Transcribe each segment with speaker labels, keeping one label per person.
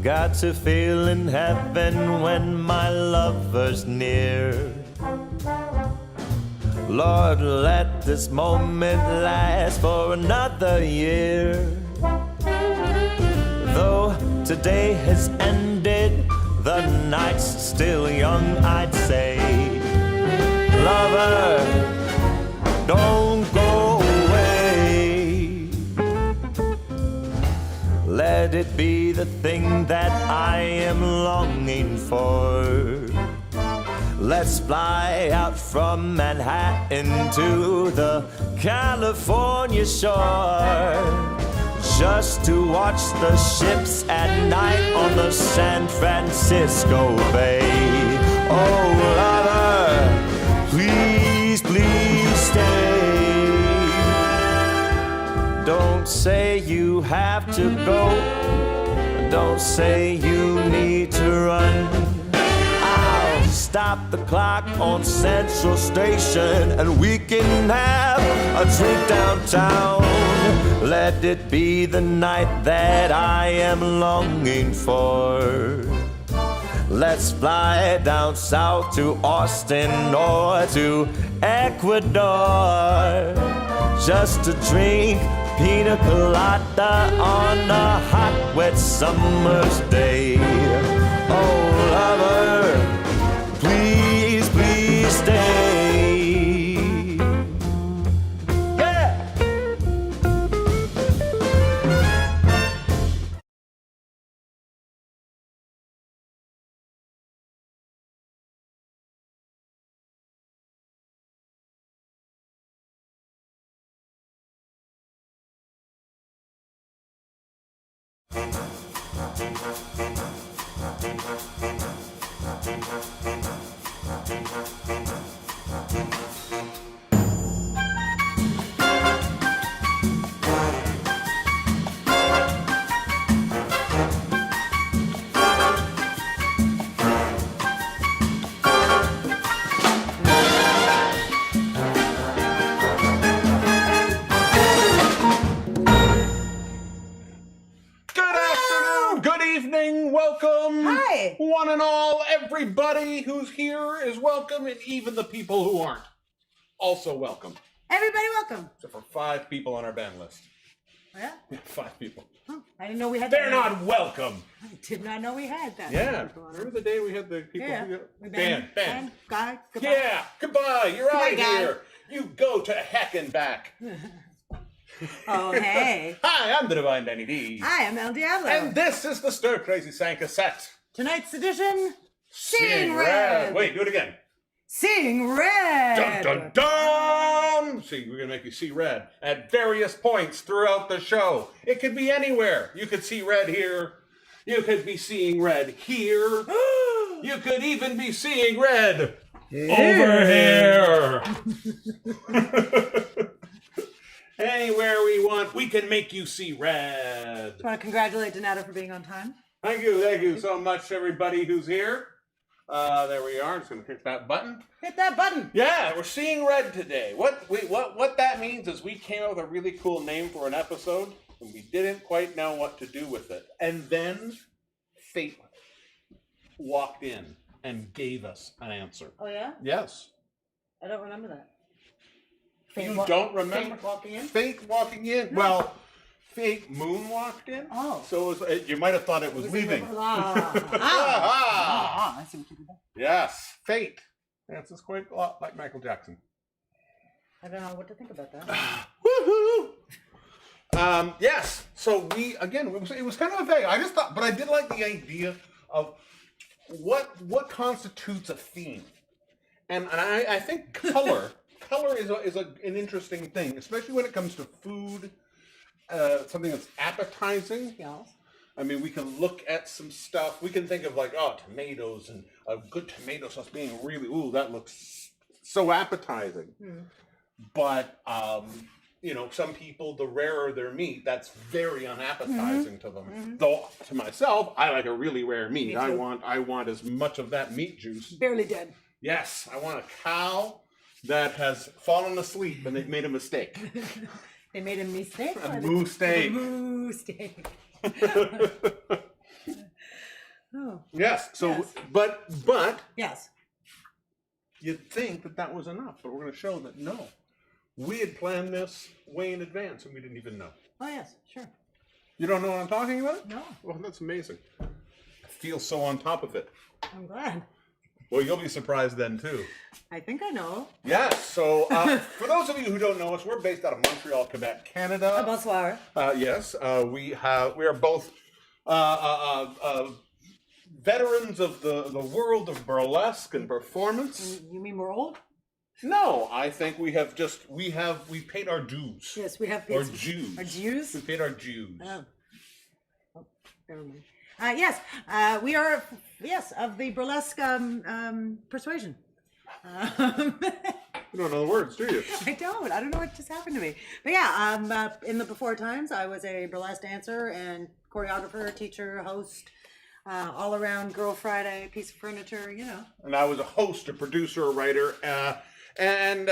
Speaker 1: got to feel in heaven when my lover's near. Lord, let this moment last for another year. Though today has ended, the night's still young, I'd say. Lover, don't go away. Let it be the thing that I am longing for. Let's fly out from Manhattan to the California shore, just to watch the ships at night on the San Francisco Bay. Oh, lover, please, please stay. Don't say you have to go. Don't say you need to run. I'll stop the clock on Central Station and we can have a drink downtown. Let it be the night that I am longing for. Let's fly down south to Austin or to Ecuador, just to drink pina colada on a hot, wet summer's day. Oh, lover, please, please stay.
Speaker 2: One and all, everybody who's here is welcome, and even the people who aren't also welcome.
Speaker 3: Everybody welcome.
Speaker 2: Except for 5 people on our band list.
Speaker 3: Yeah?
Speaker 2: 5 people.
Speaker 3: Huh, I didn't know we had
Speaker 2: They're
Speaker 3: that.
Speaker 2: not welcome.
Speaker 3: I did not know we had that.
Speaker 2: Yeah. Remember the day we had the people?
Speaker 3: Yeah.
Speaker 2: Band.
Speaker 3: Guy, goodbye.
Speaker 2: Yeah. Goodbye. You're
Speaker 3: Goodbye,
Speaker 2: out of
Speaker 3: guy.
Speaker 2: here. You go to heck and back.
Speaker 3: Oh, hey.
Speaker 2: Hi, I'm the Divine Danny D.
Speaker 3: I am Elle Diabloe.
Speaker 2: And this is the Stir Crazy Sang cassette.
Speaker 3: Tonight's edition, Seeing
Speaker 2: Red.
Speaker 3: Red.
Speaker 2: Wait, do it again.
Speaker 3: Seeing Red.
Speaker 2: Dun, dun, dun! See, we're going to make you see red at various points throughout the show. It could be anywhere. You could see red here. You could be seeing red here. You could even be seeing red over here. Anywhere we want, we can make you see red.
Speaker 3: I want to congratulate Donato for being on time.
Speaker 2: Thank you so much, everybody who's here. There we are. I'm just going to hit that button.
Speaker 3: Hit that button.
Speaker 2: Yeah, we're seeing red today. What that means is we came up with a really cool name for an episode, and we didn't quite know what to do with it. And then fate walked in and gave us an answer.
Speaker 3: Oh, yeah?
Speaker 2: Yes.
Speaker 3: I don't remember that.
Speaker 2: You don't remember?
Speaker 3: Fate walking in?
Speaker 2: Fate walking in? No. Well, fate moon walked in.
Speaker 3: Oh.
Speaker 2: So it was, you might have thought it was leaving.
Speaker 3: I see what you did there.
Speaker 2: Yes, fate. Yes, it's quite a lot like Michael Jackson.
Speaker 3: I don't know what to think about that.
Speaker 2: Woohoo! Yes. So it was kind of a vague. I just thought, but I did like the idea of what constitutes a theme, and I think color is an interesting thing, especially when it comes to food. Something that's appetizing.
Speaker 3: Yes.
Speaker 2: I mean, we can look at some stuff. We can think of tomatoes and a good tomato sauce being really, that looks so appetizing. But, some people, the rarer their meat, that's very unappetizing to them. Though, to myself, I like a really rare meat. I want as much of that meat juice.
Speaker 3: Barely dead.
Speaker 2: Yes, I want a cow that has fallen asleep and they've made a mistake.
Speaker 3: They made a mistake?
Speaker 2: A mistake.
Speaker 3: Mistake. Oh.
Speaker 2: Yes. So,
Speaker 3: Yes.
Speaker 2: but
Speaker 3: Yes.
Speaker 2: you'd think that that was enough, but we're going to show that no. We had planned this way in advance, and we didn't even know.
Speaker 3: Oh yes, sure.
Speaker 2: You don't know what I'm talking about?
Speaker 3: No,
Speaker 2: Well, that's amazing. I feel so on top of it.
Speaker 3: I'm glad.
Speaker 2: Well, you'll be surprised then too.
Speaker 3: I think I know.
Speaker 2: Yes. So, for those of you who don't know us, we're based out of Montreal, Quebec, Canada.
Speaker 3: Bonsoir.
Speaker 2: Yes. We are both veterans of the world of burlesque and performance.
Speaker 3: You mean we're old?
Speaker 2: No, I think we paid our dues.
Speaker 3: Yes, we have
Speaker 2: Our dues.
Speaker 3: Our Jews?
Speaker 2: We paid our dues.
Speaker 3: Oh, never mind. Yes, we are, of the burlesque persuasion.
Speaker 2: You don't know the words, do you?
Speaker 3: I don't know what just happened to me. But yeah, in the before times, I was a burlesque dancer and choreographer, teacher, host, all around Girl Friday, piece of furniture, you know.
Speaker 2: And I was a host, a producer, a writer, and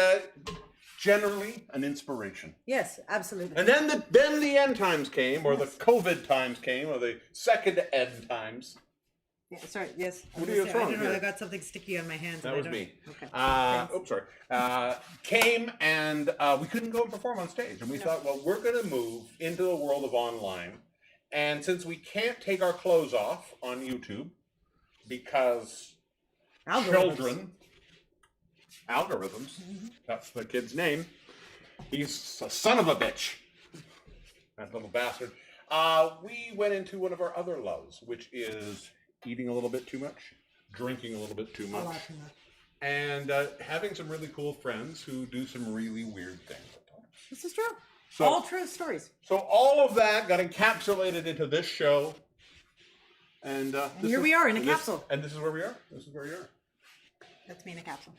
Speaker 2: generally an inspiration.
Speaker 3: Yes, absolutely.
Speaker 2: And then the end times came, or the COVID times came, or the second end times.
Speaker 3: Yeah, sorry, yes.
Speaker 2: What are you
Speaker 3: I
Speaker 2: throwing
Speaker 3: don't know,
Speaker 2: here?
Speaker 3: I got something sticky on my hands.
Speaker 2: That
Speaker 3: and I
Speaker 2: was
Speaker 3: don't-
Speaker 2: me.
Speaker 3: Okay.
Speaker 2: Oops, sorry. Came and we couldn't go and perform on stage. And we thought, well, we're going to move into the world of online. And since we can't take our clothes off on YouTube because
Speaker 3: Algorithms.
Speaker 2: algorithms, that's the kid's name. He's a son of a bitch. That little bastard. We went into one of our other loves, which is eating a little bit too much, drinking a little bit too
Speaker 3: A
Speaker 2: much,
Speaker 3: lot too much.
Speaker 2: and having some really cool friends who do some really weird things at times.
Speaker 3: This is true.
Speaker 2: So-
Speaker 3: All true stories.
Speaker 2: So all of that got encapsulated into this show. And
Speaker 3: here we are in a
Speaker 2: and this-
Speaker 3: capsule.
Speaker 2: And this is where we are. This is where you are.
Speaker 3: That's me in a capsule.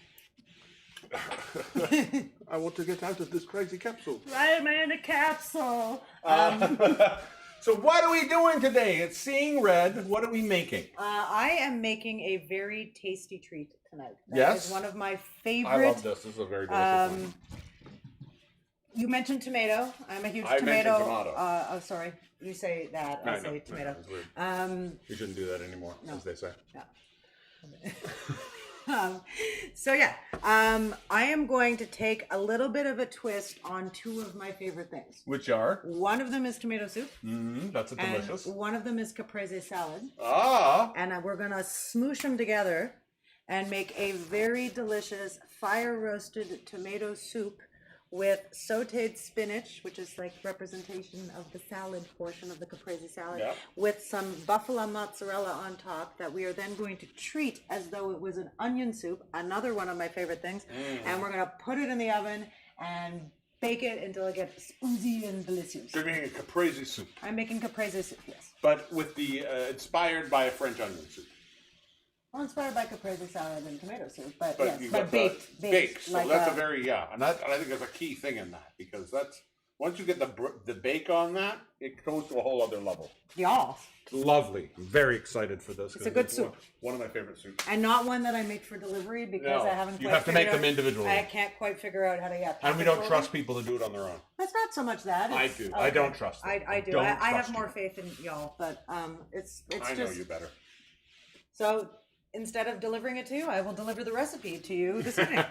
Speaker 2: I want to get out of this crazy capsule.
Speaker 3: I'm in a capsule.
Speaker 2: So what are we doing today? It's Seeing Red. What are we making?
Speaker 3: I am making a very tasty treat tonight. That
Speaker 2: Yes?
Speaker 3: is one of my favorite.
Speaker 2: I love this. This is a very delicious one.
Speaker 3: You mentioned tomato. I'm a huge
Speaker 2: I
Speaker 3: tomato.
Speaker 2: mentioned tomato.
Speaker 3: Oh, sorry. You say that. I say tomato.
Speaker 2: It's weird. You shouldn't do that anymore, as they say.
Speaker 3: So yeah, I am going to take a little bit of a twist on two of my favorite things.
Speaker 2: Which are?
Speaker 3: One of them is tomato soup.
Speaker 2: That's a delicious.
Speaker 3: And one of them is caprese salad.
Speaker 2: Ah!
Speaker 3: And we're gonna smoosh them together and make a very delicious fire roasted tomato soup with sauteed spinach, which is like representation of the salad portion of the caprese salad,
Speaker 2: Yep.
Speaker 3: with some buffalo mozzarella on top that we are then going to treat as though it was an onion soup, another one of my favorite things, and we're gonna put it in the oven and bake it until it gets spoozy and delicious.
Speaker 2: You're making a caprese soup,
Speaker 3: I'm making caprese soup, yes.
Speaker 2: but with the inspired by a French onion soup.
Speaker 3: Well, inspired by caprese salad and tomato soup, but
Speaker 2: But
Speaker 3: yes,
Speaker 2: you
Speaker 3: but
Speaker 2: got
Speaker 3: baked.
Speaker 2: baked. So
Speaker 3: like
Speaker 2: that's a very and I think there's a key thing in that, because that's once you get the bake on that, it goes to a whole other level.
Speaker 3: y'all.
Speaker 2: Lovely. I'm very excited for this.
Speaker 3: It's a good soup.
Speaker 2: One of my favorite soups.
Speaker 3: And not one that I make for delivery because
Speaker 2: No,
Speaker 3: I haven't.
Speaker 2: you
Speaker 3: quite
Speaker 2: have to make
Speaker 3: figured
Speaker 2: them
Speaker 3: out-
Speaker 2: individually.
Speaker 3: I can't quite figure out how to
Speaker 2: And we don't trust people to do it on their own.
Speaker 3: That's not so much that.
Speaker 2: I
Speaker 3: it's-
Speaker 2: do.
Speaker 3: okay.
Speaker 2: I don't trust them.
Speaker 3: I do.
Speaker 2: don't
Speaker 3: I have
Speaker 2: trust
Speaker 3: more
Speaker 2: you.
Speaker 3: faith in y'all, but it's
Speaker 2: I
Speaker 3: just
Speaker 2: know you better.
Speaker 3: so. Instead of delivering it to you, I will deliver the recipe to you this evening.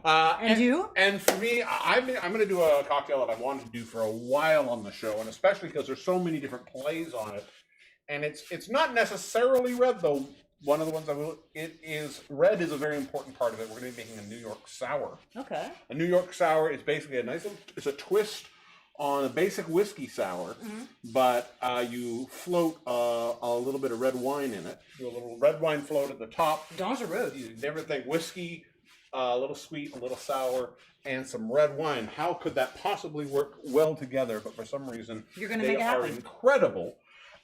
Speaker 2: And
Speaker 3: you?
Speaker 2: And for me, I'm going to do a cocktail that I've wanted to do for a while on the show, and especially because there's so many different plays on it. And it's not necessarily red, though. One of the ones red is a very important part of it. We're going to be making a New York Sour.
Speaker 3: Okay.
Speaker 2: A New York Sour is basically it's a twist on a basic whiskey sour, but you float a little bit of red wine in it. Do a little red wine float at the top.
Speaker 3: Dangereux.
Speaker 2: You never think whiskey, a little sweet, a little sour, and some red wine. How could that possibly work well together? But for some reason,
Speaker 3: You're gonna
Speaker 2: they
Speaker 3: make it
Speaker 2: are
Speaker 3: happen.
Speaker 2: incredible.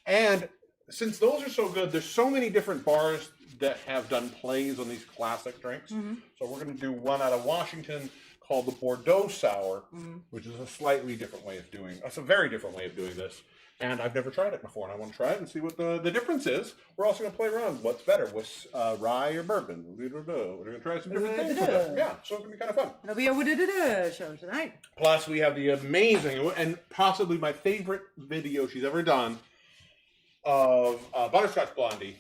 Speaker 2: And since those are so good, there's so many different bars that have done plays on these classic drinks. So we're going to do one out of Washington called the Bordeaux Sour, which is a slightly different way of doing. It's a very different way of doing this, and I've never tried it before, and I want to try it and see what the difference is. We're also going to play around. What's better, with rye or bourbon? We're going to try some different things with that. Yeah, so it's going to be kind of fun.
Speaker 3: It'll be a show tonight.
Speaker 2: Plus, we have the amazing and possibly my favorite video she's ever done of butterscotch blondie,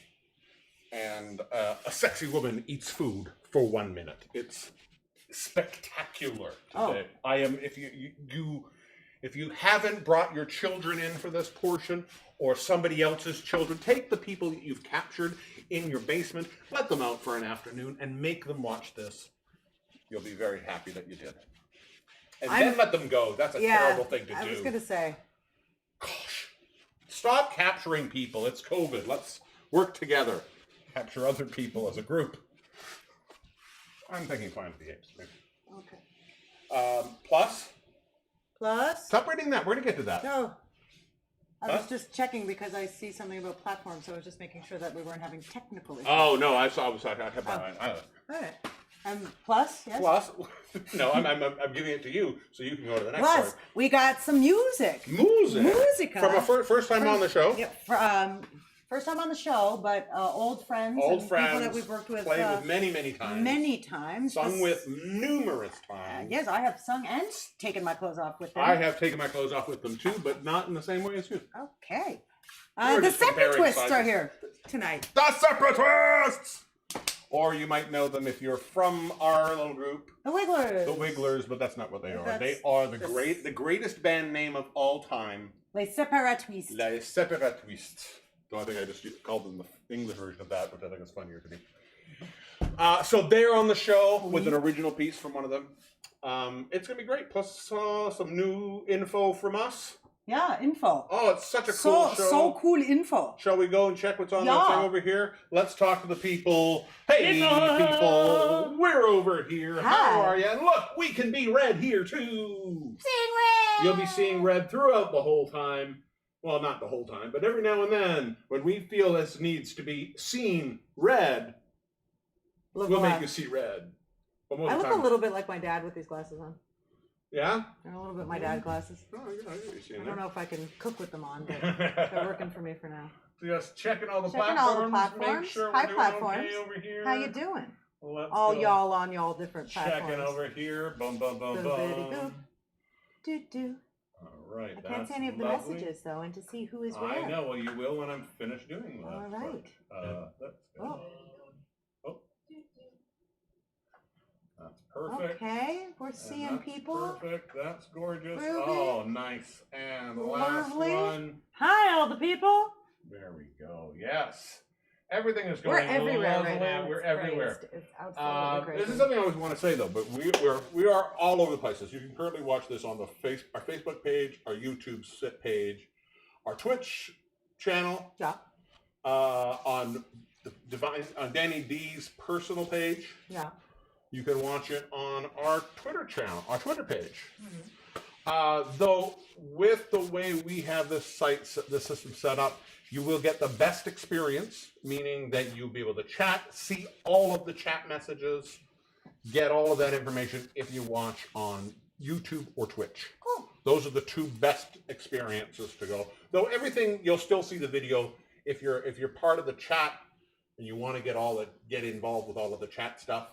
Speaker 2: and a sexy woman eats food for 1 minute. It's spectacular today. I am. If you haven't brought your children in for this portion, or somebody else's children, take the people that you've captured in your basement, let them out for an afternoon, and make them watch this. You'll be very happy that you did. And then let them go. That's a terrible thing to do.
Speaker 3: I was gonna say.
Speaker 2: Gosh, stop capturing people. It's COVID. Let's work together. Capture other people as a group. I'm thinking Planet of the Apes. Maybe.
Speaker 3: Okay.
Speaker 2: Plus.
Speaker 3: Stop
Speaker 2: reading that. We're gonna get to that.
Speaker 3: No. I was just checking because I see something about platforms, so I was just making sure that we weren't having technical issues.
Speaker 2: Oh no, I have my
Speaker 3: All right. Plus, yes.
Speaker 2: Plus, no, I'm giving it to you so you can go to the next
Speaker 3: Plus,
Speaker 2: part.
Speaker 3: we got some music.
Speaker 2: Musica. From a first time on the show.
Speaker 3: Yeah, first time on the show, but old friends. People that we've worked with.
Speaker 2: Played with many times.
Speaker 3: Many times.
Speaker 2: Sung with numerous times.
Speaker 3: Yes, I have sung and taken my clothes off with them.
Speaker 2: I have taken my clothes off with them too, but not in the same way as you.
Speaker 3: Okay. The Separatists are here tonight.
Speaker 2: The Separatists! Or you might know them if you're from our little group.
Speaker 3: The Wigglers.
Speaker 2: The Wigglers, but that's not what they are. They are the greatest band name of all time.
Speaker 3: Les Separatistes.
Speaker 2: Les Separatistes. So I think I just called them the English version of that, which I think is funnier to me. So they're on the show with an original piece from one of them. It's going to be great. Plus some new info from us.
Speaker 3: Yeah, info.
Speaker 2: Oh, it's such a cool show.
Speaker 3: So cool info.
Speaker 2: Shall we go and check what's on the thing over here? Let's talk to the people. Hey, people. We're over here.
Speaker 3: Hi.
Speaker 2: How are you? And look, we can be red here, too.
Speaker 3: Seeing red.
Speaker 2: You'll be seeing red throughout the whole time. Well, not the whole time, but every now and then, when we feel this needs to be seen red, we'll make you see red.
Speaker 3: I look a little bit like my dad with these glasses on.
Speaker 2: Yeah?
Speaker 3: And a little bit my dad glasses.
Speaker 2: Oh, yeah,
Speaker 3: I don't know if I can cook with them on, but they're working for me for now.
Speaker 2: Just checking all the platforms. Make sure
Speaker 3: Hi,
Speaker 2: we're doing
Speaker 3: platforms.
Speaker 2: okay over here.
Speaker 3: How you doing?
Speaker 2: All
Speaker 3: y'all on y'all different platforms.
Speaker 2: Checking over here. Bum, bum, bum, bum.
Speaker 3: Do.
Speaker 2: All right.
Speaker 3: I can't see any of the messages, though, and to see who is where.
Speaker 2: I know. Well, you will when I'm finished doing that.
Speaker 3: All right.
Speaker 2: That's good. Oh. That's perfect. Okay,
Speaker 3: we're seeing people.
Speaker 2: Perfect. That's gorgeous.
Speaker 3: Ruby.
Speaker 2: Oh, nice. And the last
Speaker 3: Lovely.
Speaker 2: one.
Speaker 3: Hi, all the people.
Speaker 2: There we go. Yes. Everything is going.
Speaker 3: We're everywhere
Speaker 2: lovely.
Speaker 3: right now.
Speaker 2: We're everywhere.
Speaker 3: It's absolutely great.
Speaker 2: This is something I always want to say though, but we are all over the places. You can currently watch this on our Facebook page, our YouTube page, our Twitch channel.
Speaker 3: Yeah.
Speaker 2: On Danny D's personal page.
Speaker 3: Yeah.
Speaker 2: You can watch it on our Twitter channel, our Twitter page. Though with the way we have this system set up, you will get the best experience, meaning that you'll be able to chat, see all of the chat messages, get all of that information if you watch on YouTube or Twitch.
Speaker 3: Cool.
Speaker 2: Those are the two best experiences to go. Though everything, you'll still see the video if you're part of the chat and you want to get involved with all of the chat stuff.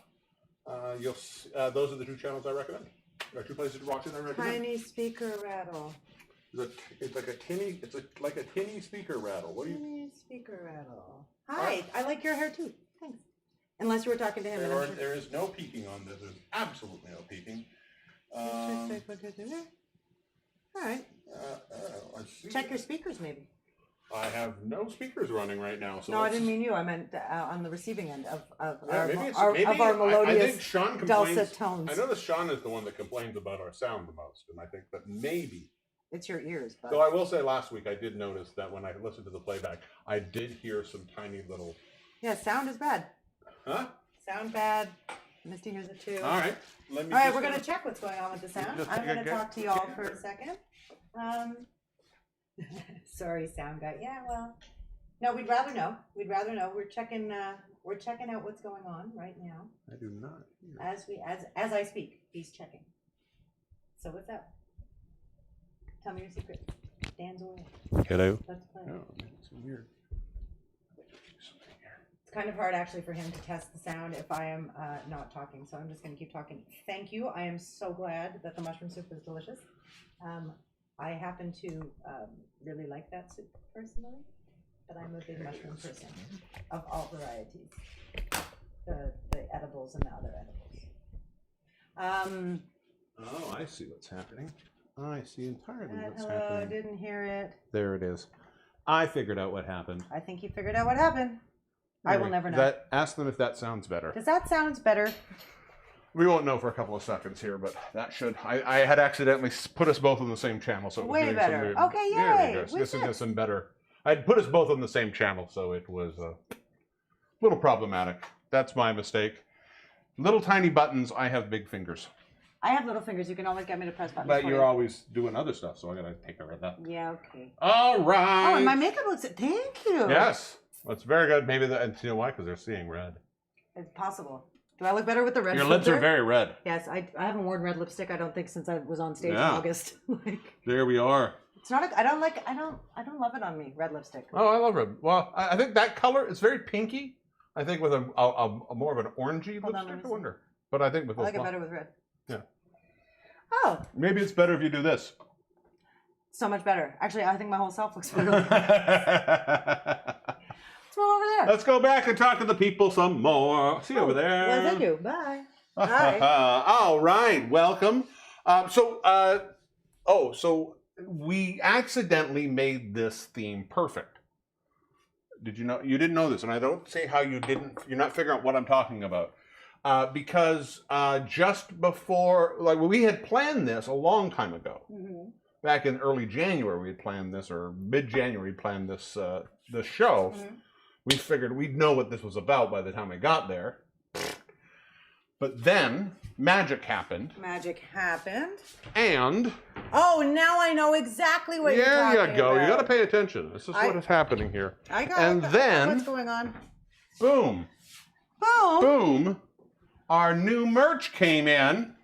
Speaker 2: Those are the two channels I recommend. There are two places to watch it I recommend.
Speaker 3: Tiny speaker rattle.
Speaker 2: It's like a tinny speaker rattle. What do you?
Speaker 3: Tinny speaker rattle. Hi, I like your hair too. Thanks. Unless you were talking to him.
Speaker 2: There is no peeking on this. There's absolutely no peeking.
Speaker 3: All right. Check your speakers, maybe.
Speaker 2: I have no speakers running right now. So
Speaker 3: no, I didn't mean you. I meant on the receiving end of our
Speaker 2: I
Speaker 3: melodious,
Speaker 2: think Sean
Speaker 3: dulcet tones.
Speaker 2: I know that Sean is the one that complains about our sound the most, and I think that maybe
Speaker 3: it's your ears. But
Speaker 2: though I will say, last week I did notice that when I listened to the playback, I did hear some tiny little.
Speaker 3: Yeah, sound is bad.
Speaker 2: Huh?
Speaker 3: Sound bad. Misty hears it too.
Speaker 2: All right.
Speaker 3: All right, we're gonna check what's going on with the sound. I'm gonna talk to y'all for a second. Sorry, sound guy. Yeah, well, no, we'd rather know. We're checking out what's going on right now.
Speaker 2: I do not hear.
Speaker 3: As I speak, he's checking. So what's up? Tell me your secret. Dan's away.
Speaker 2: Hello.
Speaker 3: Let's play.
Speaker 2: Oh, it's weird.
Speaker 3: It's kind of hard actually for him to test the sound if I am not talking. So I'm just going to keep talking. Thank you. I am so glad that the mushroom soup is delicious. I happen to really like that soup personally. but I'm a big mushroom person of all varieties. The edibles and the other edibles.
Speaker 2: Oh, I see what's happening. I see entirely what's
Speaker 3: Hello,
Speaker 2: happening.
Speaker 3: didn't hear it.
Speaker 2: There it is. I figured out what happened.
Speaker 3: I think you figured out what happened. I will never know.
Speaker 2: Ask them if that sounds better.
Speaker 3: Does that sound better?
Speaker 2: We won't know for a couple of seconds here, but that should. I had accidentally put us both on the same channel, so it was
Speaker 3: Way
Speaker 2: doing
Speaker 3: better.
Speaker 2: some
Speaker 3: Okay,
Speaker 2: There we
Speaker 3: yay.
Speaker 2: go. So this is some better. I'd put us both on the same channel, so it was a little problematic. That's my mistake. Little tiny buttons. I have big fingers.
Speaker 3: I have little fingers. You can always get me to press buttons.
Speaker 2: But
Speaker 3: for
Speaker 2: you're
Speaker 3: you.
Speaker 2: always doing other stuff, so I gotta take care of that.
Speaker 3: Yeah, okay.
Speaker 2: All right.
Speaker 3: Oh, and my makeup looks. Thank you.
Speaker 2: Yes, that's very good. Maybe and you know why? Because they're seeing red.
Speaker 3: It's possible. Do I look better with the red?
Speaker 2: Your lips are
Speaker 3: filter?
Speaker 2: very red.
Speaker 3: Yes, I haven't worn red lipstick. I don't think since I was on stage
Speaker 2: Yeah.
Speaker 3: in August. Like,
Speaker 2: There we are.
Speaker 3: it's not. I don't love it on me. Red lipstick.
Speaker 2: Oh, I love red. Well, I think that color is very pinky. I think with a more of an orangey
Speaker 3: Hold on, let
Speaker 2: lipstick.
Speaker 3: me
Speaker 2: I
Speaker 3: see.
Speaker 2: wonder. But I think with
Speaker 3: I
Speaker 2: those
Speaker 3: like it better with red.
Speaker 2: Yeah.
Speaker 3: Oh,
Speaker 2: Maybe it's better if you do this.
Speaker 3: so much better. Actually, I think my whole self looks better. Let's move over there.
Speaker 2: Let's go back and talk to the people some more. See you over there.
Speaker 3: Well, thank you. Bye. Hi.
Speaker 2: All right, welcome. So we accidentally made this theme perfect. Did you know? You didn't know this, and I don't see how you didn't. You're not figuring out what I'm talking about. Because just before, like, we had planned this a long time ago.
Speaker 3: Mm-hmm.
Speaker 2: Back in early January, we had planned this, or mid-January, we planned this this show.
Speaker 3: Mm-hmm.
Speaker 2: We figured we'd know what this was about by the time we got there. But then magic happened,
Speaker 3: Magic happened.
Speaker 2: and
Speaker 3: Oh, now I know exactly what you're talking
Speaker 2: there you go.
Speaker 3: about.
Speaker 2: You got to pay attention. This is what is happening here.
Speaker 3: I got
Speaker 2: And then-
Speaker 3: what's going on?
Speaker 2: Boom,
Speaker 3: Boom.
Speaker 2: boom! Our new merch came in.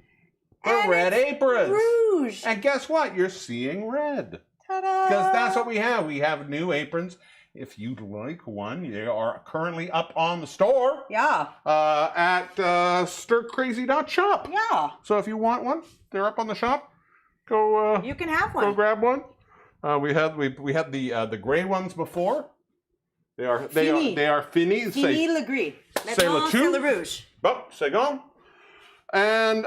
Speaker 2: The
Speaker 3: And
Speaker 2: red
Speaker 3: it's
Speaker 2: aprons.
Speaker 3: Rouge.
Speaker 2: And guess what? You're seeing red.
Speaker 3: Ta-da.
Speaker 2: Because that's what we have. We have new aprons. If you'd like one, they are currently up on the store
Speaker 3: Yeah.
Speaker 2: at stircrazy.shop.
Speaker 3: Yeah.
Speaker 2: So if you want one, they're up on the shop. Go
Speaker 3: You can have
Speaker 2: go
Speaker 3: one.
Speaker 2: grab one. We had the gray ones before. They are
Speaker 3: Fini.
Speaker 2: fini.
Speaker 3: Fini le gris.
Speaker 2: say le
Speaker 3: Maintenant,
Speaker 2: tout.
Speaker 3: c'est le rouge.
Speaker 2: Oh, c'est gone. And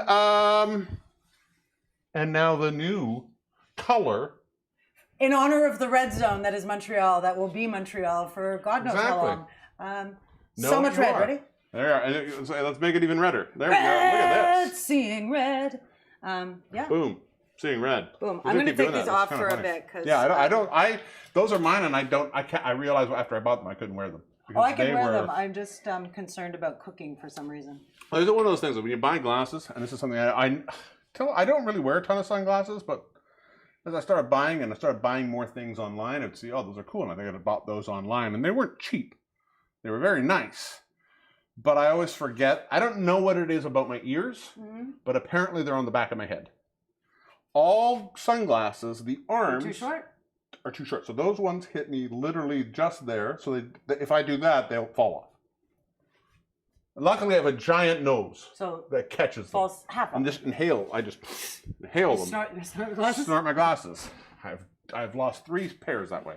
Speaker 2: now the new color.
Speaker 3: In honor of the red zone that is Montreal, that will be Montreal for God knows how long.
Speaker 2: No,
Speaker 3: So much
Speaker 2: you
Speaker 3: red.
Speaker 2: are.
Speaker 3: Ready?
Speaker 2: There, and let's make it even redder. There we go. Look at this.
Speaker 3: Seeing red. Yeah.
Speaker 2: Boom. Seeing red.
Speaker 3: Boom.
Speaker 2: We're
Speaker 3: I'm
Speaker 2: gonna
Speaker 3: gonna
Speaker 2: keep doing
Speaker 3: take these
Speaker 2: that.
Speaker 3: off
Speaker 2: It's
Speaker 3: for
Speaker 2: kinda
Speaker 3: a
Speaker 2: funny.
Speaker 3: bit because
Speaker 2: Yeah, those are mine, and I realized after I bought them I couldn't wear them.
Speaker 3: Oh, I can
Speaker 2: Because
Speaker 3: wear
Speaker 2: they
Speaker 3: them.
Speaker 2: were-
Speaker 3: I'm just concerned about cooking for some reason.
Speaker 2: Well, it's one of those things that when you buy glasses, and this is something I don't really wear a ton of sunglasses, but as I started buying more things online, I'd see, oh, those are cool, and I think I bought those online, and they weren't cheap. They were very nice. But I always forget. I don't know what it is about my ears, but apparently they're on the back of my head. All sunglasses, the arms
Speaker 3: Too short?
Speaker 2: are too short. So those ones hit me literally just there. So if I do that, they'll fall off. Luckily, I have a giant nose
Speaker 3: So
Speaker 2: that catches them.
Speaker 3: false half
Speaker 2: And
Speaker 3: off.
Speaker 2: just inhale. I just inhale them.
Speaker 3: Snort glasses?
Speaker 2: Snort my glasses. I've lost 3 pairs that way.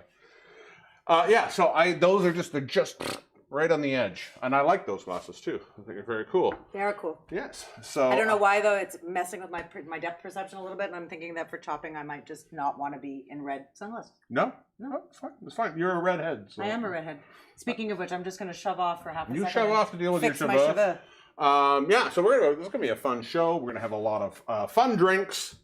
Speaker 2: Yeah. So they're just right on the edge, and I like those glasses too. I think they're very cool.
Speaker 3: They are cool.
Speaker 2: Yes. So
Speaker 3: I don't know why though. It's messing with my depth perception a little bit, and I'm thinking that for chopping, I might just not want to be in red sunglasses.
Speaker 2: No, it's fine. It's fine. You're a redhead. So.
Speaker 3: I am a redhead. Speaking of which, I'm just going to shove off for half a second.
Speaker 2: You shove off to deal with your
Speaker 3: fix my
Speaker 2: shove off.
Speaker 3: cheveux.
Speaker 2: Yeah, so this is gonna be a fun show. We're gonna have a lot of fun drinks.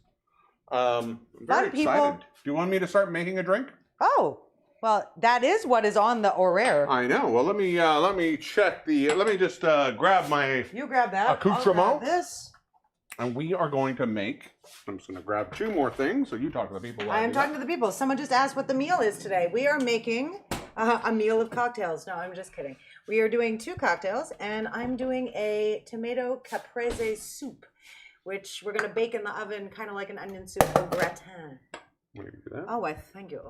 Speaker 2: I'm very
Speaker 3: people.
Speaker 2: excited. Do you want me to start making a drink?
Speaker 3: Oh, well, that is what is on the horaire.
Speaker 2: I know. Well, let me check the. Let me just grab my.
Speaker 3: You grab that.
Speaker 2: Accoutrement.
Speaker 3: I'll grab this.
Speaker 2: And we are going to make. I'm just gonna grab 2 more things. So you talk to the people.
Speaker 3: I am talking to the people. Someone just asked what the meal is today. We are making a meal of cocktails. No, I'm just kidding. We are doing 2 cocktails, and I'm doing a tomato caprese soup, which we're going to bake in the oven, kind of like an onion soup au gratin.
Speaker 2: Let me do that.
Speaker 3: Oh, I thank you.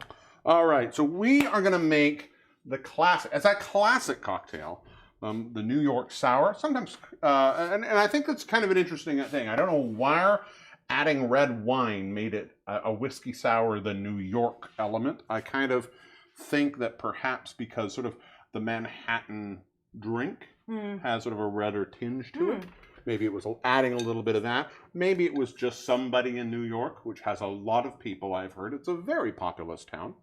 Speaker 2: All right. So we are gonna make the classic. It's a classic cocktail. The New York Sour. Sometimes, and I think that's kind of an interesting thing. I don't know why adding red wine made it a whiskey sour, the New York element. I kind of think that perhaps because sort of the Manhattan drink has sort of a redder tinge to it, maybe it was adding a little bit of that. Maybe it was just somebody in New York, which has a lot of people, I've heard. It's a very populous town.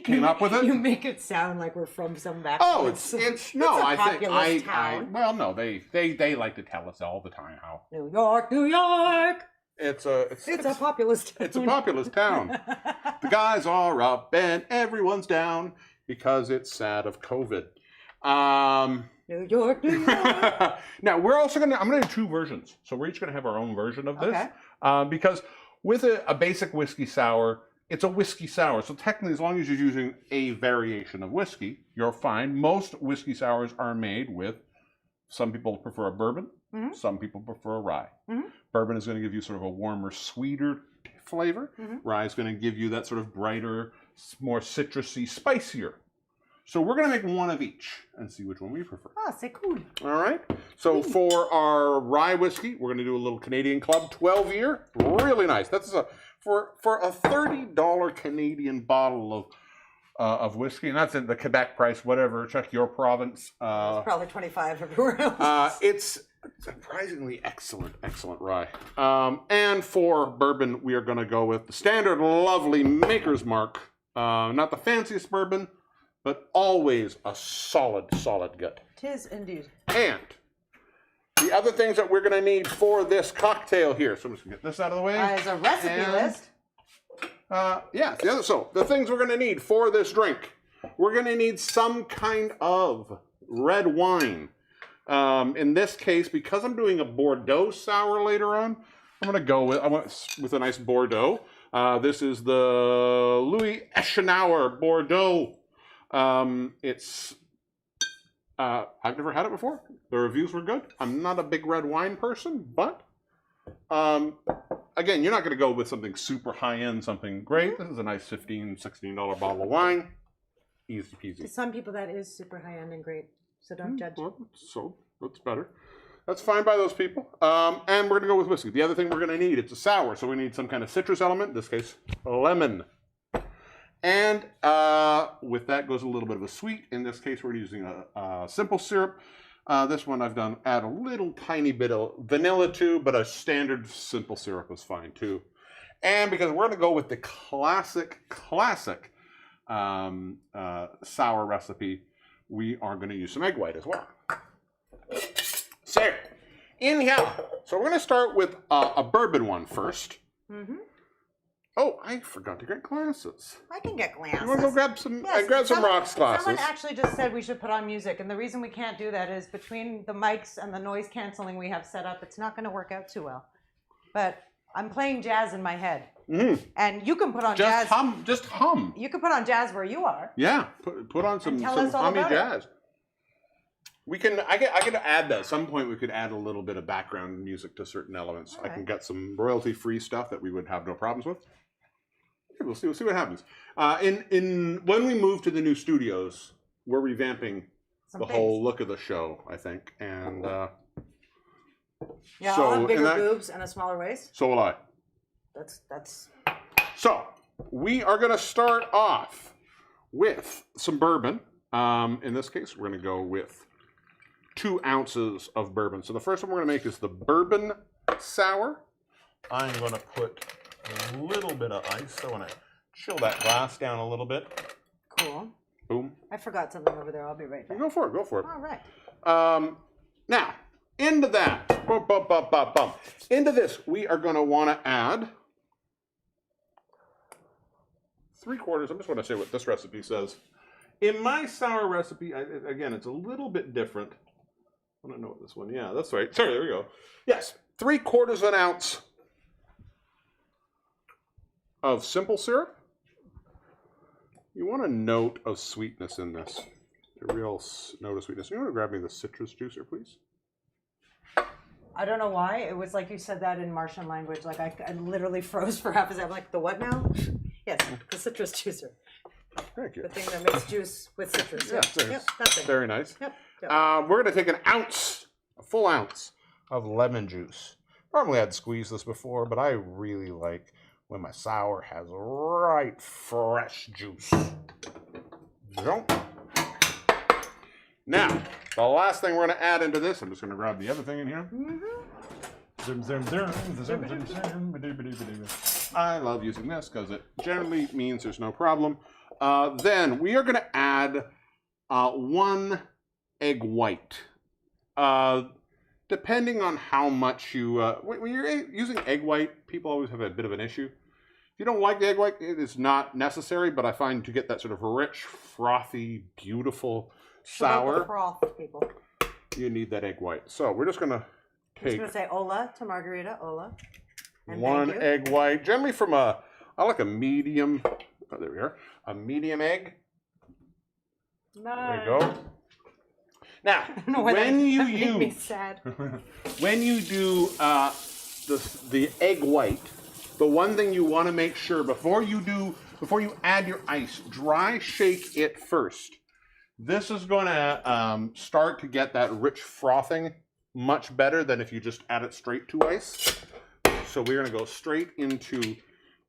Speaker 2: Came up with it.
Speaker 3: You make it sound like we're from some back.
Speaker 2: Oh, it's no.
Speaker 3: a
Speaker 2: I think
Speaker 3: populous town.
Speaker 2: well, no. They like to tell us all the time how
Speaker 3: New York, New York.
Speaker 2: it's a
Speaker 3: populous town.
Speaker 2: It's a populous town. The guys are up and everyone's down because it's sad of COVID.
Speaker 3: New York, New York.
Speaker 2: Now we're also I'm gonna do two versions, so we're each gonna have our own version of this, because with a basic whiskey sour, it's a whiskey sour. So technically, as long as you're using a variation of whiskey, you're fine. Most whiskey sours are made with, some people prefer a bourbon, some people prefer a rye. Bourbon is going to give you sort of a warmer, sweeter flavor. Rye is going to give you that sort of brighter, more citrusy, spicier. So we're going to make one of each and see which one we prefer.
Speaker 3: Oh, c'est cool.
Speaker 2: All right. So for our rye whiskey, we're going to do a little Canadian Club 12-year. Really nice. That's for a $30 Canadian bottle of whiskey, and that's in the Quebec price, whatever. Check your province.
Speaker 3: It's probably 25 everywhere else.
Speaker 2: It's surprisingly excellent rye. And for bourbon, we are going to go with the standard lovely Maker's Mark. Not the fanciest bourbon, but always a solid gut.
Speaker 3: 'Tis indeed.
Speaker 2: And the other things that we're going to need for this cocktail here. So I'm just going to get this out of the way.
Speaker 3: As a recipe list.
Speaker 2: So the things we're going to need for this drink. We're going to need some kind of red wine. In this case, because I'm doing a Bordeaux Sour later on, I'm going to go with a nice Bordeaux. This is the Louis Eschenauer Bordeaux. I've never had it before. The reviews were good. I'm not a big red wine person, but again, you're not going to go with something super high-end, something great. This is a nice $15, $16 bottle of wine. Easy peasy.
Speaker 3: To some people, that is super high-end and great, so don't judge.
Speaker 2: Well, so that's better. That's fine by those people. And we're going to go with whiskey. The other thing we're going to need, it's a sour, so we need some kind of citrus element. In this case, lemon. And with that goes a little bit of a sweet. In this case, we're using a simple syrup. This one I've add a little tiny bit of vanilla to, but a standard simple syrup is fine too. And because we're going to go with the classic sour recipe, we are going to use some egg white as well. So, in here. So we're going to start with a bourbon one first. Oh, I forgot to get glasses.
Speaker 3: I can get glasses.
Speaker 2: You want to go grab some? Yes, grab some rocks glasses.
Speaker 3: Someone actually just said we should put on music, and the reason we can't do that is between the mics and the noise canceling we have set up, it's not going to work out too well. But I'm playing jazz in my head, and you can put on jazz.
Speaker 2: Just hum.
Speaker 3: You can put on jazz where you are.
Speaker 2: Yeah, put on some hummy jazz. We can. I can add that. At some point, we could add a little bit of background music to certain elements. I can get some royalty-free stuff that we would have no problems with. We'll see what happens. When we move to the new studios, we're revamping the whole look of the show, I think. And
Speaker 3: yeah, I'll have bigger boobs and a smaller waist.
Speaker 2: So will I.
Speaker 3: That's.
Speaker 2: So we are going to start off with some bourbon. In this case, we're going to go with 2 ounces of bourbon. So the first one we're going to make is the Bourbon Sour. I'm going to put a little bit of ice. So when I chill that glass down a little bit.
Speaker 3: Cool.
Speaker 2: Boom.
Speaker 3: I forgot something over there. I'll be right back.
Speaker 2: Go for it.
Speaker 3: All right.
Speaker 2: Now, into that, into this, we are going to want to add 3/4. I'm just going to say what this recipe says. In my sour recipe, again, it's a little bit different. I don't know what this one. Yeah, that's right. Sorry, there we go. Yes, 3/4 ounce of simple syrup. You want a note of sweetness in this. A real note of sweetness. You want to grab me the citrus juicer, please?
Speaker 3: I don't know why. It was like you said that in Martian language. Like I literally froze for half a second. I'm like, the what now? Yes, the citrus juicer.
Speaker 2: Thank you.
Speaker 3: The thing that makes juice with citrus.
Speaker 2: Yeah,
Speaker 3: that thing.
Speaker 2: Very nice.
Speaker 3: Yep.
Speaker 2: We're going to take a full ounce of lemon juice. Normally I'd squeeze this before, but I really like when my sour has right fresh juice. Now, the last thing we're going to add into this, I'm just going to grab the other thing in here. I love using this because it generally means there's no problem. Then we are going to add 1 egg white. Depending on how much you, when you're using egg white, people always have a bit of an issue. If you don't like the egg white, it is not necessary, but I find to get that sort of rich, frothy, beautiful sour,
Speaker 3: froth, people.
Speaker 2: you need that egg white. So we're just going to take...
Speaker 3: I'm just going to say hola to Margarita, hola. And
Speaker 2: 1 egg white, generally from I like a medium, oh, there we are, a medium egg.
Speaker 3: Nice.
Speaker 2: There you go. Now, when you use, when you do the egg white, the one thing you want to make sure before you add your ice, dry shake it first. This is going to start to get that rich frothing much better than if you just add it straight to ice. So we're going to go straight into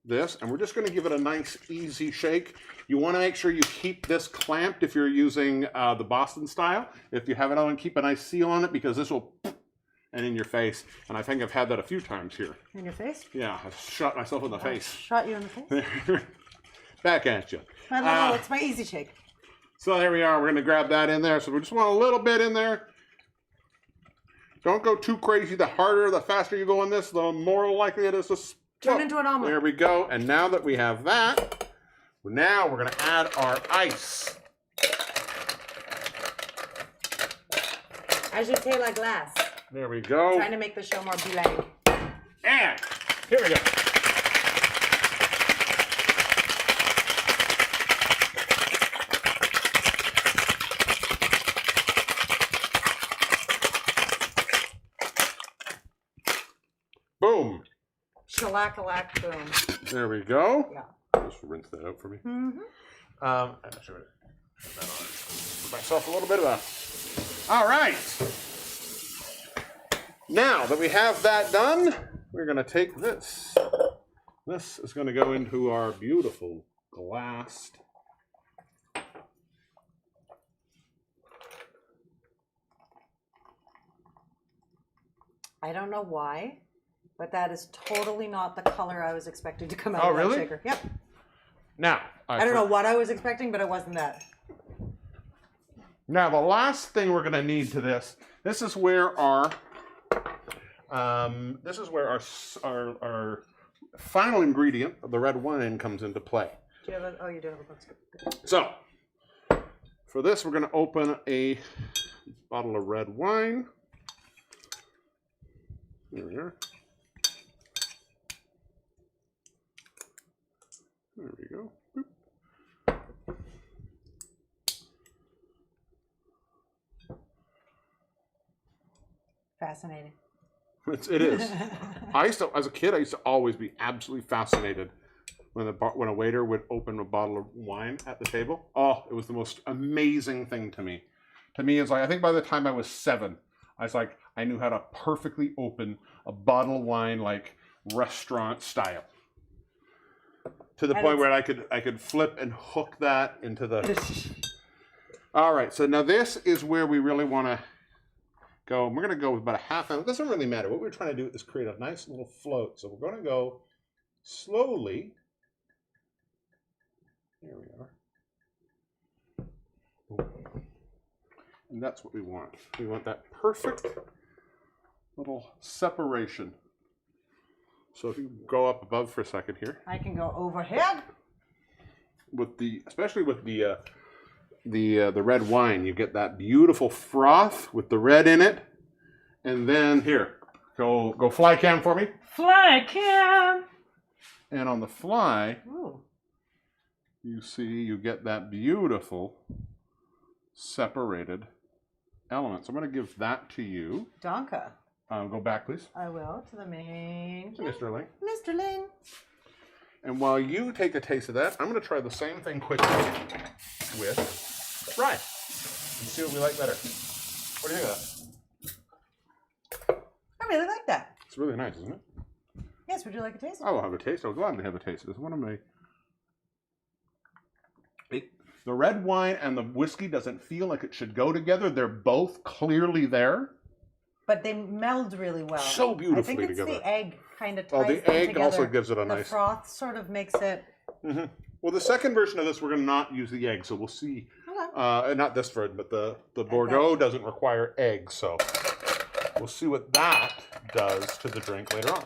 Speaker 2: this, and we're just going to give it a nice, easy shake. You want to make sure you keep this clamped if you're using the Boston style. If you have it on, keep a nice seal on it because this will and in your face. And I think I've had that a few times here.
Speaker 3: In your face?
Speaker 2: Yeah, I've shot myself in the face.
Speaker 3: Shot you in the face?
Speaker 2: Back at you.
Speaker 3: It's my easy shake.
Speaker 2: So there we are. We're going to grab that in there. So we just want a little bit in there. Don't go too crazy. The harder, the faster you go on this, the more likely it is to
Speaker 3: turn into an omelet.
Speaker 2: There we go. And now that we have that, now we're going to add our ice.
Speaker 3: As you say, la glace.
Speaker 2: There we go.
Speaker 3: Trying to make the show more bilingue.
Speaker 2: And here we go. Boom.
Speaker 3: Shellac-a-lac boom.
Speaker 2: There we go.
Speaker 3: Yeah.
Speaker 2: Just rinse that out for me. I'm sure put that on. Give myself a little bit of a. All right. Now that we have that done, we're going to take this. This is going to go into our beautiful glassed.
Speaker 3: I don't know why, but that is totally not the color I was expecting to come out of
Speaker 2: really?
Speaker 3: that shaker. Yep.
Speaker 2: Now,
Speaker 3: I don't know what I was expecting, but it wasn't that.
Speaker 2: Now, the last thing we're going to need to this is where our our final ingredient, the red wine, comes into play.
Speaker 3: Do you have a, oh, you do have a book.
Speaker 2: So, for this, we're going to open a bottle of red wine. There we are. There we go. Boop.
Speaker 3: Fascinating.
Speaker 2: It is. I used to, as a kid, I used to always be absolutely fascinated when a waiter would open a bottle of wine at the table. Oh, it was the most amazing thing to me. To me, it's like, I think by the time I was 7, I was like, I knew how to perfectly open a bottle of wine like restaurant style. To the point where I could flip and hook that into the... All right, so now this is where we really want to go. We're going to go with about a half ounce. It doesn't really matter. What we're trying to do is create a nice little float. So we're going to go slowly. There we are. And that's what we want. We want that perfect little separation. So if you go up above for a second here.
Speaker 3: I can go overhead.
Speaker 2: Especially with the red wine, you get that beautiful froth with the red in it. And then here, go fly cam for me.
Speaker 3: Fly cam.
Speaker 2: And on the fly,
Speaker 3: Ooh.
Speaker 2: you see you get that beautiful separated element. So I'm going to give that to you.
Speaker 3: Donka.
Speaker 2: Go back, please.
Speaker 3: I will, to the main.
Speaker 2: To Mr. Ling.
Speaker 3: Mr. Ling.
Speaker 2: And while you take a taste of that, I'm going to try the same thing quickly with rye. And see what we like better. What do you think of that?
Speaker 3: I really like that.
Speaker 2: It's really nice, isn't it?
Speaker 3: Yes, would you like a taste?
Speaker 2: I will have a taste. I'll gladly have a taste. It's one of my... The red wine and the whiskey doesn't feel like it should go together. They're both clearly there.
Speaker 3: But they meld really well.
Speaker 2: So beautifully
Speaker 3: I think it's
Speaker 2: together.
Speaker 3: the egg kind of ties
Speaker 2: Oh, the
Speaker 3: them
Speaker 2: egg
Speaker 3: together.
Speaker 2: also gives it a nice...
Speaker 3: The froth sort of makes it...
Speaker 2: Mm-hmm. Well, the second version of this, we're going to not use the egg, so we'll see.
Speaker 3: Okay.
Speaker 2: Not this version, but the Bordeaux doesn't require eggs, so we'll see what that does to the drink later on.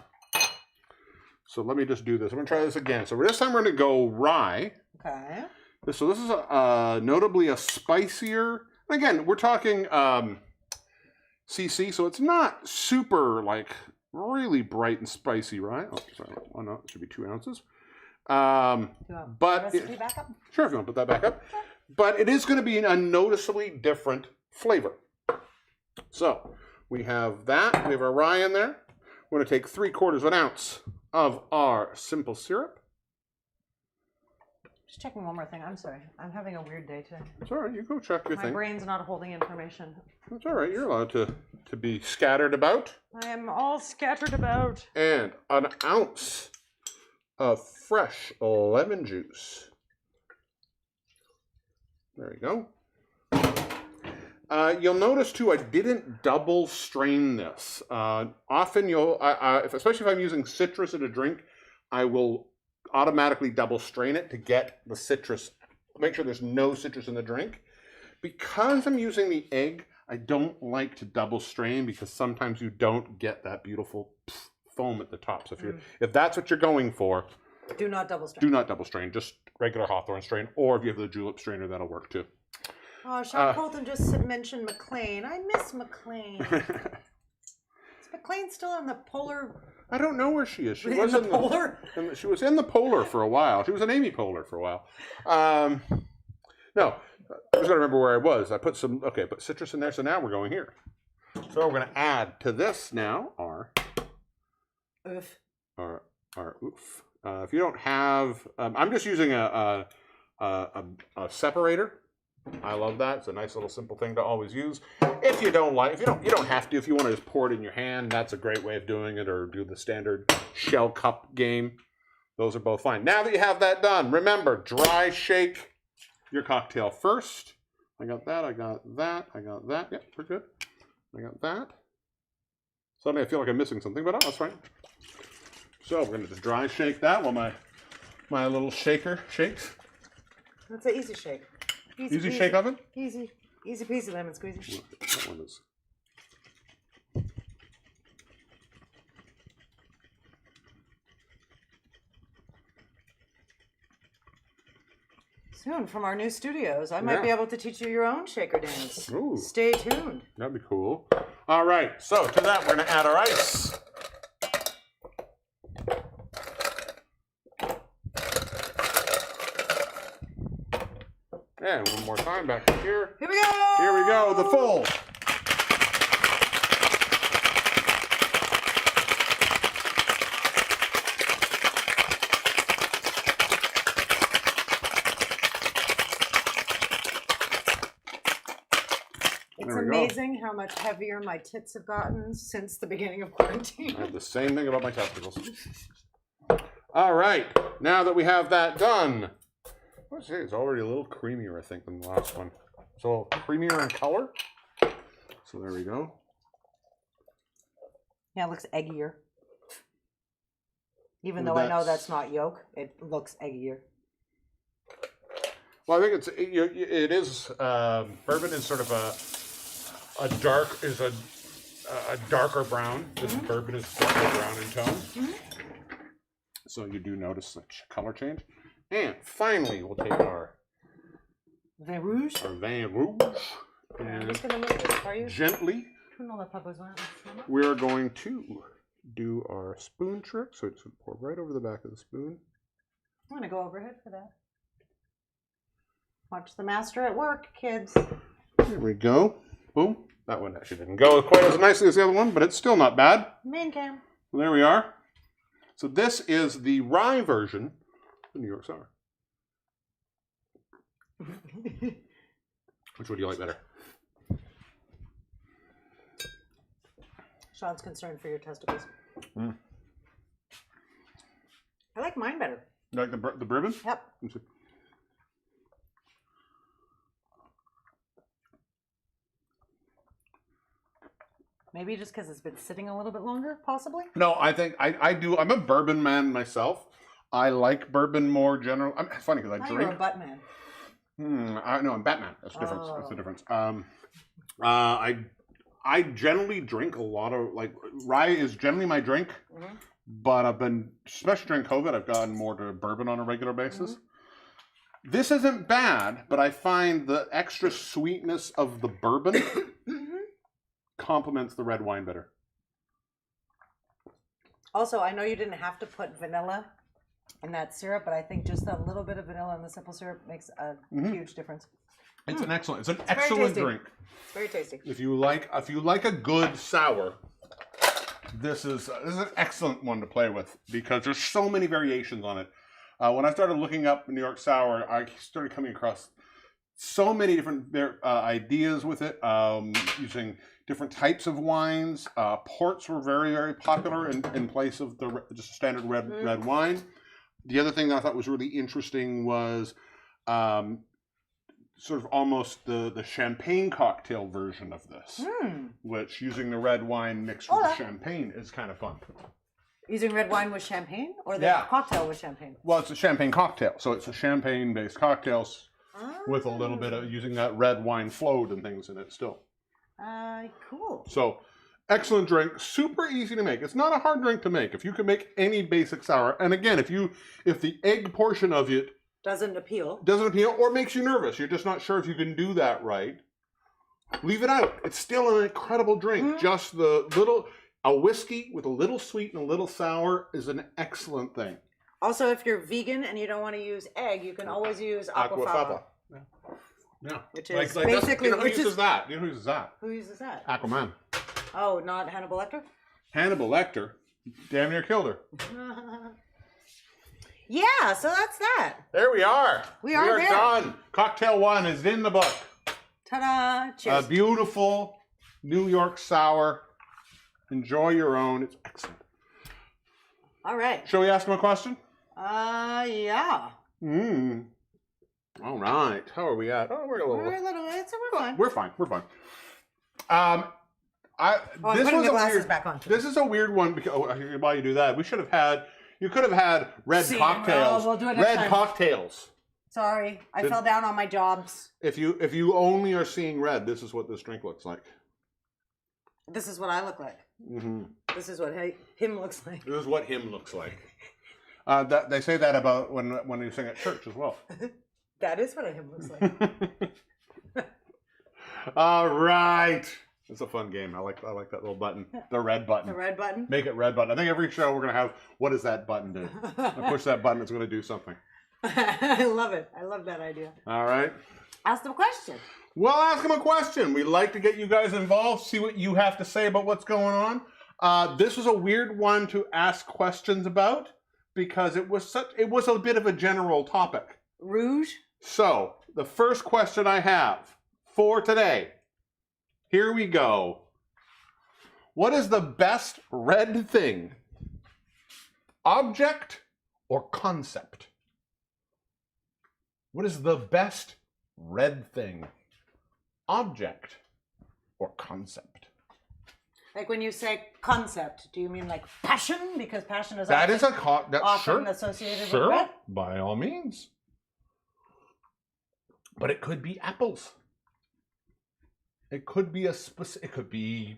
Speaker 2: So let me just do this. I'm going to try this again. So this time we're going to go rye.
Speaker 3: Okay.
Speaker 2: So this is notably a spicier. Again, we're talking CC, so it's not super like really bright and spicy, right? Oh, sorry. Oh no, it should be 2 ounces. But
Speaker 3: recipe back up?
Speaker 2: Sure, if you want to put that back up. Okay. But it is going to be a noticeably different flavor. So we have that. We have our rye in there. We're going to take 3/4 of an ounce of our simple syrup.
Speaker 3: Just checking one more thing. I'm sorry. I'm having a weird day today.
Speaker 2: It's all right. You go check your thing.
Speaker 3: My brain's not holding information.
Speaker 2: It's all right. You're allowed to be scattered about.
Speaker 3: I am all scattered about.
Speaker 2: And an ounce of fresh lemon juice. There you go. You'll notice too, I didn't double strain this. Often you'll, especially if I'm using citrus in a drink, I will automatically double strain it to get the citrus, make sure there's no citrus in the drink. Because I'm using the egg, I don't like to double strain because sometimes you don't get that beautiful foam at the top. So if that's what you're going for,
Speaker 3: do not double strain.
Speaker 2: Do not double strain, just regular Hawthorne strain, or if you have the julep strainer, that'll work too.
Speaker 3: Oh, Sean Colton just mentioned McLean. I miss McLean. Is McLean still in the polar?
Speaker 2: I don't know where she is. She
Speaker 3: was in the polar.
Speaker 2: She was in the polar for a while. She was an Amy Poehler for a while. No, I was gonna remember where I was. I put some. Okay, put citrus in there. So now we're going here. So we're gonna add to this now our
Speaker 3: oof.
Speaker 2: Our oof. If you don't have, I'm just using a separator. I love that. It's a nice little simple thing to always use. If you don't like, you don't have to. If you want to just pour it in your hand, that's a great way of doing it, or do the standard shell cup game. Those are both fine. Now that you have that done, remember, dry shake your cocktail first. I got that, I got that, I got that. Yeah, we're good. I got that. Suddenly I feel like I'm missing something, but that's fine. So we're gonna just dry shake that while my little shaker shakes.
Speaker 3: That's an easy shake.
Speaker 2: Easy shake oven?
Speaker 3: Easy peasy lemon squeezy.
Speaker 2: That one is.
Speaker 3: Soon from our new studios, I might be able to teach you your own shaker dance.
Speaker 2: Ooh.
Speaker 3: Stay tuned.
Speaker 2: That'd be cool. All right, so to that we're gonna add our ice. And one more time back here.
Speaker 3: Here we go!
Speaker 2: Here we go, the full.
Speaker 3: It's amazing how much heavier my tits have gotten since the beginning of quarantine.
Speaker 2: I have the same thing about my testicles. All right, now that we have that done, let's see, it's already a little creamier, I think, than the last one. It's a little creamier in color. So there we go.
Speaker 3: Yeah, it looks eggier. Even though I know that's not yolk, it looks eggier.
Speaker 2: Well, I think it is bourbon is sort of a darker brown. This bourbon is darker brown in tone. So you do notice the color change. And finally, we'll take our
Speaker 3: Vin Rouge.
Speaker 2: And
Speaker 3: I'm just going to move this for you.
Speaker 2: Gently, we're going to do our spoon trick. So it's going to pour right over the back of the spoon.
Speaker 3: I'm going to go overhead for that. Watch the master at work, kids.
Speaker 2: There we go. Boom. That one actually didn't go quite as nicely as the other one, but it's still not bad.
Speaker 3: Main cam.
Speaker 2: So there we are. So this is the rye version of New York Sour. Which one do you like better?
Speaker 3: Sean's concerned for your testicles. I like mine better.
Speaker 2: You like the bourbon?
Speaker 3: Yep. Maybe just because it's been sitting a little bit longer, possibly?
Speaker 2: No, I think I do. I'm a bourbon man myself. I like bourbon more general. It's funny because I drink.
Speaker 3: You're a butt man.
Speaker 2: No, I'm Batman. That's the difference. That's the difference. I generally drink a lot of, like, rye is generally my drink, but I've been, especially during COVID, I've gotten more to bourbon on a regular basis. This isn't bad, but I find the extra sweetness of the bourbon complements the red wine better.
Speaker 3: Also, I know you didn't have to put vanilla in that syrup, but I think just a little bit of vanilla in the simple syrup makes a huge difference.
Speaker 2: It's an excellent drink.
Speaker 3: It's very tasty.
Speaker 2: If you like a good sour, this is an excellent one to play with because there's so many variations on it. When I started looking up New York Sour, I started coming across so many different ideas with it, using different types of wines. Ports were very, very popular in place of the just standard red wine. The other thing that I thought was really interesting was sort of almost the champagne cocktail version of this, which using the red wine mixed with the champagne is kind of fun.
Speaker 3: Using red wine with champagne or the cocktail with champagne?
Speaker 2: Well, it's a champagne cocktail, so it's a champagne-based cocktails with a little bit of using that red wine float and things in it still.
Speaker 3: Cool.
Speaker 2: So, excellent drink, super easy to make. It's not a hard drink to make. If you can make any basic sour, and again, if the egg portion of it
Speaker 3: doesn't appeal
Speaker 2: or makes you nervous, you're just not sure if you can do that right, leave it out. It's still an incredible drink. Just a whiskey with a little sweet and a little sour is an excellent thing.
Speaker 3: Also, if you're vegan and you don't want to use egg, you can always use aquafaba.
Speaker 2: Yeah.
Speaker 3: Which is basically...
Speaker 2: who uses that? You know who uses that?
Speaker 3: Who uses that?
Speaker 2: Aquaman.
Speaker 3: Oh, not Hannibal Lecter?
Speaker 2: Hannibal Lecter damn near killed her.
Speaker 3: Yeah, so that's that.
Speaker 2: There we are.
Speaker 3: We are there.
Speaker 2: Done. Cocktail 1 is in the book.
Speaker 3: Ta-da! Cheers.
Speaker 2: A beautiful New York sour. Enjoy your own. It's excellent.
Speaker 3: All right.
Speaker 2: Shall we ask him a question?
Speaker 3: Yeah.
Speaker 2: All right. How are we at? Oh, we're fine. We're fine. We're fine.
Speaker 3: This was the glasses back on.
Speaker 2: This is a weird one because while you do that, you could have had red cocktails.
Speaker 3: No, we'll do it next time.
Speaker 2: Cocktails.
Speaker 3: Sorry, I fell down on my jobs.
Speaker 2: If you only are seeing red, this is what this drink looks like.
Speaker 3: This is what I look like. This is what him looks like.
Speaker 2: This is what him looks like. They say that about when you sing at church as well.
Speaker 3: That is what a him looks like.
Speaker 2: All right. It's a fun game. I like that little button. The red button.
Speaker 3: The red button?
Speaker 2: Make it red button. I think every show we're going to have, what does that button do? I push that button, it's going to do something.
Speaker 3: I love it. I love that idea.
Speaker 2: All right.
Speaker 3: Ask them a question.
Speaker 2: Well, ask them a question. We'd like to get you guys involved, see what you have to say about what's going on. This was a weird one to ask questions about because it was a bit of a general topic.
Speaker 3: Rouge?
Speaker 2: So, the first question I have for today. Here we go. What is the best red thing? Object or concept? What is the best red thing? Object or concept?
Speaker 3: Like when you say concept, do you mean like passion? Because passion is
Speaker 2: often
Speaker 3: associated with red?
Speaker 2: By all means. But it could be apples. It could be it could be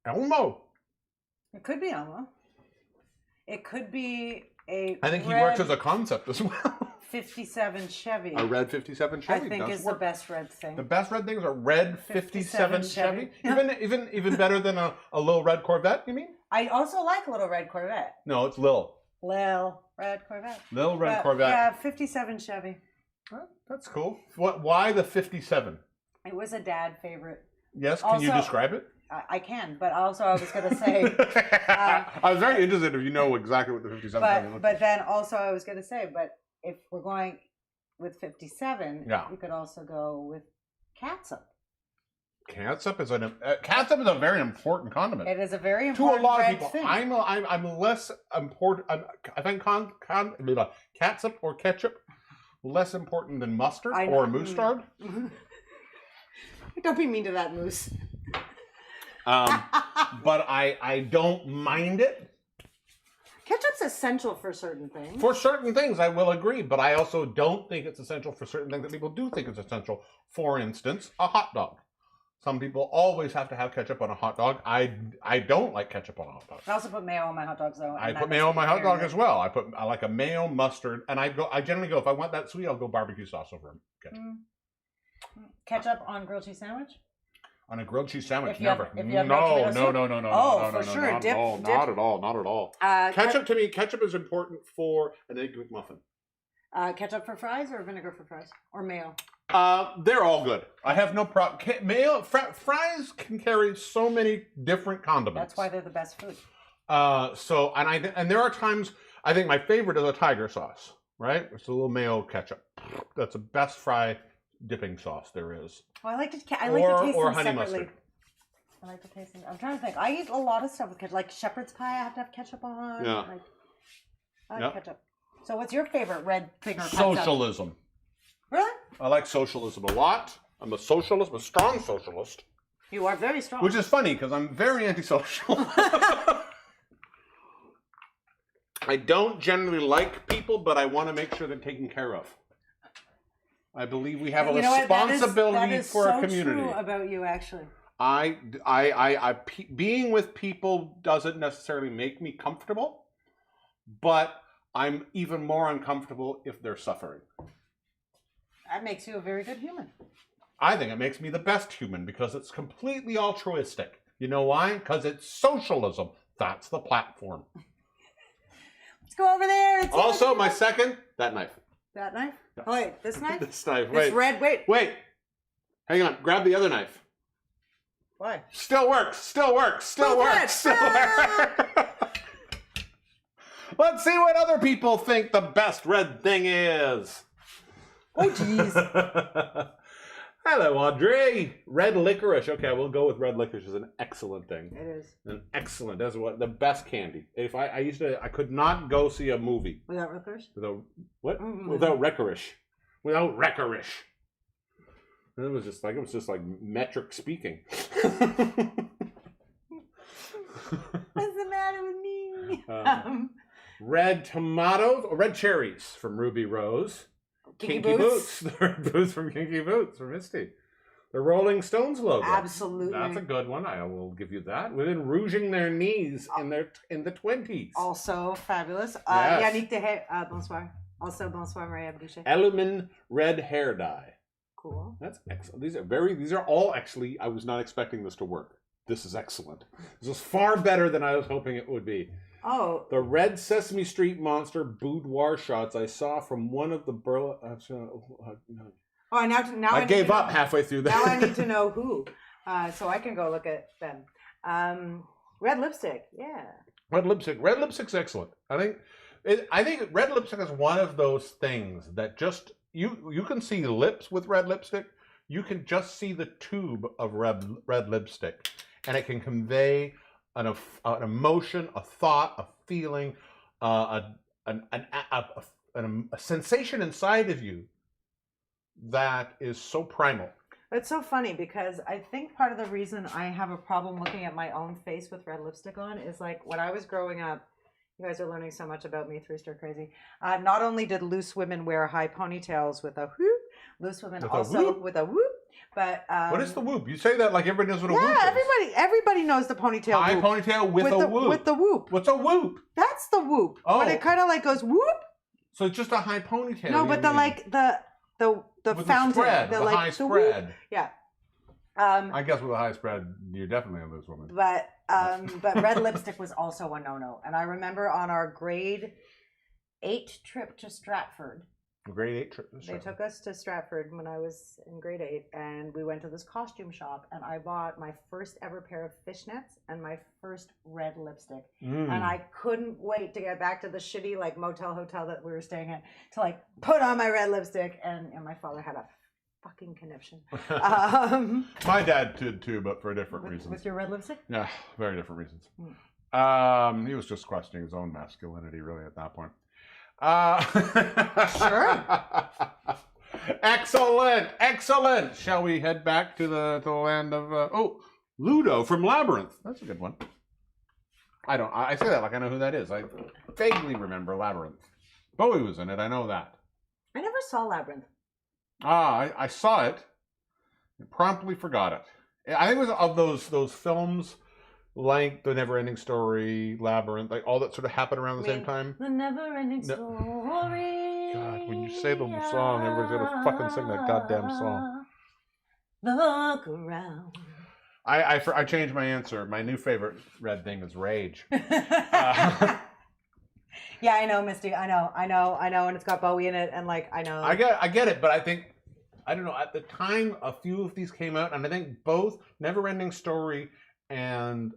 Speaker 2: Elmo.
Speaker 3: It could be Elmo. It could be a
Speaker 2: I think he works as a concept as well.
Speaker 3: 57 Chevy.
Speaker 2: A red 57 Chevy.
Speaker 3: I think is the best red thing.
Speaker 2: The best red thing is a red 57 Chevy. Even better than a little red Corvette, you mean?
Speaker 3: I also like a little red Corvette.
Speaker 2: No, it's Lil.
Speaker 3: Lil red Corvette.
Speaker 2: Little red Corvette.
Speaker 3: Yeah, 57 Chevy.
Speaker 2: That's cool. Why the 57?
Speaker 3: It was a dad favorite.
Speaker 2: Yes, can you describe it?
Speaker 3: I can, but also I was going to say...
Speaker 2: I was very interested if you know exactly what the 57 looks like.
Speaker 3: But then also I was going to say, but if we're going with 57, we could also go with catsup.
Speaker 2: Catsup is a very important condiment.
Speaker 3: It is a very
Speaker 2: To
Speaker 3: important
Speaker 2: a lot of
Speaker 3: red
Speaker 2: people.
Speaker 3: thing.
Speaker 2: I'm less important. I think catsup or ketchup less important than mustard or mustard.
Speaker 3: Don't be mean to that moose.
Speaker 2: But I don't mind it.
Speaker 3: Ketchup's essential for certain things.
Speaker 2: For certain things, I will agree, but I also don't think it's essential for certain things that people do think it's essential. For instance, a hot dog. Some people always have to have ketchup on a hot dog. I don't like ketchup on a hot dog.
Speaker 3: I also put mayo on my hot dogs, though.
Speaker 2: I put mayo on my hot dog as well. I like a mayo, mustard, and I generally go, if I want that sweet, I'll go barbecue sauce over ketchup.
Speaker 3: Ketchup on grilled cheese sandwich?
Speaker 2: On a grilled cheese sandwich,
Speaker 3: If you have
Speaker 2: never.
Speaker 3: no tomato soup?
Speaker 2: No.
Speaker 3: Oh, for sure.
Speaker 2: Not
Speaker 3: Dip.
Speaker 2: at all. Not at all. Ketchup to me, ketchup is important for an egg McMuffin.
Speaker 3: Ketchup for fries or vinegar for fries? Or mayo?
Speaker 2: They're all good. I have no problem. Mayo fries can carry so many different condiments.
Speaker 3: That's why they're the best food.
Speaker 2: And there are times I think my favorite is a tiger sauce. Right? It's a little mayo ketchup. That's the best fry dipping sauce there is.
Speaker 3: Well, I like to taste them
Speaker 2: honey
Speaker 3: separately.
Speaker 2: mustard.
Speaker 3: I like to taste them. I'm trying to think. I eat a lot of stuff with ketchup. Like shepherd's pie, I have to have ketchup on.
Speaker 2: Yeah.
Speaker 3: I like ketchup. So what's your favorite red thing or
Speaker 2: Socialism.
Speaker 3: Really?
Speaker 2: I like socialism a lot. I'm a socialist, a strong socialist.
Speaker 3: You are very strong.
Speaker 2: Which is funny because I'm very antisocial. I don't generally like people, but I want to make sure they're taken care of. I believe we have a responsibility for our community.
Speaker 3: That is so true about you, actually.
Speaker 2: Being with people doesn't necessarily make me comfortable, but I'm even more uncomfortable if they're suffering.
Speaker 3: That makes you a very good human.
Speaker 2: I think it makes me the best human because it's completely altruistic. You know why? Because it's socialism. That's the platform.
Speaker 3: Let's go over there.
Speaker 2: Also, my second, that knife.
Speaker 3: That knife? Oh, wait, this knife?
Speaker 2: This knife.
Speaker 3: This red, wait.
Speaker 2: Wait. Hang on. Grab the other knife.
Speaker 3: Why?
Speaker 2: Still works. Still works. Still works. Still works. Let's see what other people think the best red thing is.
Speaker 3: Oh, jeez.
Speaker 2: Hello, Audrey. Red licorice. Okay, we'll go with red licorice. Is an excellent thing.
Speaker 3: It is.
Speaker 2: That's what the best candy. If I could not go see a movie
Speaker 3: without licorice.
Speaker 2: Without what? Without licorice. Without licorice. It was just like metric speaking.
Speaker 3: What's the matter with me?
Speaker 2: Red tomatoes or red cherries from Ruby Rose. Kinky Boots. The red boots from Kinky Boots from Misty. The Rolling Stones logo.
Speaker 3: Absolutely.
Speaker 2: That's a good one. I will give you that. Within rouging their knees in the 20s.
Speaker 3: Also fabulous.
Speaker 2: Yes.
Speaker 3: Yannick Dehaye. Bonsoir. Also bonsoir Maria Boucher.
Speaker 2: Element red hair dye.
Speaker 3: Cool.
Speaker 2: That's excellent. These are all actually, I was not expecting this to work. This is excellent. This is far better than I was hoping it would be.
Speaker 3: Oh.
Speaker 2: The red Sesame Street monster boudoir shots I saw from one of the
Speaker 3: Oh, now
Speaker 2: I gave up halfway through that.
Speaker 3: Now I need to know who, so I can go look at them. Red lipstick, yeah.
Speaker 2: Red lipstick's excellent. I think red lipstick is one of those things that just you can see lips with red lipstick. You can just see the tube of red lipstick, and it can convey an emotion, a thought, a feeling, a sensation inside of you that is so primal.
Speaker 3: It's so funny because I think part of the reason I have a problem looking at my own face with red lipstick on is like when I was growing up. You guys are learning so much about me, Three-Star Crazy. Not only did loose women wear high ponytails with a whoop, loose women with also with a whoop. But
Speaker 2: what is the whoop? You say that like everybody knows what a whoop is.
Speaker 3: Yeah, everybody knows the ponytail.
Speaker 2: High ponytail with a whoop.
Speaker 3: With the whoop.
Speaker 2: What's a whoop?
Speaker 3: That's the whoop.
Speaker 2: Oh.
Speaker 3: But it kind of like goes whoop.
Speaker 2: So it's just a high ponytail.
Speaker 3: No, but the
Speaker 2: with
Speaker 3: fountain,
Speaker 2: the high spread.
Speaker 3: Whoop. Yeah.
Speaker 2: I guess with a high spread, you're definitely a loose woman.
Speaker 3: But red lipstick was also a no-no. And I remember on our grade 8 trip to Stratford.
Speaker 2: Grade 8 trip to
Speaker 3: Stratford. They took us to Stratford when I was in grade 8, and we went to this costume shop, and I bought my first ever pair of fishnets and my first red lipstick. And I couldn't wait to get back to the shitty like motel hotel that we were staying at to like put on my red lipstick, and my father had a fucking conniption.
Speaker 2: My dad did too, but for different reasons.
Speaker 3: With your red lipstick?
Speaker 2: Yeah, very different reasons. He was just questioning his own masculinity, really, at that point.
Speaker 3: Sure.
Speaker 2: Excellent. Shall we head back to the land of Ludo from Labyrinth? That's a good one. I say that like I know who that is. I vaguely remember Labyrinth. Bowie was in it. I know that.
Speaker 3: I never saw Labyrinth.
Speaker 2: I saw it and promptly forgot it. I think it was of those films like The Never-Ending Story, Labyrinth, like all that sort of happened around the same time.
Speaker 3: The Never-Ending Story.
Speaker 2: God, when you say the song, everybody's gonna fucking sing that goddamn song.
Speaker 3: Look around.
Speaker 2: I changed my answer. My new favorite red thing is Rage.
Speaker 3: Yeah, I know, Misty. I know, and it's got Bowie in it, and like I know.
Speaker 2: I get it, but I think I don't know. At the time, a few of these came out, and I think both Never-Ending Story and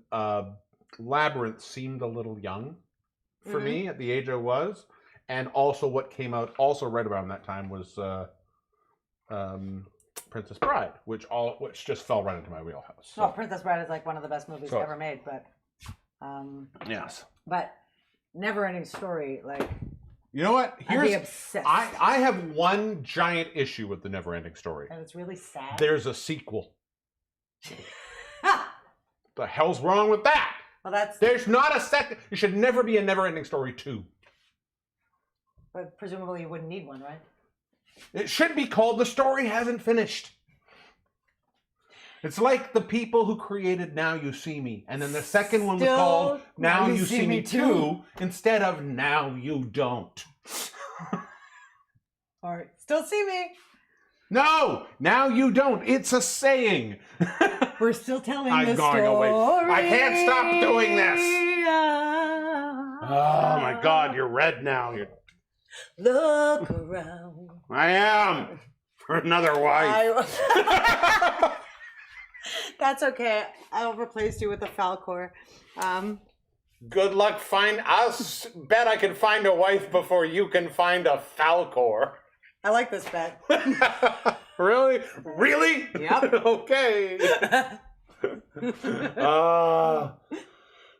Speaker 2: Labyrinth seemed a little young for me at the age I was, and also what came out also right around that time was Princess Bride, which just fell right into my wheelhouse. So.
Speaker 3: Oh, Princess Bride is like one of the best movies ever made, but
Speaker 2: yes,
Speaker 3: but Never-Ending Story, like.
Speaker 2: You know what?
Speaker 3: I'd be obsessed.
Speaker 2: I have one giant issue with the Never-Ending Story.
Speaker 3: And it's really sad.
Speaker 2: There's a sequel. The hell's wrong with that?
Speaker 3: Well,
Speaker 2: There's not a second. There should never be a Never-Ending Story 2.
Speaker 3: But presumably you wouldn't need one, right?
Speaker 2: It should be called The Story Hasn't Finished. It's like the people who created Now You See Me. And then the second one was called Now You See Me Too instead of Now You Don't.
Speaker 3: Or Still See Me.
Speaker 2: No, Now You Don't. It's a saying.
Speaker 3: We're still telling
Speaker 2: I'm
Speaker 3: the
Speaker 2: going
Speaker 3: story.
Speaker 2: away. I can't stop doing this. Oh my God, you're red now.
Speaker 3: Look around.
Speaker 2: I am. For another wife.
Speaker 3: That's okay. I'll replace you with a Falcor.
Speaker 2: Good luck us. Bet I can find a wife before you can find a Falcor.
Speaker 3: I like this bet.
Speaker 2: Really? Really?
Speaker 3: Yep.
Speaker 2: Okay.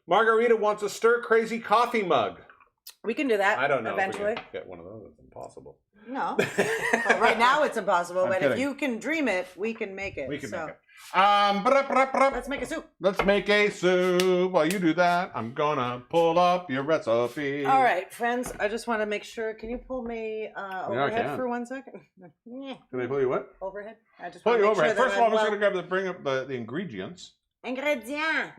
Speaker 2: Margarita wants a stir-crazy coffee mug.
Speaker 3: We can do that.
Speaker 2: I don't know.
Speaker 3: Eventually.
Speaker 2: If we can get one of those. It's impossible.
Speaker 3: No. Well, right now it's impossible, but
Speaker 2: kidding.
Speaker 3: if you can dream it, we can make it.
Speaker 2: We can
Speaker 3: so.
Speaker 2: make it.
Speaker 3: Let's make a soup.
Speaker 2: Let's make a soup. While you do that, I'm gonna pull up your recipe.
Speaker 3: All right, friends. I just want to make sure. Can you pull me overhead for 1 second?
Speaker 2: Can I pull you what?
Speaker 3: Overhead. I just
Speaker 2: Pull
Speaker 3: want
Speaker 2: you
Speaker 3: to make
Speaker 2: overhead.
Speaker 3: sure
Speaker 2: First of all, I'm just gonna bring up the ingredients.
Speaker 3: Ingredient.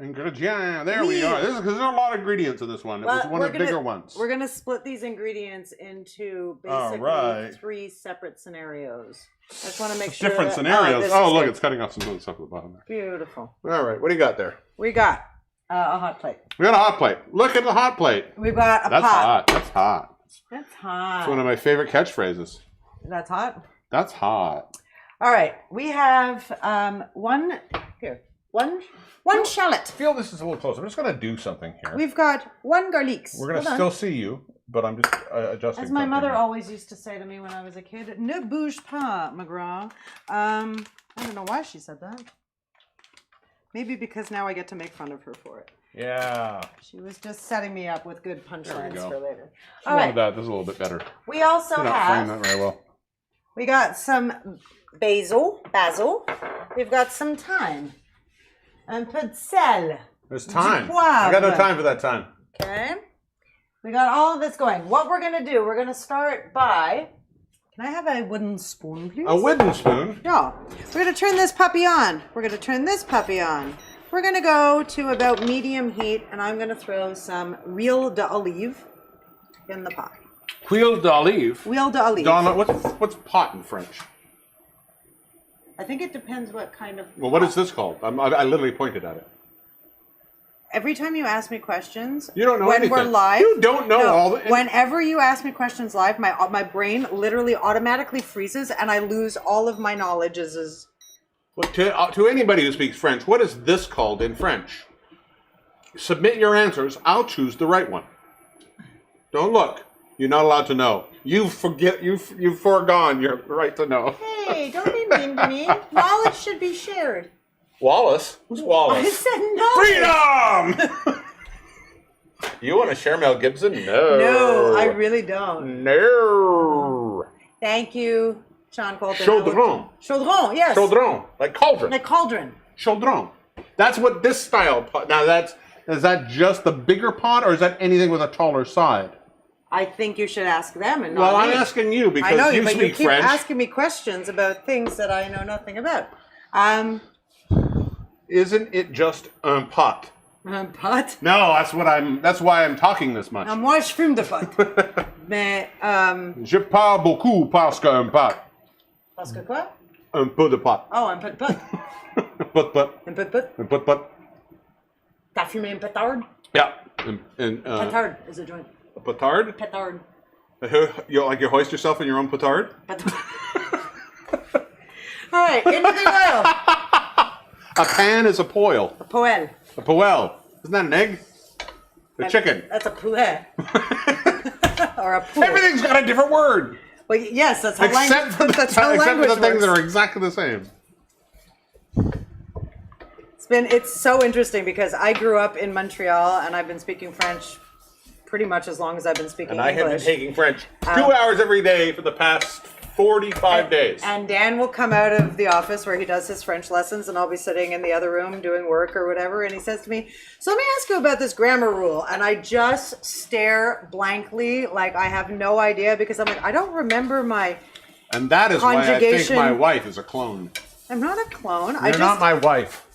Speaker 2: There we are. This is because there's a lot of ingredients in this one. It was one of the bigger ones.
Speaker 3: We're gonna split these ingredients into basically 3 separate scenarios. I just want to make sure.
Speaker 2: Different scenarios. Look, it's cutting off some of the stuff at the bottom there.
Speaker 3: Beautiful.
Speaker 2: All right, what do you got there?
Speaker 3: We got a hot plate.
Speaker 2: We got a hot plate. Look at the hot plate.
Speaker 3: We've got a
Speaker 2: That's
Speaker 3: pot.
Speaker 2: hot. That's hot.
Speaker 3: That's hot.
Speaker 2: It's one of my favorite catchphrases.
Speaker 3: That's hot.
Speaker 2: That's hot.
Speaker 3: All right, we have one shallot.
Speaker 2: I feel this is a little close. I'm just going to do something here.
Speaker 3: We've got 1 garlic.
Speaker 2: We're going to still see you, but I'm just adjusting.
Speaker 3: As my mother
Speaker 2: here.
Speaker 3: always used to say to me when I was a kid, ne bouge pas, McGraw. I don't know why she said that. Maybe because now I get to make fun of her for it.
Speaker 2: Yeah.
Speaker 3: She was just setting me up with good punchlines for later.
Speaker 2: All right. This is a little bit better.
Speaker 3: We also
Speaker 2: You're not framing that very well.
Speaker 3: We got some basil. We've got some thyme. Un peu de sel.
Speaker 2: There's time.
Speaker 3: Poivre.
Speaker 2: I got no time for that time.
Speaker 3: Okay. We got all of this going. What we're going to do, we're going to start by... Can I have a wooden spoon, please?
Speaker 2: A wooden spoon?
Speaker 3: Yeah. We're going to turn this puppy on. We're going to turn this puppy on. We're going to go to about medium heat, and I'm going to throw some huile d'olive in the pot.
Speaker 2: Huile d'olive?
Speaker 3: Huile d'olive.
Speaker 2: Donna, what's pot in French?
Speaker 3: I think it depends what kind of...
Speaker 2: Well, what is this called? I literally pointed at it.
Speaker 3: Every time you ask me questions,
Speaker 2: you don't know
Speaker 3: when
Speaker 2: anything.
Speaker 3: We're live,
Speaker 2: you don't know all the...
Speaker 3: Whenever you ask me questions live, my brain literally automatically freezes, and I lose all of my knowledge.
Speaker 2: Well, to anybody who speaks French, what is this called in French? Submit your answers. I'll choose the right one. Don't look. You're not allowed to know. You've foregone your right to know.
Speaker 3: Hey, Hey, don't be mean to me. Knowledge should be shared.
Speaker 2: Wallace? Who's
Speaker 3: I
Speaker 2: Wallace?
Speaker 3: said knowledge.
Speaker 2: Freedom! You want to share Mel Gibson? No.
Speaker 3: No, I really don't.
Speaker 2: No.
Speaker 3: Thank you, Sean Colton.
Speaker 2: Chaudron.
Speaker 3: Chaudron, yes.
Speaker 2: Chaudron. Like cauldron.
Speaker 3: Like cauldron.
Speaker 2: Chaudron. That's what this style pot. Now is that just the bigger pot, or is that anything with a taller side?
Speaker 3: I think you should ask them and not
Speaker 2: Well,
Speaker 3: me.
Speaker 2: I'm asking you because
Speaker 3: I know
Speaker 2: you
Speaker 3: but
Speaker 2: speak
Speaker 3: you keep
Speaker 2: French.
Speaker 3: asking me questions about things that I know nothing about.
Speaker 2: Isn't it just un pot?
Speaker 3: Pot?
Speaker 2: No, that's why I'm talking this much.
Speaker 3: Moi, je fume de pot. Mais,
Speaker 2: Je parle beaucoup parce qu'un pot.
Speaker 3: parce que quoi?
Speaker 2: Un peu de pot.
Speaker 3: Oh, un peu de pot.
Speaker 2: Pot.
Speaker 3: Un peu de pot?
Speaker 2: Un pot.
Speaker 3: T'as fumé un pétard?
Speaker 2: Yeah.
Speaker 3: Pétard is a joint.
Speaker 2: A petard?
Speaker 3: Pétard.
Speaker 2: You hoist yourself in your own petard?
Speaker 3: All right, into the oil.
Speaker 2: A pan is a poêle.
Speaker 3: A poêle.
Speaker 2: A poêle. Isn't that an egg? A chicken.
Speaker 3: That's a poulet. Or a pool.
Speaker 2: Everything's got a different word.
Speaker 3: Well, yes, that's how
Speaker 2: Except for
Speaker 3: language
Speaker 2: the things
Speaker 3: works.
Speaker 2: that are exactly the same.
Speaker 3: It's so interesting because I grew up in Montreal and I've been speaking French pretty much as long as I've been speaking
Speaker 2: And I
Speaker 3: English.
Speaker 2: have been taking French 2 hours every day for the past 45 days.
Speaker 3: And Dan will come out of the office where he does his French lessons and I'll be sitting in the other room doing work or whatever. And he says to me, so let me ask you about this grammar rule. And I just stare blankly like I have no idea because I'm like, I don't remember my
Speaker 2: And that is why I think
Speaker 3: conjugation.
Speaker 2: my wife is a clone.
Speaker 3: I'm not a clone.
Speaker 2: You're not my wife.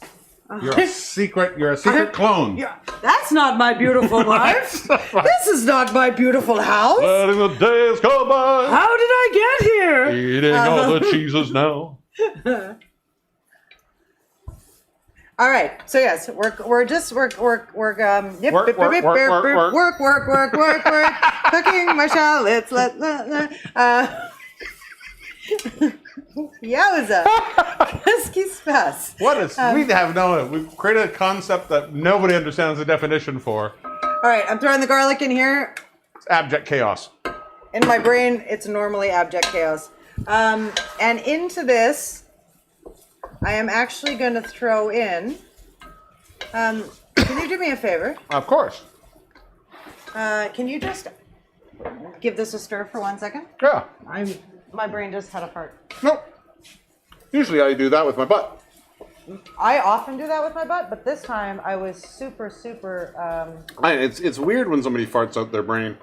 Speaker 2: You're a secret clone.
Speaker 3: Yeah, that's not my beautiful wife. This is not my beautiful house.
Speaker 2: Letting the days go by.
Speaker 3: How did I get here?
Speaker 2: Eating all the cheeses now.
Speaker 3: All right. So yes, we're just yep,
Speaker 2: Work.
Speaker 3: work. Cooking my shallots. Yowza. Qu'est-ce qui se passe?
Speaker 2: We've created a concept that nobody understands the definition for.
Speaker 3: All right, I'm throwing the garlic in here.
Speaker 2: It's abject chaos.
Speaker 3: In my brain, it's normally abject chaos. And into this, I am actually going to throw in. Can you do me a favor?
Speaker 2: Of course.
Speaker 3: Can you just give this a stir for 1 second?
Speaker 2: Yeah.
Speaker 3: My brain just had a fart.
Speaker 2: Nope. Usually I do that with my butt.
Speaker 3: I often do that with my butt, but this time I was super.
Speaker 2: It's weird when somebody farts out their brain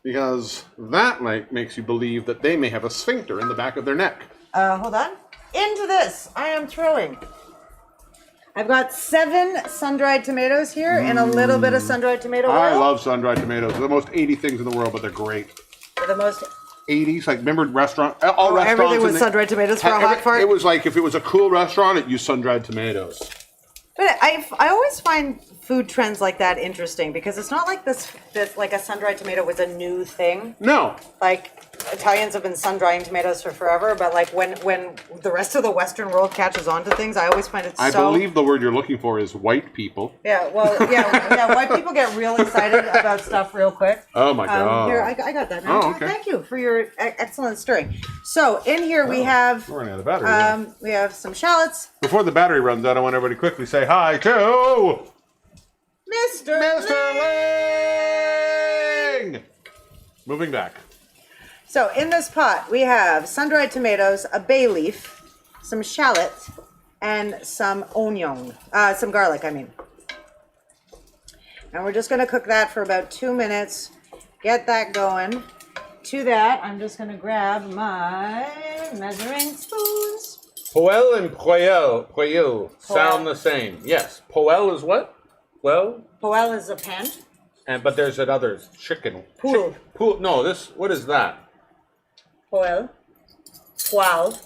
Speaker 2: because that makes you believe that they may have a sphincter in the back of their neck.
Speaker 3: Hold on. Into this, I am throwing. I've got 7 sun-dried tomatoes here and a little bit of sun-dried tomato oil.
Speaker 2: I love sun-dried tomatoes. They're the most 80 things in the world, but they're great.
Speaker 3: They're the most
Speaker 2: 80s, like remember restaurant? All restaurants.
Speaker 3: everything was sun-dried tomatoes for a hot fart.
Speaker 2: It was like if it was a cool restaurant, it used sun-dried tomatoes.
Speaker 3: But I always find food trends like that interesting because it's not like this like a sun-dried tomato was a new thing.
Speaker 2: No.
Speaker 3: Like Italians have been sun-drying tomatoes for forever, but like when the rest of the Western world catches on to things, I always find it
Speaker 2: I believe the word you're looking for is white people.
Speaker 3: Yeah, well, yeah, white people get real excited about stuff real quick.
Speaker 2: Oh my God.
Speaker 3: Here, I got that now.
Speaker 2: Oh, okay.
Speaker 3: Thank you for your excellent stirring. So in here we have
Speaker 2: We're running out of battery.
Speaker 3: we have some shallots.
Speaker 2: Before the battery runs out, I want everybody to quickly say hi to
Speaker 3: Mr.
Speaker 2: Ling! Moving back.
Speaker 3: So in this pot, we have sun-dried tomatoes, a bay leaf, some shallot, and some onion, some garlic, I mean. And we're just going to cook that for about 2 minutes, get that going. To that, I'm just going to grab my measuring spoons.
Speaker 2: Poêle and poêle sound the same. Yes. Poêle is what? Well?
Speaker 3: Poêle is a pan.
Speaker 2: But there's another chicken.
Speaker 3: Pool.
Speaker 2: Pool. No, what is that?
Speaker 3: Poêle. Poêle.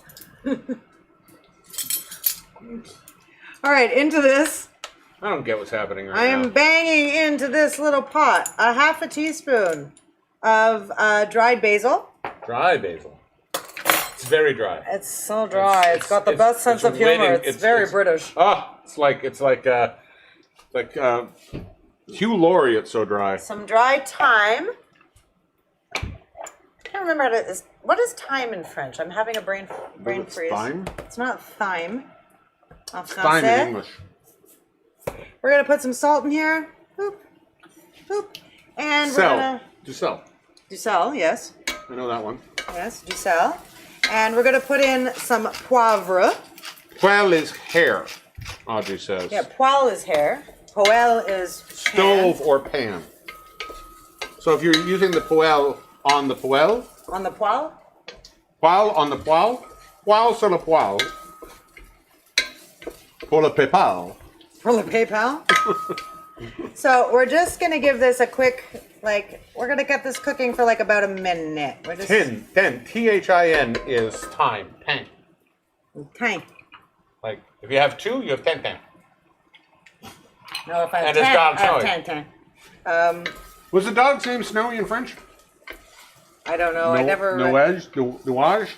Speaker 3: All right, into this.
Speaker 2: I don't get what's happening right
Speaker 3: I
Speaker 2: now.
Speaker 3: am banging into this little pot a half a teaspoon of dried basil.
Speaker 2: Dry basil. It's very dry.
Speaker 3: It's so dry. It's got the best sense of humor. It's very British.
Speaker 2: Oh, it's like Hugh Laurie. It's so dry.
Speaker 3: Some dry thyme. All remember how to. What is thyme in French? I'm having a brain freeze.
Speaker 2: Thyme?
Speaker 3: It's not thyme. En
Speaker 2: Thyme in
Speaker 3: français.
Speaker 2: English.
Speaker 3: We're gonna put some salt in here. Boop, boop, and we're gonna
Speaker 2: Ducel.
Speaker 3: ducel. Yes,
Speaker 2: I know that one.
Speaker 3: yes, ducel, and we're gonna put in some poivre.
Speaker 2: Poêle is hair, Audrey says.
Speaker 3: Yeah, poêle is hair. Poêle is
Speaker 2: Stove or pan. So if you're using the poêle on the poêle,
Speaker 3: on the poêle.
Speaker 2: poêle on the poêle, poêle sur le poêle, pour le PayPal.
Speaker 3: For the PayPal. So we're just gonna give this a quick, we're gonna get this cooking for about a minute. We're just
Speaker 2: Tin, T-H-I-N is time, pan.
Speaker 3: Thyme.
Speaker 2: Like, if you have two, you have 10.
Speaker 3: No, if I have
Speaker 2: And it's
Speaker 3: 10,
Speaker 2: dog
Speaker 3: I have
Speaker 2: Snowy.
Speaker 3: 10.
Speaker 2: Was the dog's name Snowy in French?
Speaker 3: I don't know. I never.
Speaker 2: Nuage? Nuage?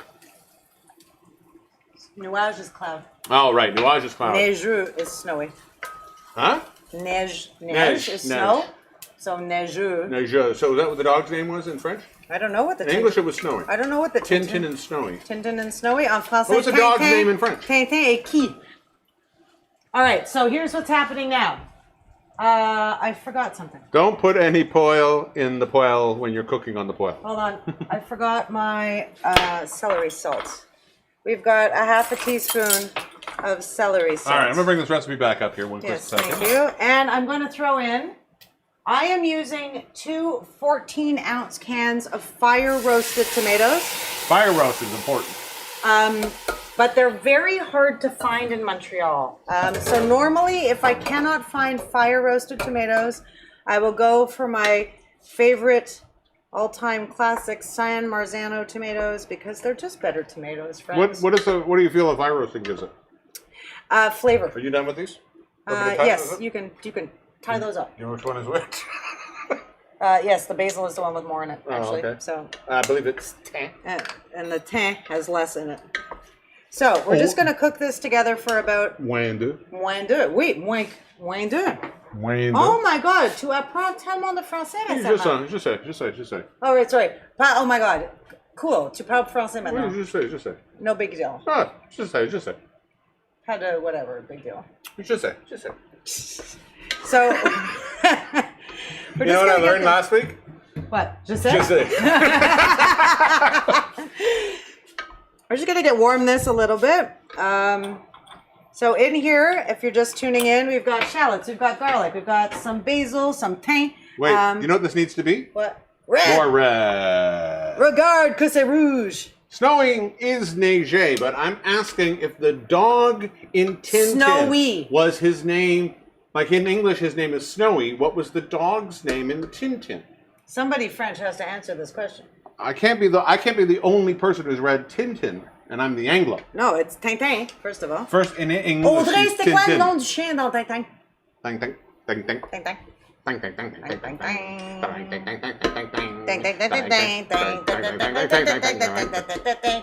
Speaker 3: Nuage is cloud.
Speaker 2: Oh, right. Nuage is cloud.
Speaker 3: Neigeux is snowy.
Speaker 2: Huh?
Speaker 3: Neige
Speaker 2: Neige,
Speaker 3: is
Speaker 2: neige.
Speaker 3: snow. So neigeux.
Speaker 2: Neige. So is that what the dog's name was in French?
Speaker 3: I don't know what the
Speaker 2: In English, it was Snowy.
Speaker 3: I don't know what the
Speaker 2: Tintin and Snowy.
Speaker 3: Tintin and Snowy. En français.
Speaker 2: What was the dog's
Speaker 3: Tintin,
Speaker 2: name in French?
Speaker 3: Tintin et qui. All right. So here's what's happening now. I forgot something.
Speaker 2: Don't put any poil in the poêle when you're cooking on the poêle.
Speaker 3: Hold on. I forgot my celery salt. We've got a half a teaspoon of celery salt.
Speaker 2: All right, I'm going to bring this recipe back up here one quick
Speaker 3: Yes,
Speaker 2: second.
Speaker 3: thank you. And I'm going to throw in, I am using 2 14-ounce cans of fire-roasted tomatoes.
Speaker 2: Fire roast is important.
Speaker 3: But they're very hard to find in Montreal. So normally, if I cannot find fire-roasted tomatoes, I will go for my favorite all-time classic San Marzano tomatoes because they're just better tomatoes, friends.
Speaker 2: What do you feel if fire roasting gives it?
Speaker 3: Flavor.
Speaker 2: Are you done with these?
Speaker 3: Yes, you can tie those up.
Speaker 2: You know which one is which?
Speaker 3: Yes, the basil is the one with more in it, actually.
Speaker 2: okay.
Speaker 3: So,
Speaker 2: I believe it's 10.
Speaker 3: and the thym has less in it. So we're just going to cook this together for about
Speaker 2: Moins deux.
Speaker 3: moins deux. Oui, moins deux.
Speaker 2: Moins deux.
Speaker 3: Oh my God, tu apprends tellement de français récemment.
Speaker 2: Just say.
Speaker 3: Oh, right, sorry. Oh my God, cool. Tu parles français maintenant.
Speaker 2: Just say.
Speaker 3: No big deal.
Speaker 2: Ah, just say.
Speaker 3: Had to whatever, big deal.
Speaker 2: Just say.
Speaker 3: So,
Speaker 2: You know what I learned last week?
Speaker 3: What? Just say.
Speaker 2: Just say.
Speaker 3: We're just gonna get warm this a little bit. So in here, if you're just tuning in, we've got shallots, we've got garlic, we've got some basil, some thym.
Speaker 2: Wait, you know what this needs to be?
Speaker 3: What? Red.
Speaker 2: More red.
Speaker 3: Regarde que c'est rouge.
Speaker 2: Snowing is neige, but I'm asking if the dog in Tintin
Speaker 3: Snowy.
Speaker 2: was his name, like in English his name is Snowy, what was the dog's name in the Tintin?
Speaker 3: Somebody French has to answer this question.
Speaker 2: I can't be the only person who's read Tintin, and I'm the Anglo.
Speaker 3: No, it's Tintin, first of all.
Speaker 2: First in English.
Speaker 3: Audrey,
Speaker 2: it's
Speaker 3: c'était quoi le
Speaker 2: Tintin.
Speaker 3: nom du chien dans Tintin?
Speaker 2: Tang tang tang tang
Speaker 3: Tintin.
Speaker 2: tang tang tang tang tang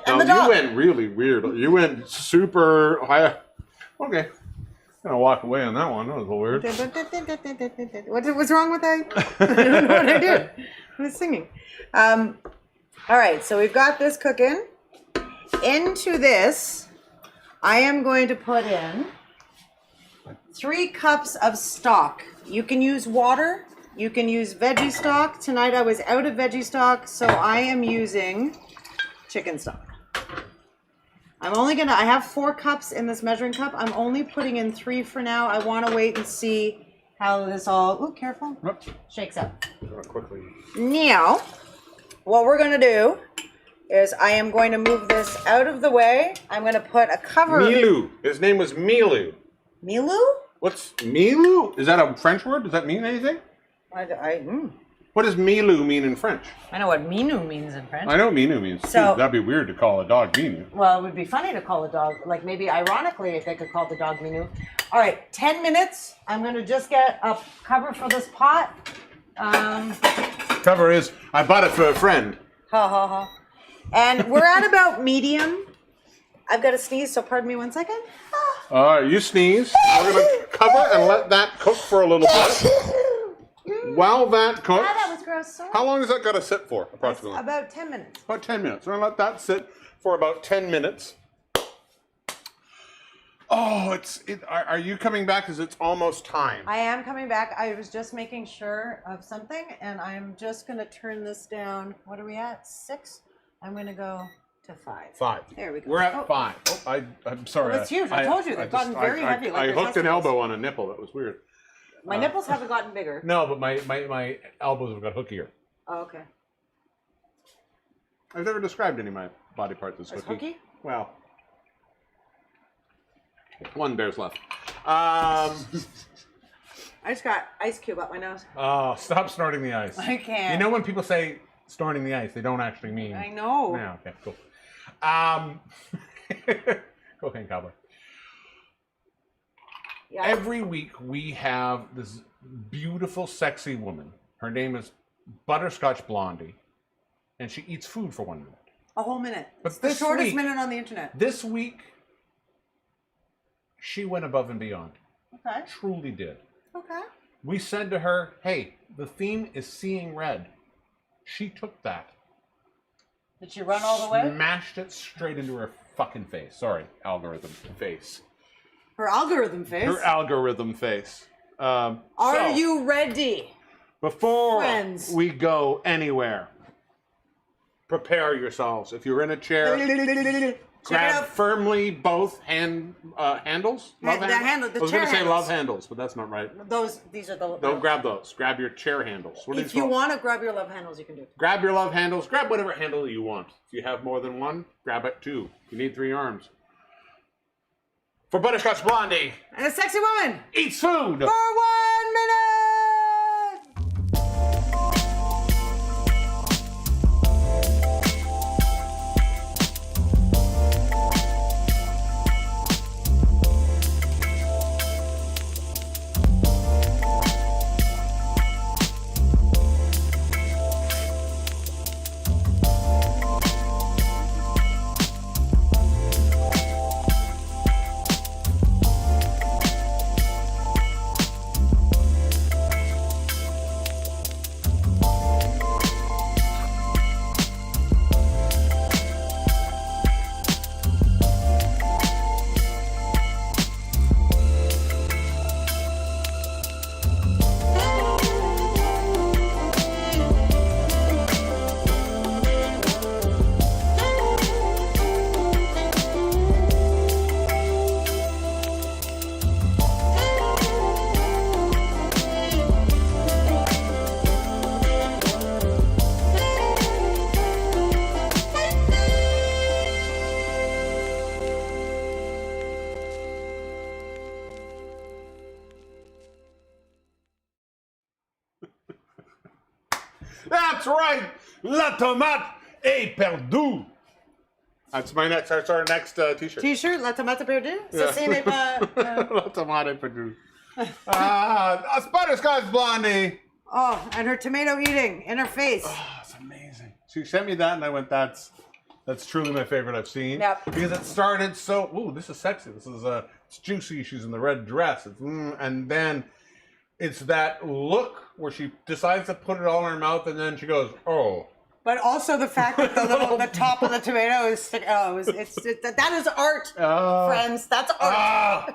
Speaker 3: And the
Speaker 2: No,
Speaker 3: dog.
Speaker 2: you went really weird. You went super high. Okay. I'm gonna walk away on that one. That was a little weird.
Speaker 3: What's wrong with that? I don't know what I did. I was singing. All right, so we've got this cooking. Into this, I am going to put in 3 cups of stock. You can use water. You can use veggie stock. Tonight I was out of veggie stock, so I am using chicken stock. I have 4 cups in this measuring cup. I'm only putting in 3 for now. I want to wait and see how this all, careful, shakes up.
Speaker 2: Quickly.
Speaker 3: Now, what we're going to do is I am going to move this out of the way. I'm going to put a cover.
Speaker 2: Milou. His name was Milou.
Speaker 3: Milou?
Speaker 2: What's Milou? Is that a French word? Does that mean anything? What does Milou mean in French?
Speaker 3: I know what Minou means in French.
Speaker 2: I know what Minou means.
Speaker 3: So-
Speaker 2: too. That'd be weird to call a dog Minou.
Speaker 3: Well, it would be funny to call a dog, like maybe ironically, if they could call the dog Minou. All right, 10 minutes. I'm going to just get a cover for this pot.
Speaker 2: Cover is, I bought it for a friend.
Speaker 3: Ha ha ha. And we're at about medium. I've got to sneeze, so pardon me 1 second.
Speaker 2: All right, you sneeze. We're going to cover and let that cook for a little bit. While that cooks,
Speaker 3: Ah, that was gross. Sorry.
Speaker 2: how long does that got to sit for, approximately?
Speaker 3: About 10 minutes.
Speaker 2: About 10 minutes. We're going to let that sit for about 10 minutes. Oh, are you coming back? Because it's almost time.
Speaker 3: I am coming back. I was just making sure of something, and I'm just going to turn this down. What are we at? 6? I'm going to go to 5.
Speaker 2: 5.
Speaker 3: There we go.
Speaker 2: We're at
Speaker 3: Oh.
Speaker 2: 5. Oh, I'm sorry.
Speaker 3: Well, it's huge. I told you, they've gotten very heavy. Like
Speaker 2: I
Speaker 3: your
Speaker 2: hooked an
Speaker 3: testicles.
Speaker 2: elbow on a nipple. That was weird.
Speaker 3: My nipples haven't gotten bigger.
Speaker 2: No, but my elbows have got hookier.
Speaker 3: Oh, okay.
Speaker 2: I've never described any of my body parts as
Speaker 3: As
Speaker 2: hooky.
Speaker 3: hooky?
Speaker 2: Well, one bear's left. Um,
Speaker 3: I just got ice cube up my nose.
Speaker 2: oh, stop snorting the ice.
Speaker 3: I can't.
Speaker 2: You know when people say snorting the ice, they don't actually mean.
Speaker 3: I know.
Speaker 2: Yeah, okay, cool. Cocaine cowboy.
Speaker 3: Yeah.
Speaker 2: Every week we have this beautiful, sexy woman. Her name is Butterscotch Blondie, and she eats food for 1 minute.
Speaker 3: A whole minute.
Speaker 2: But
Speaker 3: It's the
Speaker 2: this
Speaker 3: shortest
Speaker 2: week-
Speaker 3: minute on the internet.
Speaker 2: This week, she went above and beyond.
Speaker 3: Okay.
Speaker 2: Truly did.
Speaker 3: Okay.
Speaker 2: We said to her, hey, the theme is seeing red. She took that.
Speaker 3: Did she run all the way?
Speaker 2: Smashed it straight into her fucking face. Sorry, algorithm face.
Speaker 3: Her algorithm face.
Speaker 2: Her algorithm face.
Speaker 3: Are
Speaker 2: So,
Speaker 3: you ready?
Speaker 2: Before
Speaker 3: friends?
Speaker 2: we go anywhere, prepare yourselves. If you're in a chair, grab firmly both handles. Love
Speaker 3: The
Speaker 2: handles?
Speaker 3: handle- the
Speaker 2: I was
Speaker 3: chair
Speaker 2: going to say
Speaker 3: handles.
Speaker 2: love handles, but that's not right.
Speaker 3: These are the.
Speaker 2: Don't grab those. Grab your chair handles. What are
Speaker 3: If
Speaker 2: these
Speaker 3: you
Speaker 2: called?
Speaker 3: want to grab your love handles, you can do it.
Speaker 2: Grab your love handles. Grab whatever handle you want. If you have more than one, grab it 2. You need 3 arms. For Butterscotch Blondie,
Speaker 3: And a sexy woman
Speaker 2: eats food.
Speaker 3: for 1 minute.
Speaker 2: That's right. La tomate est perdue. That's our next t-shirt.
Speaker 3: T-shirt, la tomate perdue.
Speaker 2: Yeah.
Speaker 3: Ceci n'est pas.
Speaker 2: La tomate est perdue. A Butterscotch Blondie.
Speaker 3: Oh, and her tomato eating in her face.
Speaker 2: Oh, it's amazing. She sent me that, and I went, "That's truly my favorite I've seen."
Speaker 3: Yep.
Speaker 2: Because it started so. Ooh, this is sexy. This is it's juicy. She's in the red dress. And then it's that look where she decides to put it all in her mouth, and then she goes, "Oh."
Speaker 3: But also the fact that the top of the tomato is that is art, friends. That's art.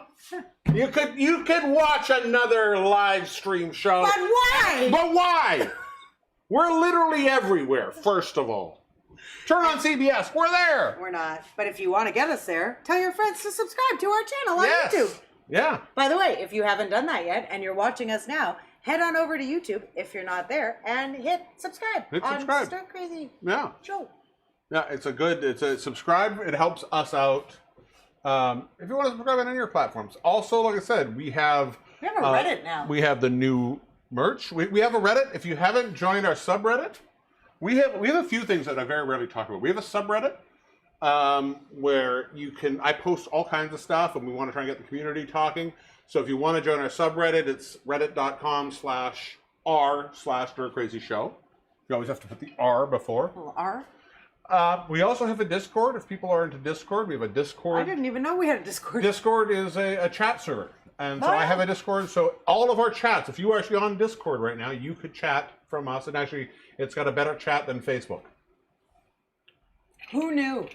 Speaker 2: You could watch another live stream show.
Speaker 3: But why?
Speaker 2: But why? We're literally everywhere. First of all, turn on CBS. We're there.
Speaker 3: We're not. But if you want to get us there, tell your friends to subscribe to our channel on YouTube.
Speaker 2: Yeah.
Speaker 3: By the way, if you haven't done that yet and you're watching us now, head on over to YouTube if you're not there and hit subscribe.
Speaker 2: Hit
Speaker 3: on
Speaker 2: subscribe.
Speaker 3: Stir Crazy
Speaker 2: Yeah.
Speaker 3: Show.
Speaker 2: Yeah. It's a subscribe. It helps us out. If you want to subscribe on any of your platforms. Also, like I said, we have
Speaker 3: We have a Reddit now.
Speaker 2: We have the new merch. We have a Reddit. If you haven't joined our subreddit, we have a few things that I very rarely talk about. We have a subreddit where I post all kinds of stuff, and we want to try and get the community talking. So if you want to join our subreddit, it's reddit.com/r/StirCrazyShow. You always have to put the R before.
Speaker 3: Little R.
Speaker 2: We also have a Discord. If people are into Discord, we have a Discord.
Speaker 3: I didn't even know we had a Discord.
Speaker 2: Discord is a chat server. And so I have a Discord. So all of our chats, if you are actually on Discord right now, you could chat from us. And actually, it's got a better chat than Facebook.
Speaker 3: Who knew?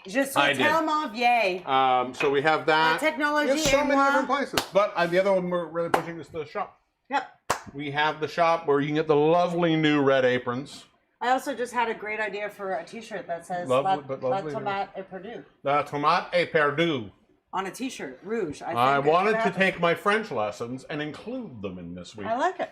Speaker 3: Je suis
Speaker 2: I did.
Speaker 3: tellement vieille.
Speaker 2: So we have that.
Speaker 3: La technologie
Speaker 2: We have so
Speaker 3: et
Speaker 2: many
Speaker 3: moi.
Speaker 2: different places. But the other one we're really pushing is the shop.
Speaker 3: Yep.
Speaker 2: We have the shop where you can get the lovely new red aprons.
Speaker 3: I also just had a great idea for a T-shirt that says
Speaker 2: Lovely,
Speaker 3: La,
Speaker 2: but
Speaker 3: La
Speaker 2: lovely.
Speaker 3: Tomate est perdue
Speaker 2: La tomate est perdue.
Speaker 3: on a T-shirt, rouge.
Speaker 2: I
Speaker 3: think it
Speaker 2: wanted
Speaker 3: should
Speaker 2: to
Speaker 3: happen.
Speaker 2: take my French lessons and include them in this week.
Speaker 3: I like it.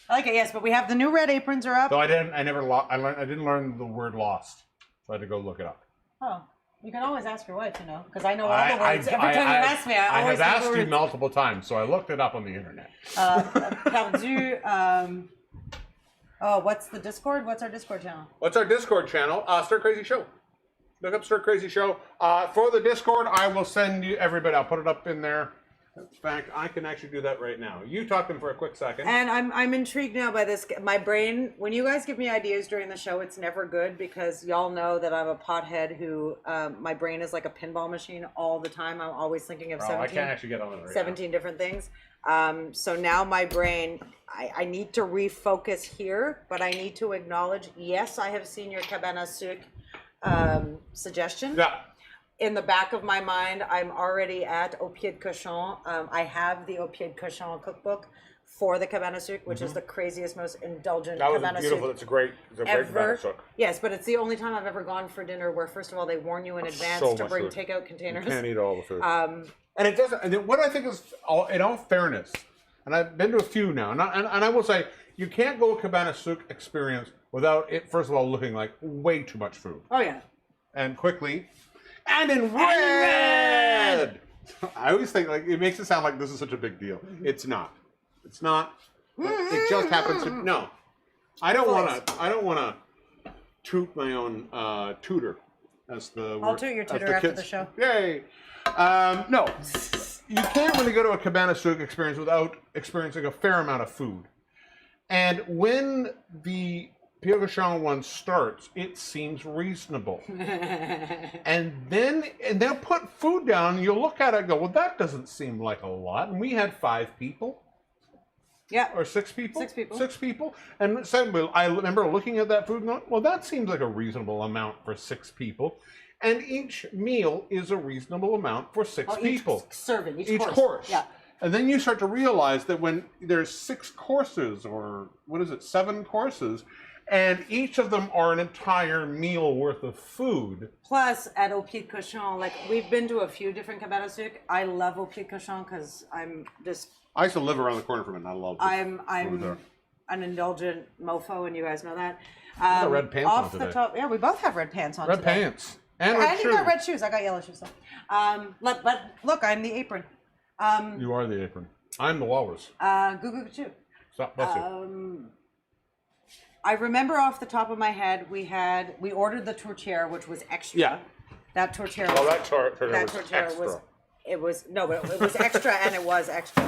Speaker 3: I like it. Yes, but we have the new red aprons are up.
Speaker 2: Though I didn't learn the word lost, so I had to go look it up.
Speaker 3: Oh, you can always ask your wife, you know, because I know all the words. Every time you ask me, I always
Speaker 2: have
Speaker 3: know
Speaker 2: asked
Speaker 3: the
Speaker 2: you
Speaker 3: words.
Speaker 2: multiple times, so I looked it up on the internet.
Speaker 3: Perdu. Oh, what's the Discord? What's our Discord channel?
Speaker 2: What's our Discord channel? Stir Crazy Show. Look up Stir Crazy Show. For the Discord, I will send you everybody. I'll put it up in there. In fact, I can actually do that right now. You talk to them for a quick second.
Speaker 3: And I'm intrigued now by this. My brain, when you guys give me ideas during the show, it's never good because y'all know that I'm a pothead who, my brain is like a pinball machine all the time. I'm always thinking of
Speaker 2: I
Speaker 3: 17,
Speaker 2: can't actually get on it right
Speaker 3: 17 different things. So now my brain, I need to refocus here, but I need to acknowledge, yes, I have seen your Cabana Sucre suggestion.
Speaker 2: now. Yeah.
Speaker 3: In the back of my mind, I'm already at Au Pied de Cochon. I have the Au Pied de Cochon cookbook for the Cabana Sucre, which is the craziest, most indulgent
Speaker 2: That was
Speaker 3: Cabana
Speaker 2: beautiful.
Speaker 3: Sucre
Speaker 2: It's a great
Speaker 3: ever.
Speaker 2: Cabana Sucre.
Speaker 3: Yes, but it's the only time I've ever gone for dinner where, first of all, they warn you in advance
Speaker 2: so
Speaker 3: to
Speaker 2: much
Speaker 3: bring
Speaker 2: food.
Speaker 3: takeout containers.
Speaker 2: You can't eat all the food. And it doesn't. And what I think is, in all fairness, and I've been to a few now, and I will say, you can't go a Cabana Sucre experience without it, first of all, looking like way too much food.
Speaker 3: Oh, yeah.
Speaker 2: And quickly, and in red! I always think, like, it makes it sound like this is such a big deal. It's not. It's not. It just happens to, no. I don't want to toot my own tutor. That's the
Speaker 3: I'll
Speaker 2: word.
Speaker 3: toot your
Speaker 2: That's
Speaker 3: tutor after
Speaker 2: kids.
Speaker 3: the show.
Speaker 2: Yay! No. You can't really go to a Cabana Sucre experience without experiencing a fair amount of food. And when the Pied de Cochon one starts, it seems reasonable. and then they'll put food down, and you'll look at it and go, well, that doesn't seem like a lot. And we had 5 people.
Speaker 3: Yeah.
Speaker 2: Or 6 people?
Speaker 3: 6 people.
Speaker 2: 6 people. And so I remember looking at that food and going, well, that seems like a reasonable amount for 6 people. And each meal is a reasonable amount for 6 people.
Speaker 3: Each serving,
Speaker 2: Each
Speaker 3: course.
Speaker 2: course.
Speaker 3: Yeah.
Speaker 2: And then you start to realize that when there's 6 courses, or 7 courses, and each of them are an entire meal worth of food.
Speaker 3: Plus, at Au Pied de Cochon, like, we've been to a few different Cabana Sucre. I love Au Pied de Cochon because I'm just...
Speaker 2: I used to live around the corner from it, and I love
Speaker 3: I'm
Speaker 2: food there.
Speaker 3: an indulgent mofo, and you guys know that.
Speaker 2: got red pants on
Speaker 3: off the
Speaker 2: today.
Speaker 3: top, yeah, we both have red pants on
Speaker 2: Red
Speaker 3: today.
Speaker 2: pants. And red
Speaker 3: And
Speaker 2: shoes.
Speaker 3: you got red shoes. I got yellow shoes. But look, I'm the apron.
Speaker 2: You are the apron. I'm the walrus.
Speaker 3: Goo goo choo.
Speaker 2: Stop, bless you.
Speaker 3: I remember off the top of my head, we ordered the tourtière, which was extra.
Speaker 2: Yeah.
Speaker 3: That tourtière.
Speaker 2: Well, that tourtière
Speaker 3: that
Speaker 2: was
Speaker 3: tourtière
Speaker 2: extra.
Speaker 3: was. It was no, but it was extra, and it was extra.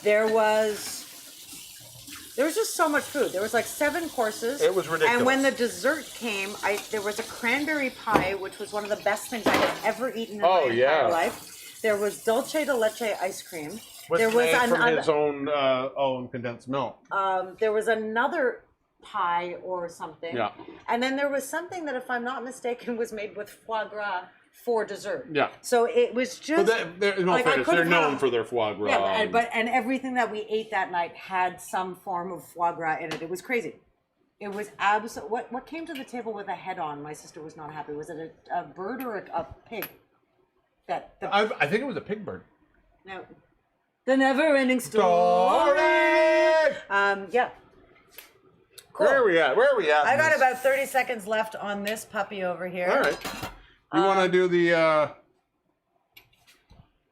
Speaker 3: There was just so much food. There was like 7 courses.
Speaker 2: It was ridiculous.
Speaker 3: And when the dessert came, there was a cranberry pie, which was one of the best things I have ever eaten in my entire life. There was dulce de leche ice cream.
Speaker 2: Which
Speaker 3: there was
Speaker 2: made from his own condensed milk.
Speaker 3: there was another pie or something.
Speaker 2: Yeah.
Speaker 3: And then there was something that, if I'm not mistaken, was made with foie gras for dessert.
Speaker 2: Yeah.
Speaker 3: So it was just.
Speaker 2: But in all fairness, they're known for their foie gras.
Speaker 3: Yeah, and everything that we ate that night had some form of foie gras in it. It was crazy. It was absolute. What came to the table with a head on? My sister was not happy. Was it a bird or a pig?
Speaker 2: I think it was a pig bird.
Speaker 3: No. The never-ending story. Yeah. Cool.
Speaker 2: Where are we at?
Speaker 3: I got about 30 seconds left on this puppy over here.
Speaker 2: All right. You want to do the... I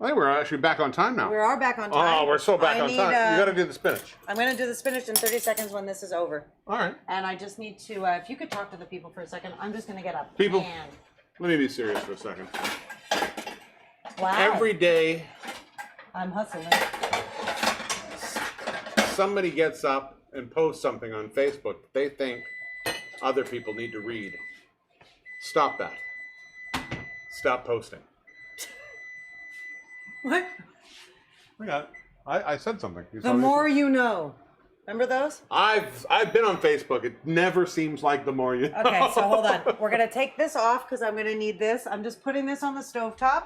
Speaker 2: think we're actually back on time now.
Speaker 3: We are back on time.
Speaker 2: Oh, we're so back on time. You got to do the spinach.
Speaker 3: I'm going to do the spinach in 30 seconds when this is over.
Speaker 2: All right.
Speaker 3: And I just need to, if you could talk to the people for a second, I'm just going to get up.
Speaker 2: People,
Speaker 3: And,
Speaker 2: let me be serious for a second.
Speaker 3: wow.
Speaker 2: Every day,
Speaker 3: I'm hustling.
Speaker 2: somebody gets up and posts something on Facebook that they think other people need to read. Stop that. Stop posting.
Speaker 3: What?
Speaker 2: I got it. I said something. You
Speaker 3: The
Speaker 2: saw me?
Speaker 3: more you know. Remember those?
Speaker 2: I've been on Facebook. It never seems like the more you know.
Speaker 3: Okay, so hold on. We're gonna take this off because I'm gonna need this. I'm just putting this on the stovetop,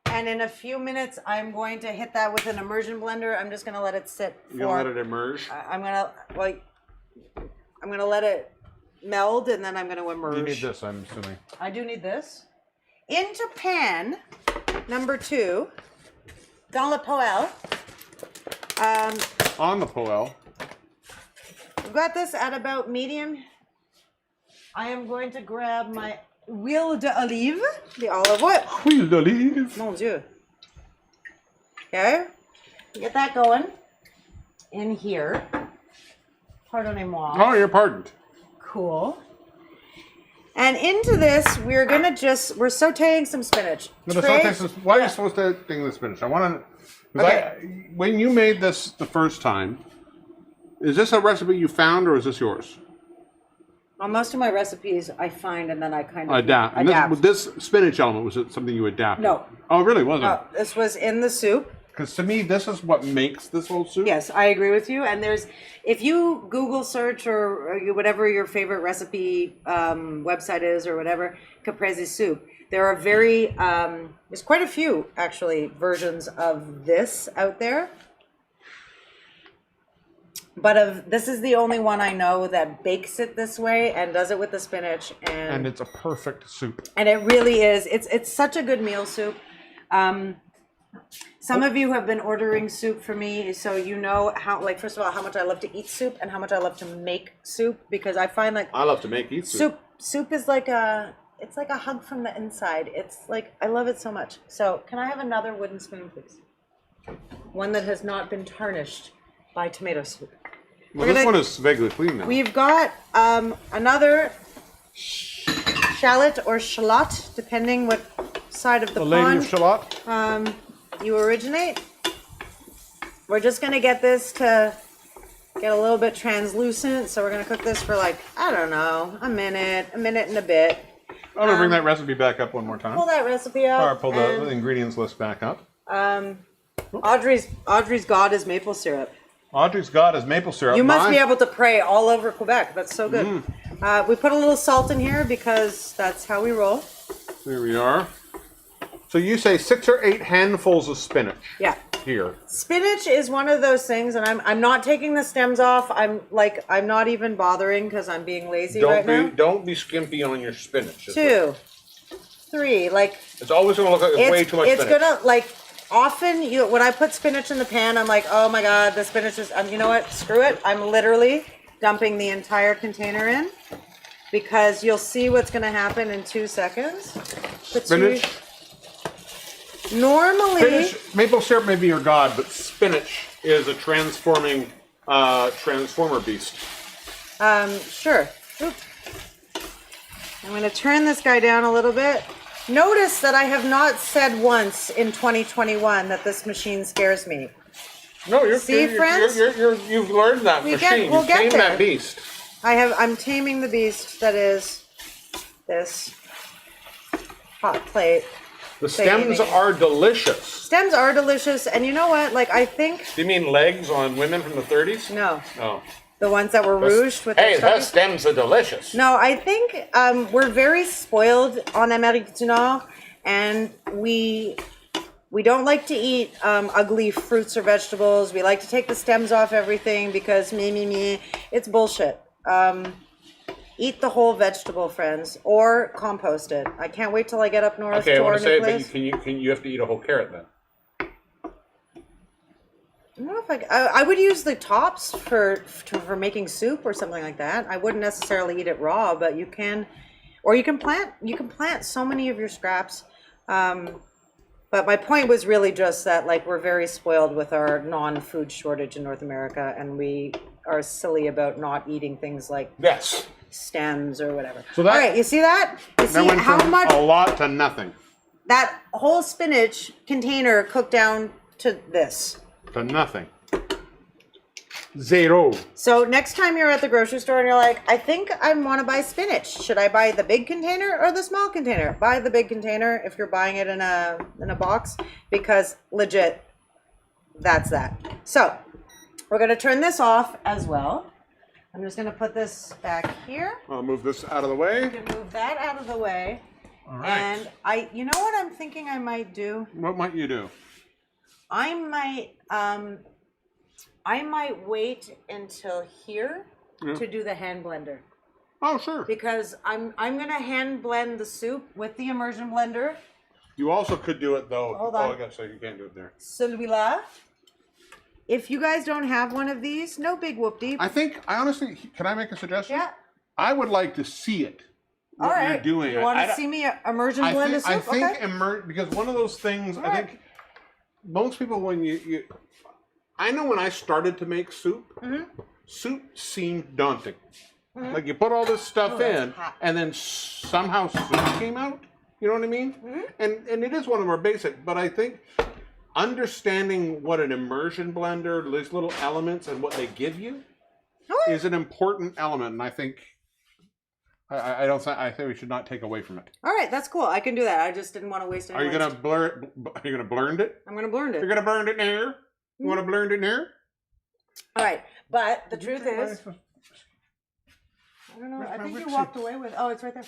Speaker 3: and in a few minutes I'm going to hit that with an immersion blender. I'm just gonna let it sit.
Speaker 2: You're gonna let it immerse?
Speaker 3: I'm gonna let it meld, and then I'm gonna immerse.
Speaker 2: You need this, I'm assuming.
Speaker 3: I do need this. Into pan number 2, dans la poêle.
Speaker 2: On the poêle.
Speaker 3: We've got this at about medium. I am going to grab my huile d'olive, the olive oil.
Speaker 2: Huile d'olive.
Speaker 3: Mon Dieu. Okay. Get that going in here. Pardonnez-moi.
Speaker 2: Oh, you're pardoned.
Speaker 3: Cool. And into this, we're sauteing some spinach.
Speaker 2: Why are you supposed to think the spinach? I want to.
Speaker 3: Okay.
Speaker 2: When you made this the first time, is this a recipe you found or is this yours?
Speaker 3: Well, most of my recipes I find and then I kind of
Speaker 2: Adapt. And this spinach element, was it something you adapted?
Speaker 3: No.
Speaker 2: Oh, really? Wasn't it?
Speaker 3: This was in the soup.
Speaker 2: Because to me, this is what makes this whole soup.
Speaker 3: Yes, I agree with you. And if you Google search or whatever your favorite recipe website is or whatever, Caprese Soup, there are there's quite a few actually versions of this out there. But this is the only one I know that bakes it this way and does it with the spinach.
Speaker 2: And it's a perfect soup.
Speaker 3: And it really is. It's such a good meal soup. Some of you have been ordering soup for me, so you know first of all, how much I love to eat soup and how much I love to make soup, because I find
Speaker 2: I love to eat soup.
Speaker 3: Soup is like it's like a hug from the inside. It's like, I love it so much. So can I have another wooden spoon, please? One that has not been tarnished by tomato soup.
Speaker 2: Well, this one is vaguely clean now.
Speaker 3: We've got another shallot or shallot, depending what side of the
Speaker 2: lady
Speaker 3: pond
Speaker 2: of shallot.
Speaker 3: You originate. We're just going to get this to get a little bit translucent. So we're going to cook this for I don't know, a minute and a bit.
Speaker 2: I'm going to bring that recipe back up one more time.
Speaker 3: Pull that recipe up.
Speaker 2: Or pull the ingredients list back up.
Speaker 3: Audrey's God is maple syrup.
Speaker 2: Audrey's God is maple syrup.
Speaker 3: You must be able to pray all over Quebec. That's so good. We put a little salt in here because that's how we roll.
Speaker 2: There we are. So you say 6 or 8 handfuls of spinach.
Speaker 3: Yeah.
Speaker 2: Here.
Speaker 3: Spinach is one of those things, and I'm not taking the stems off. I'm not even bothering because I'm being lazy now.
Speaker 2: Don't be skimpy on your spinach.
Speaker 3: 2, 3,
Speaker 2: It's always going to look like it's way too much spinach.
Speaker 3: It's gonna often when I put spinach in the pan, I'm like, oh my god, the spinach is. You know what? Screw it. I'm literally dumping the entire container in because you'll see what's going to happen in 2 seconds.
Speaker 2: Spinach.
Speaker 3: Normally,
Speaker 2: maple syrup may be your god, but spinach is a transformer beast.
Speaker 3: Sure. Oop. I'm going to turn this guy down a little bit. Notice that I have not said once in 2021 that this machine scares me.
Speaker 2: No,
Speaker 3: friends?
Speaker 2: You've learned that machine.
Speaker 3: We'll
Speaker 2: You've tamed
Speaker 3: there.
Speaker 2: that beast.
Speaker 3: I'm taming the beast that is this hot plate.
Speaker 2: The stems are delicious.
Speaker 3: Stems are delicious, and you know what? I think.
Speaker 2: Do you mean legs on women from the 30s?
Speaker 3: No.
Speaker 2: Oh.
Speaker 3: The ones that were rouged with.
Speaker 2: Hey, those stems are delicious.
Speaker 3: No, I think we're very spoiled on Amérique du Nord, and we don't like to eat ugly fruits or vegetables. We like to take the stems off everything because it's bullshit. Eat the whole vegetable, friends, or compost it. I can't wait till I get up north to our new place.
Speaker 2: But you have to eat a whole carrot then?
Speaker 3: I don't know if I would use the tops for making soup or something like that. I wouldn't necessarily eat it raw, but you can plant so many of your scraps. But my point was really just that we're very spoiled with our non-food shortage in North America, and we are silly about not eating things like stems or whatever. So all right, you see that? You see
Speaker 2: went
Speaker 3: how
Speaker 2: from
Speaker 3: much
Speaker 2: a lot to nothing.
Speaker 3: That whole spinach container cooked down to this.
Speaker 2: To nothing. Zero.
Speaker 3: So next time you're at the grocery store and you're like, I think I want to buy spinach. Should I buy the big container or the small container? Buy the big container if you're buying it in a box, because legit, that's that. So we're going to turn this off as well. I'm just going to put this back here.
Speaker 2: I'll move this out of the way.
Speaker 3: You can move that out of the way.
Speaker 2: All right.
Speaker 3: And you know what I'm thinking I might do?
Speaker 2: What might you do?
Speaker 3: I might wait until here to do the hand blender.
Speaker 2: Oh, sure.
Speaker 3: Because I'm gonna hand blend the soup with the immersion blender.
Speaker 2: You also could do it though.
Speaker 3: Hold on.
Speaker 2: Oh, I guess so you can't do it there.
Speaker 3: Celui-là. If you guys don't have one of these, no big whoop-de.
Speaker 2: I honestly, can I make a suggestion?
Speaker 3: Yeah.
Speaker 2: I would like to see it.
Speaker 3: All
Speaker 2: What
Speaker 3: right.
Speaker 2: you're doing.
Speaker 3: You want to see me immersion blend a soup?
Speaker 2: I think
Speaker 3: Okay.
Speaker 2: because one of those things,
Speaker 3: All
Speaker 2: I think most people when you I know when I started to make soup, soup seemed daunting. Like you put all this stuff in,
Speaker 3: hot.
Speaker 2: and then somehow soup came out. You know what I mean? And it is one of our basic, but I think understanding what an immersion blender, these little elements, and what they give you is an important element. And I think I think we should not take away from it.
Speaker 3: All right, that's cool. I can do that. I just didn't want to waste any.
Speaker 2: Are you gonna blur it? Are you gonna blend it?
Speaker 3: I'm gonna blend it.
Speaker 2: You're gonna blend it there. You want to blend it there?
Speaker 3: All right, but the truth is, I don't know.
Speaker 2: Where's
Speaker 3: I
Speaker 2: my
Speaker 3: think you
Speaker 2: whip
Speaker 3: walked
Speaker 2: sheet?
Speaker 3: away with. Oh, it's right there.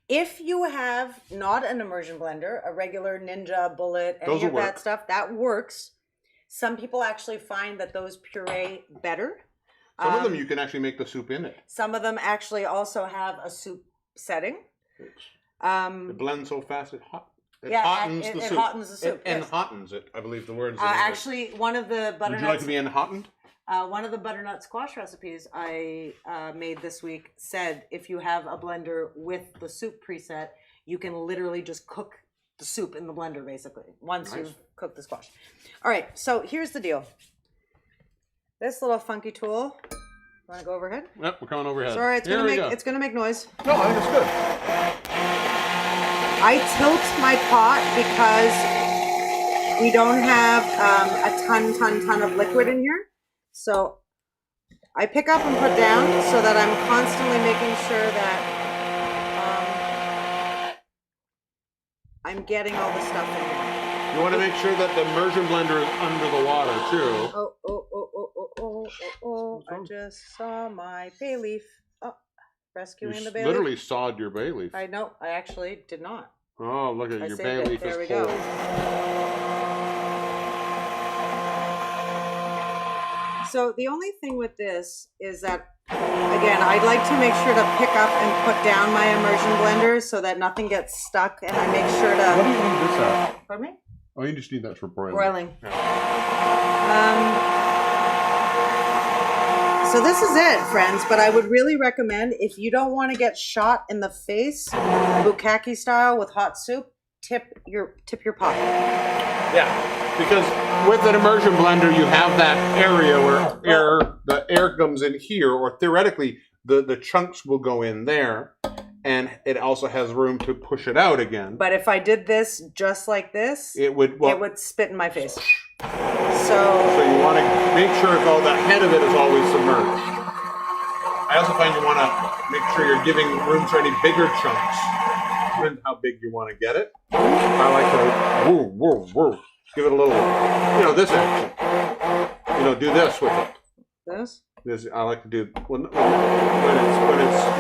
Speaker 3: If you have not an immersion blender, a regular Ninja, Bullet, any
Speaker 2: Those will
Speaker 3: of that
Speaker 2: work.
Speaker 3: stuff, that works. Some people actually find that those puree better.
Speaker 2: Some of them you can actually make the soup in it.
Speaker 3: Some of them actually also have a soup setting.
Speaker 2: It blends so fast it
Speaker 3: Yeah,
Speaker 2: hottens
Speaker 3: it
Speaker 2: the soup.
Speaker 3: hottens the soup,
Speaker 2: It
Speaker 3: yes.
Speaker 2: hottens it, I believe the word is.
Speaker 3: Actually, one of the
Speaker 2: Would you like to
Speaker 3: butternuts,
Speaker 2: be enhottened?
Speaker 3: one of the butternut squash recipes I made this week said if you have a blender with the soup preset, you can literally just cook the soup in the blender basically once you've cooked the squash. All right, so here's the deal. This little funky tool. Want to go overhead?
Speaker 2: Yep, we're coming overhead.
Speaker 3: Sorry, it's gonna make noise.
Speaker 2: No, I think it's good.
Speaker 3: I tilt my pot because we don't have a ton of liquid in here. So I pick up and put down so that I'm constantly making sure that I'm getting all the stuff in here.
Speaker 2: You want to make sure that the immersion blender is under the water too.
Speaker 3: Oh, I just saw my bay leaf. Oh, rescuing
Speaker 2: You
Speaker 3: the bay leaf.
Speaker 2: literally sawed your bay leaf.
Speaker 3: I know, I actually did not.
Speaker 2: Oh, look at
Speaker 3: I
Speaker 2: your
Speaker 3: saved
Speaker 2: bay
Speaker 3: it.
Speaker 2: leaf
Speaker 3: There we
Speaker 2: is
Speaker 3: go.
Speaker 2: whole.
Speaker 3: So the only thing with this is that, again, I'd like to make sure to pick up and put down my immersion blender so that nothing gets stuck, and I make sure to.
Speaker 2: What do you need this at?
Speaker 3: Pardon me?
Speaker 2: Oh, you just need that for broiling.
Speaker 3: Broiling.
Speaker 2: Yeah.
Speaker 3: So this is it, friends, but I would really recommend if you don't want to get shot in the face, bukkake style with hot soup, tip your pot.
Speaker 2: Yeah, because with an immersion blender, you have that area where the air comes in here, or theoretically, the chunks will go in there, and it also has room to push it out again.
Speaker 3: But if I did this just like this,
Speaker 2: It would
Speaker 3: spit in my face.
Speaker 2: So you want to make sure the head of it is always submerged. I also find you want to make sure you're giving room for any bigger chunks. Depends how big you want to get it. I like to whoa. Give it a little, this action. Do this with it. This I like to do when it's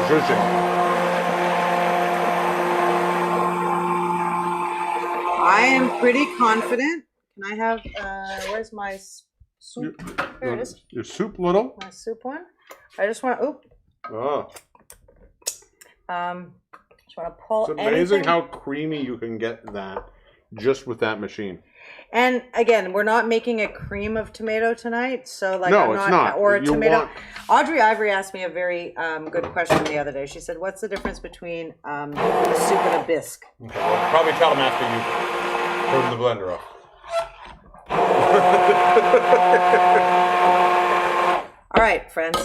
Speaker 2: zhuzhing.
Speaker 3: I am pretty confident. Can I have, where's my soup? There it is.
Speaker 2: Your soup little.
Speaker 3: My soup one. I just want to, just want to pull
Speaker 2: It's amazing
Speaker 3: anything.
Speaker 2: how creamy you can get that just with that machine.
Speaker 3: And again, we're not making a cream of tomato tonight, so like
Speaker 2: No,
Speaker 3: I'm
Speaker 2: it's not.
Speaker 3: or a
Speaker 2: You
Speaker 3: tomato.
Speaker 2: want-
Speaker 3: Audrey Ivory asked me a very good question the other day. She said, "What's the difference between a soup and a bisque?"
Speaker 2: Okay, well, probably tell them after you turn the blender off.
Speaker 3: All right, friends.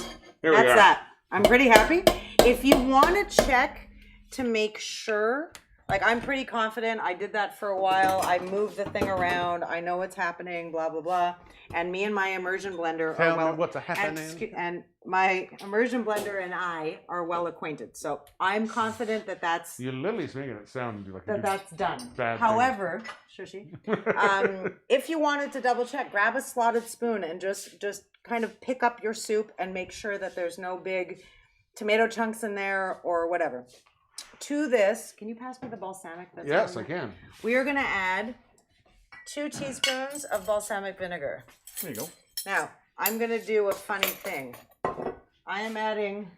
Speaker 2: Here we
Speaker 3: That's
Speaker 2: are.
Speaker 3: that. I'm pretty happy. If you want to check to make sure Like, I'm pretty confident. I did that for a while. I moved the thing around. I know what's happening, blah, blah, blah. And me and my immersion blender
Speaker 2: Tell
Speaker 3: are well...
Speaker 2: me what's happening.
Speaker 3: And my immersion blender and I are well acquainted. So I'm confident that that's...
Speaker 2: Lily's making it sound like
Speaker 3: that's done.
Speaker 2: Bad
Speaker 3: However, shushy, if you wanted to double check, grab a slotted spoon and just kind of pick up your soup and make sure that there's no big tomato chunks in there or whatever. To this, can you pass me the balsamic?
Speaker 2: Yes, I can.
Speaker 3: We are going to add 2 teaspoons of balsamic vinegar.
Speaker 2: There you go.
Speaker 3: Now, I'm going to do a funny thing. I am adding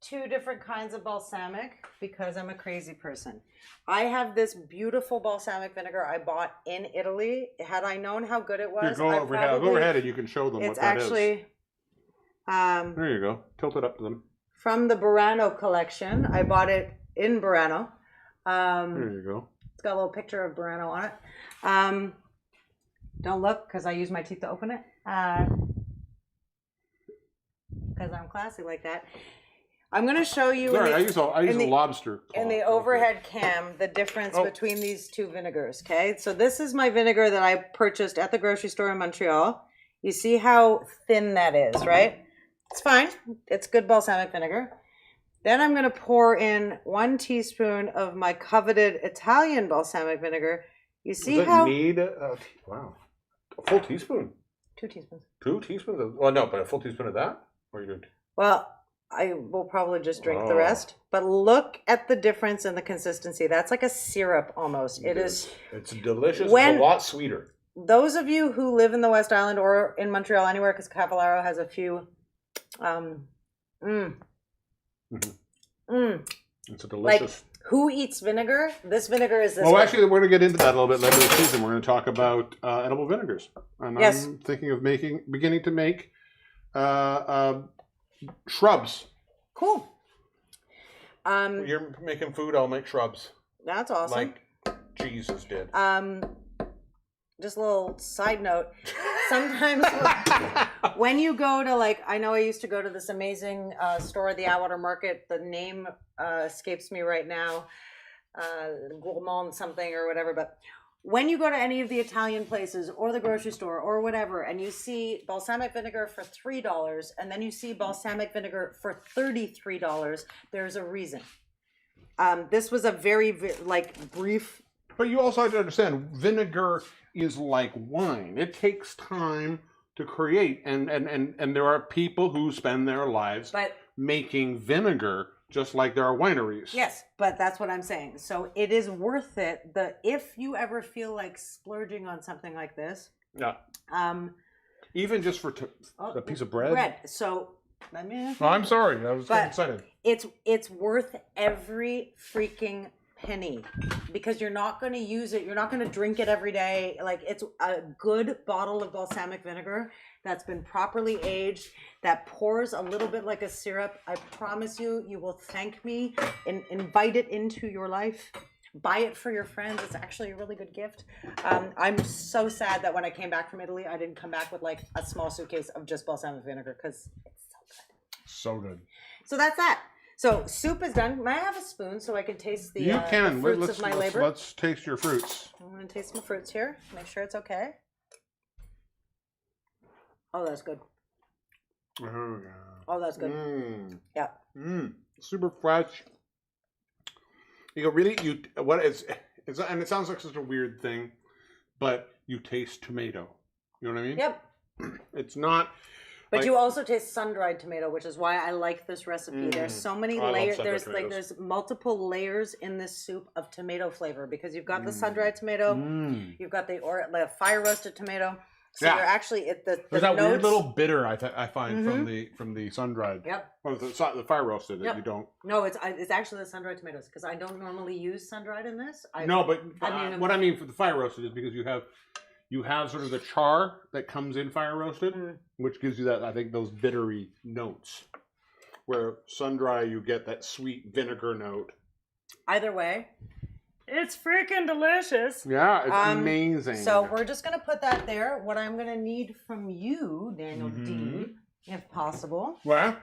Speaker 3: 2 different kinds of balsamic because I'm a crazy person. I have this beautiful balsamic vinegar I bought in Italy. Had I known how good it was,
Speaker 2: go overhead and you can show them what that is.
Speaker 3: It's actually...
Speaker 2: there you go. Tilt it up to them.
Speaker 3: From the Burano collection. I bought it in Burano.
Speaker 2: There you go.
Speaker 3: It's got a little picture of Burano on it. Don't look, because I use my teeth to open it. Because I'm classy like that. I'm going to show you...
Speaker 2: Sorry, I use a lobster claw.
Speaker 3: In the overhead cam, the difference between these 2 vinegars, okay? So this is my vinegar that I purchased at the grocery store in Montreal. You see how thin that is, right? It's fine. It's good balsamic vinegar. Then I'm going to pour in 1 teaspoon of my coveted Italian balsamic vinegar. You see how...
Speaker 2: wow. A full teaspoon?
Speaker 3: 2 teaspoons.
Speaker 2: 2 teaspoons? Well, no, but a full teaspoon of that? Or are you doing...
Speaker 3: Well, I will probably just drink the rest. But look at the difference in the consistency. That's like a syrup almost. It is...
Speaker 2: It's delicious. It's a lot sweeter.
Speaker 3: Those of you who live in the West Island or in Montreal anywhere, because Cavallaro has a few...
Speaker 2: It's a delicious.
Speaker 3: Like, who eats vinegar? This vinegar is this.
Speaker 2: Well, actually, we're going to get into that a little bit later this season. We're going to talk about edible vinegars, and
Speaker 3: yes.
Speaker 2: I'm thinking of beginning to make shrubs.
Speaker 3: Cool.
Speaker 2: You're making food. I'll make shrubs.
Speaker 3: That's awesome.
Speaker 2: Like Jesus did.
Speaker 3: Just a little side note. Sometimes when you go to, like, I know I used to go to this amazing store, the Atwater Market. The name escapes me right now. Gourmand something or whatever. But when you go to any of the Italian places or the grocery store or whatever, and you see balsamic vinegar for $3 and then you see balsamic vinegar for $33, there's a reason. This was a very, brief...
Speaker 2: But you also have to understand, vinegar is like wine. It takes time to create, and there are people who spend their lives making vinegar, just like there are wineries.
Speaker 3: Yes, but that's what I'm saying. So it is worth it. If you ever feel like splurging on something like this,
Speaker 2: yeah, even just for a piece of bread.
Speaker 3: So let me.
Speaker 2: Oh, I'm sorry, I was getting excited.
Speaker 3: It's worth every freaking penny, because you're not going to use it, you're not going to drink it every day. Like, it's a good bottle of balsamic vinegar that's been properly aged, that pours a little bit like a syrup. I promise you, you will thank me. And invite it into your life. Buy it for your friends. It's actually a really good gift. I'm so sad that when I came back from Italy, I didn't come back with like a small suitcase of just balsamic vinegar, because it's so good.
Speaker 2: So good.
Speaker 3: So that's that. So soup is done. May I have a spoon so I can taste the fruits of my labor?
Speaker 2: Let's taste your fruits.
Speaker 3: I'm going to taste my fruits here. Make sure it's okay. Oh, that's good.
Speaker 2: Oh, yeah.
Speaker 3: Oh, that's good. Yeah.
Speaker 2: Super fresh. You go and it sounds like such a weird thing, but you taste tomato. You know what I mean?
Speaker 3: Yep.
Speaker 2: It's not...
Speaker 3: But you also taste sun-dried tomato, which is why I like this recipe. There's so many layers. There's multiple layers in this soup of tomato flavor, because you've got the sun-dried tomato, you've got the fire-roasted tomato. So you're actually
Speaker 2: there's that weird little bitter I find from the sun-dried.
Speaker 3: Yep.
Speaker 2: Or the fire-roasted that you don't.
Speaker 3: No, it's actually the sun-dried tomatoes, because I don't normally use sun-dried in this.
Speaker 2: What I mean for the fire-roasted is because you have sort of the char that comes in fire roasted, which gives you that, I think, those bittery notes. Where sun-dry, you get that sweet vinegar note.
Speaker 3: Either way, it's freaking delicious.
Speaker 2: Yeah, it's amazing.
Speaker 3: So we're just going to put that there. What I'm going to need from you, Daniel D, if possible,
Speaker 2: Where?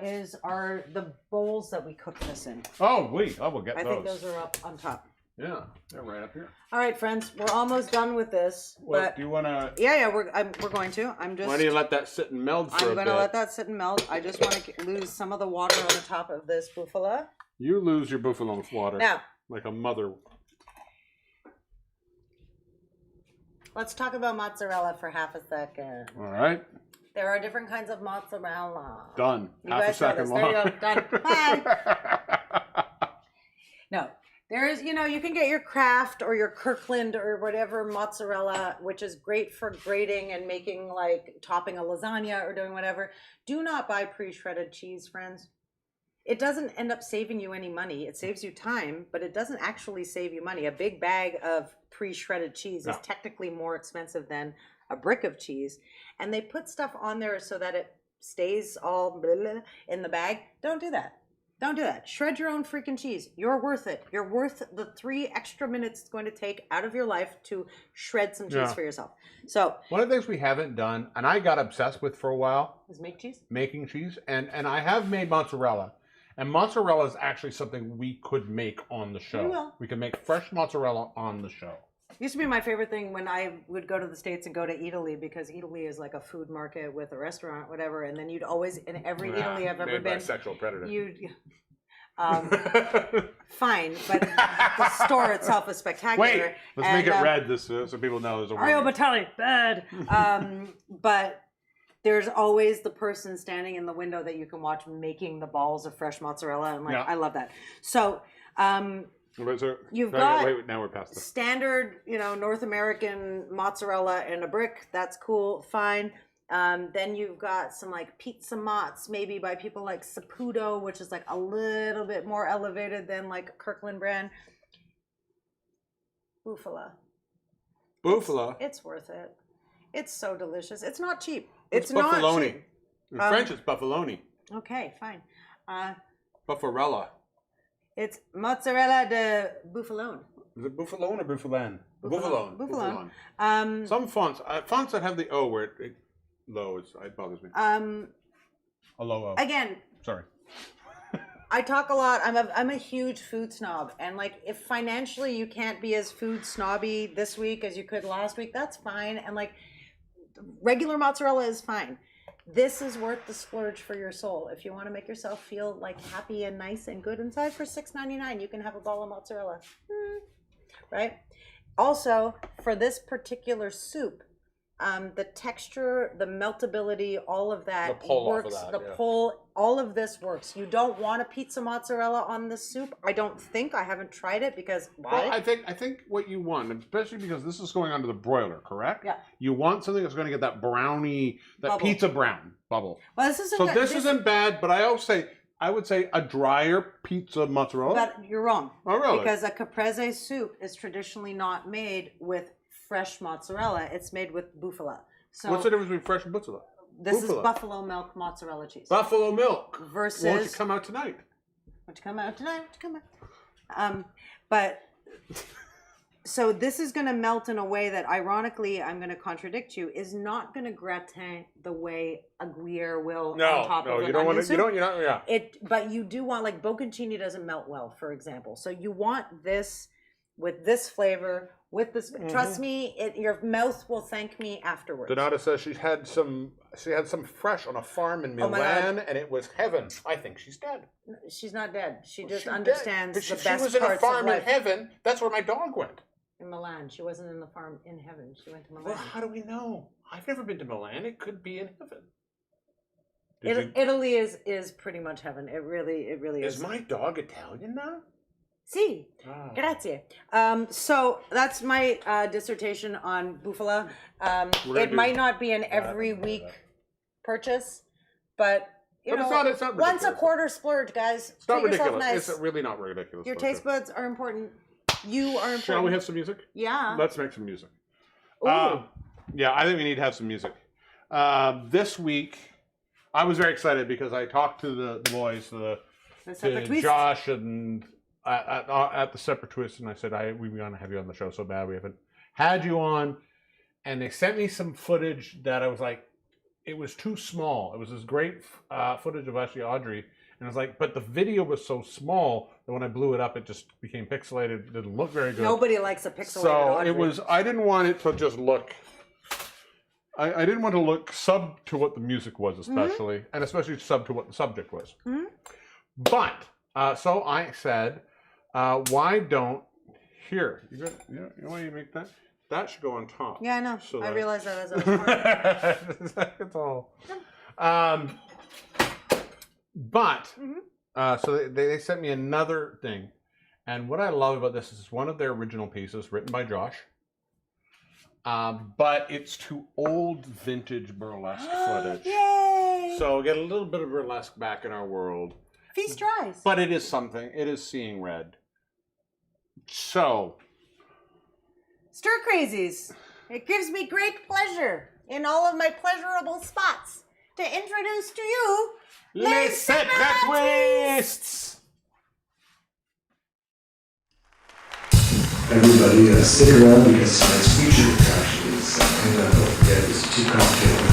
Speaker 3: is the bowls that we cook this in.
Speaker 2: Oh, wait. I will get
Speaker 3: I
Speaker 2: those.
Speaker 3: think those are up on top.
Speaker 2: Yeah, they're right up here.
Speaker 3: All right, friends, we're almost done with this.
Speaker 2: Well,
Speaker 3: but
Speaker 2: do you want to...
Speaker 3: yeah, we're going to. I'm just...
Speaker 2: Why do you let that sit and meld for a bit?
Speaker 3: I'm going to let that sit and melt. I just want to lose some of the water on the top of this buffalo.
Speaker 2: You lose your buffalo water.
Speaker 3: Now,
Speaker 2: like a mother.
Speaker 3: let's talk about mozzarella for half a second.
Speaker 2: All right.
Speaker 3: There are different kinds of mozzarella.
Speaker 2: Done.
Speaker 3: You
Speaker 2: half a
Speaker 3: guys know
Speaker 2: second
Speaker 3: this.
Speaker 2: long.
Speaker 3: There you go. Done. Bye. No. There is, you can get your Kraft or your Kirkland or whatever mozzarella, which is great for grating and making, like, topping a lasagna or doing whatever. Do not buy pre-shredded cheese, friends. It doesn't end up saving you any money. It saves you time, but it doesn't actually save you money. A big bag of pre-shredded cheese is technically more expensive than a brick of cheese. And they put stuff on there so that it stays all blah, blah, in the bag. Don't do that. Don't do that. Shred your own freaking cheese. You're worth it. You're worth the 3 extra minutes it's going to take out of your life to shred some cheese for yourself. So
Speaker 2: one of the things we haven't done, and I got obsessed with for a while,
Speaker 3: is make cheese.
Speaker 2: Making cheese, and I have made mozzarella, and mozzarella is actually something we could make on the show.
Speaker 3: We will.
Speaker 2: We can make fresh mozzarella on the show.
Speaker 3: Used to be my favorite thing when I would go to the States and go to Italy, because Italy is like a food market with a restaurant, whatever. And then you'd always, in every Italy I've ever been,
Speaker 2: sexual predator.
Speaker 3: Fine, but the store itself is spectacular.
Speaker 2: Wait, let's make it red so people know there's a
Speaker 3: Mario
Speaker 2: warning.
Speaker 3: Batali, bad. But there's always the person standing in the window that you can watch making the balls of fresh mozzarella, and I love that. So, you've got
Speaker 2: wait, now we're past this.
Speaker 3: Standard, North American mozzarella in a brick. That's cool, fine. Then you've got some like pizza mozz, maybe by people like Saputo, which is like a little bit more elevated than like Kirkland brand. Buffalo. It's worth it. It's so delicious. It's not cheap. It's not cheap.
Speaker 2: In French, it's buffaloni.
Speaker 3: Okay, fine.
Speaker 2: Buffarella.
Speaker 3: It's mozzarella de buffalone.
Speaker 2: Is it buffalone or buffalane? Buffalone. Some fonts that have the O where it low, it bothers me. A low O.
Speaker 3: Again.
Speaker 2: Sorry.
Speaker 3: I talk a lot. I'm a huge food snob, and like if financially you can't be as food snobby this week as you could last week, that's fine. And like regular mozzarella is fine. This is worth the splurge for your soul. If you want to make yourself feel like happy and nice and good inside, for $6.99, you can have a ball of mozzarella. Right? Also, for this particular soup, the texture, the meltability, all of that works. All of this works. You don't want a pizza mozzarella on this soup. I don't think. I haven't tried it because why?
Speaker 2: Well, I think what you want, especially because this is going onto the broiler, correct?
Speaker 3: Yeah.
Speaker 2: You want something that's going to get that brownie, that
Speaker 3: bubble.
Speaker 2: Pizza brown bubble.
Speaker 3: Well, this
Speaker 2: isn't bad, but I would say a drier pizza mozzarella.
Speaker 3: But you're wrong.
Speaker 2: Oh, really?
Speaker 3: Because a Caprese soup is traditionally not made with fresh mozzarella. It's made with buffalo. So
Speaker 2: what's the difference between fresh and mozzarella?
Speaker 3: This is buffalo milk mozzarella cheese.
Speaker 2: Buffalo milk.
Speaker 3: Versus.
Speaker 2: Why don't you come out tonight?
Speaker 3: But so this is going to melt in a way that, ironically, I'm going to contradict you, is not going to gratin the way a Gruyere will on top of an onion soup. But you do want, like, bocconcini doesn't melt well, for example. So you want this with this flavor. With this, trust me, your mouth will thank me afterwards.
Speaker 2: Donata says she had some fresh on a farm in Milan, and it was heaven. I think she's dead.
Speaker 3: She's not dead. She just understands the best parts of life.
Speaker 2: She was in a farm in heaven. That's where my dog went.
Speaker 3: In Milan. She wasn't in the farm in heaven. She went to Milan.
Speaker 2: Well, how do we know? I've never been to Milan. It could be in heaven.
Speaker 3: Italy is pretty much heaven. It really is.
Speaker 2: Is my dog Italian now?
Speaker 3: Sì, grazie. So that's my dissertation on bufala. It might not be an every week purchase, but you know,
Speaker 2: it's not
Speaker 3: once a quarter splurge, guys.
Speaker 2: It's not
Speaker 3: Treat yourself
Speaker 2: ridiculous.
Speaker 3: nice.
Speaker 2: It's really not ridiculous.
Speaker 3: Your taste buds are important. You are important.
Speaker 2: Shall we have some music?
Speaker 3: Yeah.
Speaker 2: Let's make some music.
Speaker 3: Ooh.
Speaker 2: Yeah, I think we need to have some music. This week, I was very excited because I talked to the boys, to Josh and at the Separate Twist, and I said, we want to have you on the show so bad. We haven't had you on. And they sent me some footage that I was like, it was too small. It was this great footage of actually Audrey, and I was like, but the video was so small that when I blew it up, it just became pixelated. It didn't look very good.
Speaker 3: Nobody likes a pixelated
Speaker 2: So
Speaker 3: Audrey.
Speaker 2: it was. I didn't want it to just look. I didn't want to look sub to what the music was, especially, and especially sub to what the subject was. But so I said, why don't here? You know why you make that? That should go on top.
Speaker 3: Yeah, I know.
Speaker 2: So
Speaker 3: I realized that as I was marking.
Speaker 2: It's all. But so they sent me another thing, and what I love about this is it's one of their original pieces written by Josh. But it's to old vintage burlesque footage.
Speaker 3: Yay!
Speaker 2: So get a little bit of burlesque back in our world.
Speaker 3: Feast rise.
Speaker 2: But it is something. It is seeing red. So.
Speaker 3: Stir crazies. It gives me great pleasure in all of my pleasurable spots to introduce to you
Speaker 2: Les Separatistes!
Speaker 4: Everybody, stick around because tonight's featured attraction is coming up. Don't forget, it's 2 cocktails.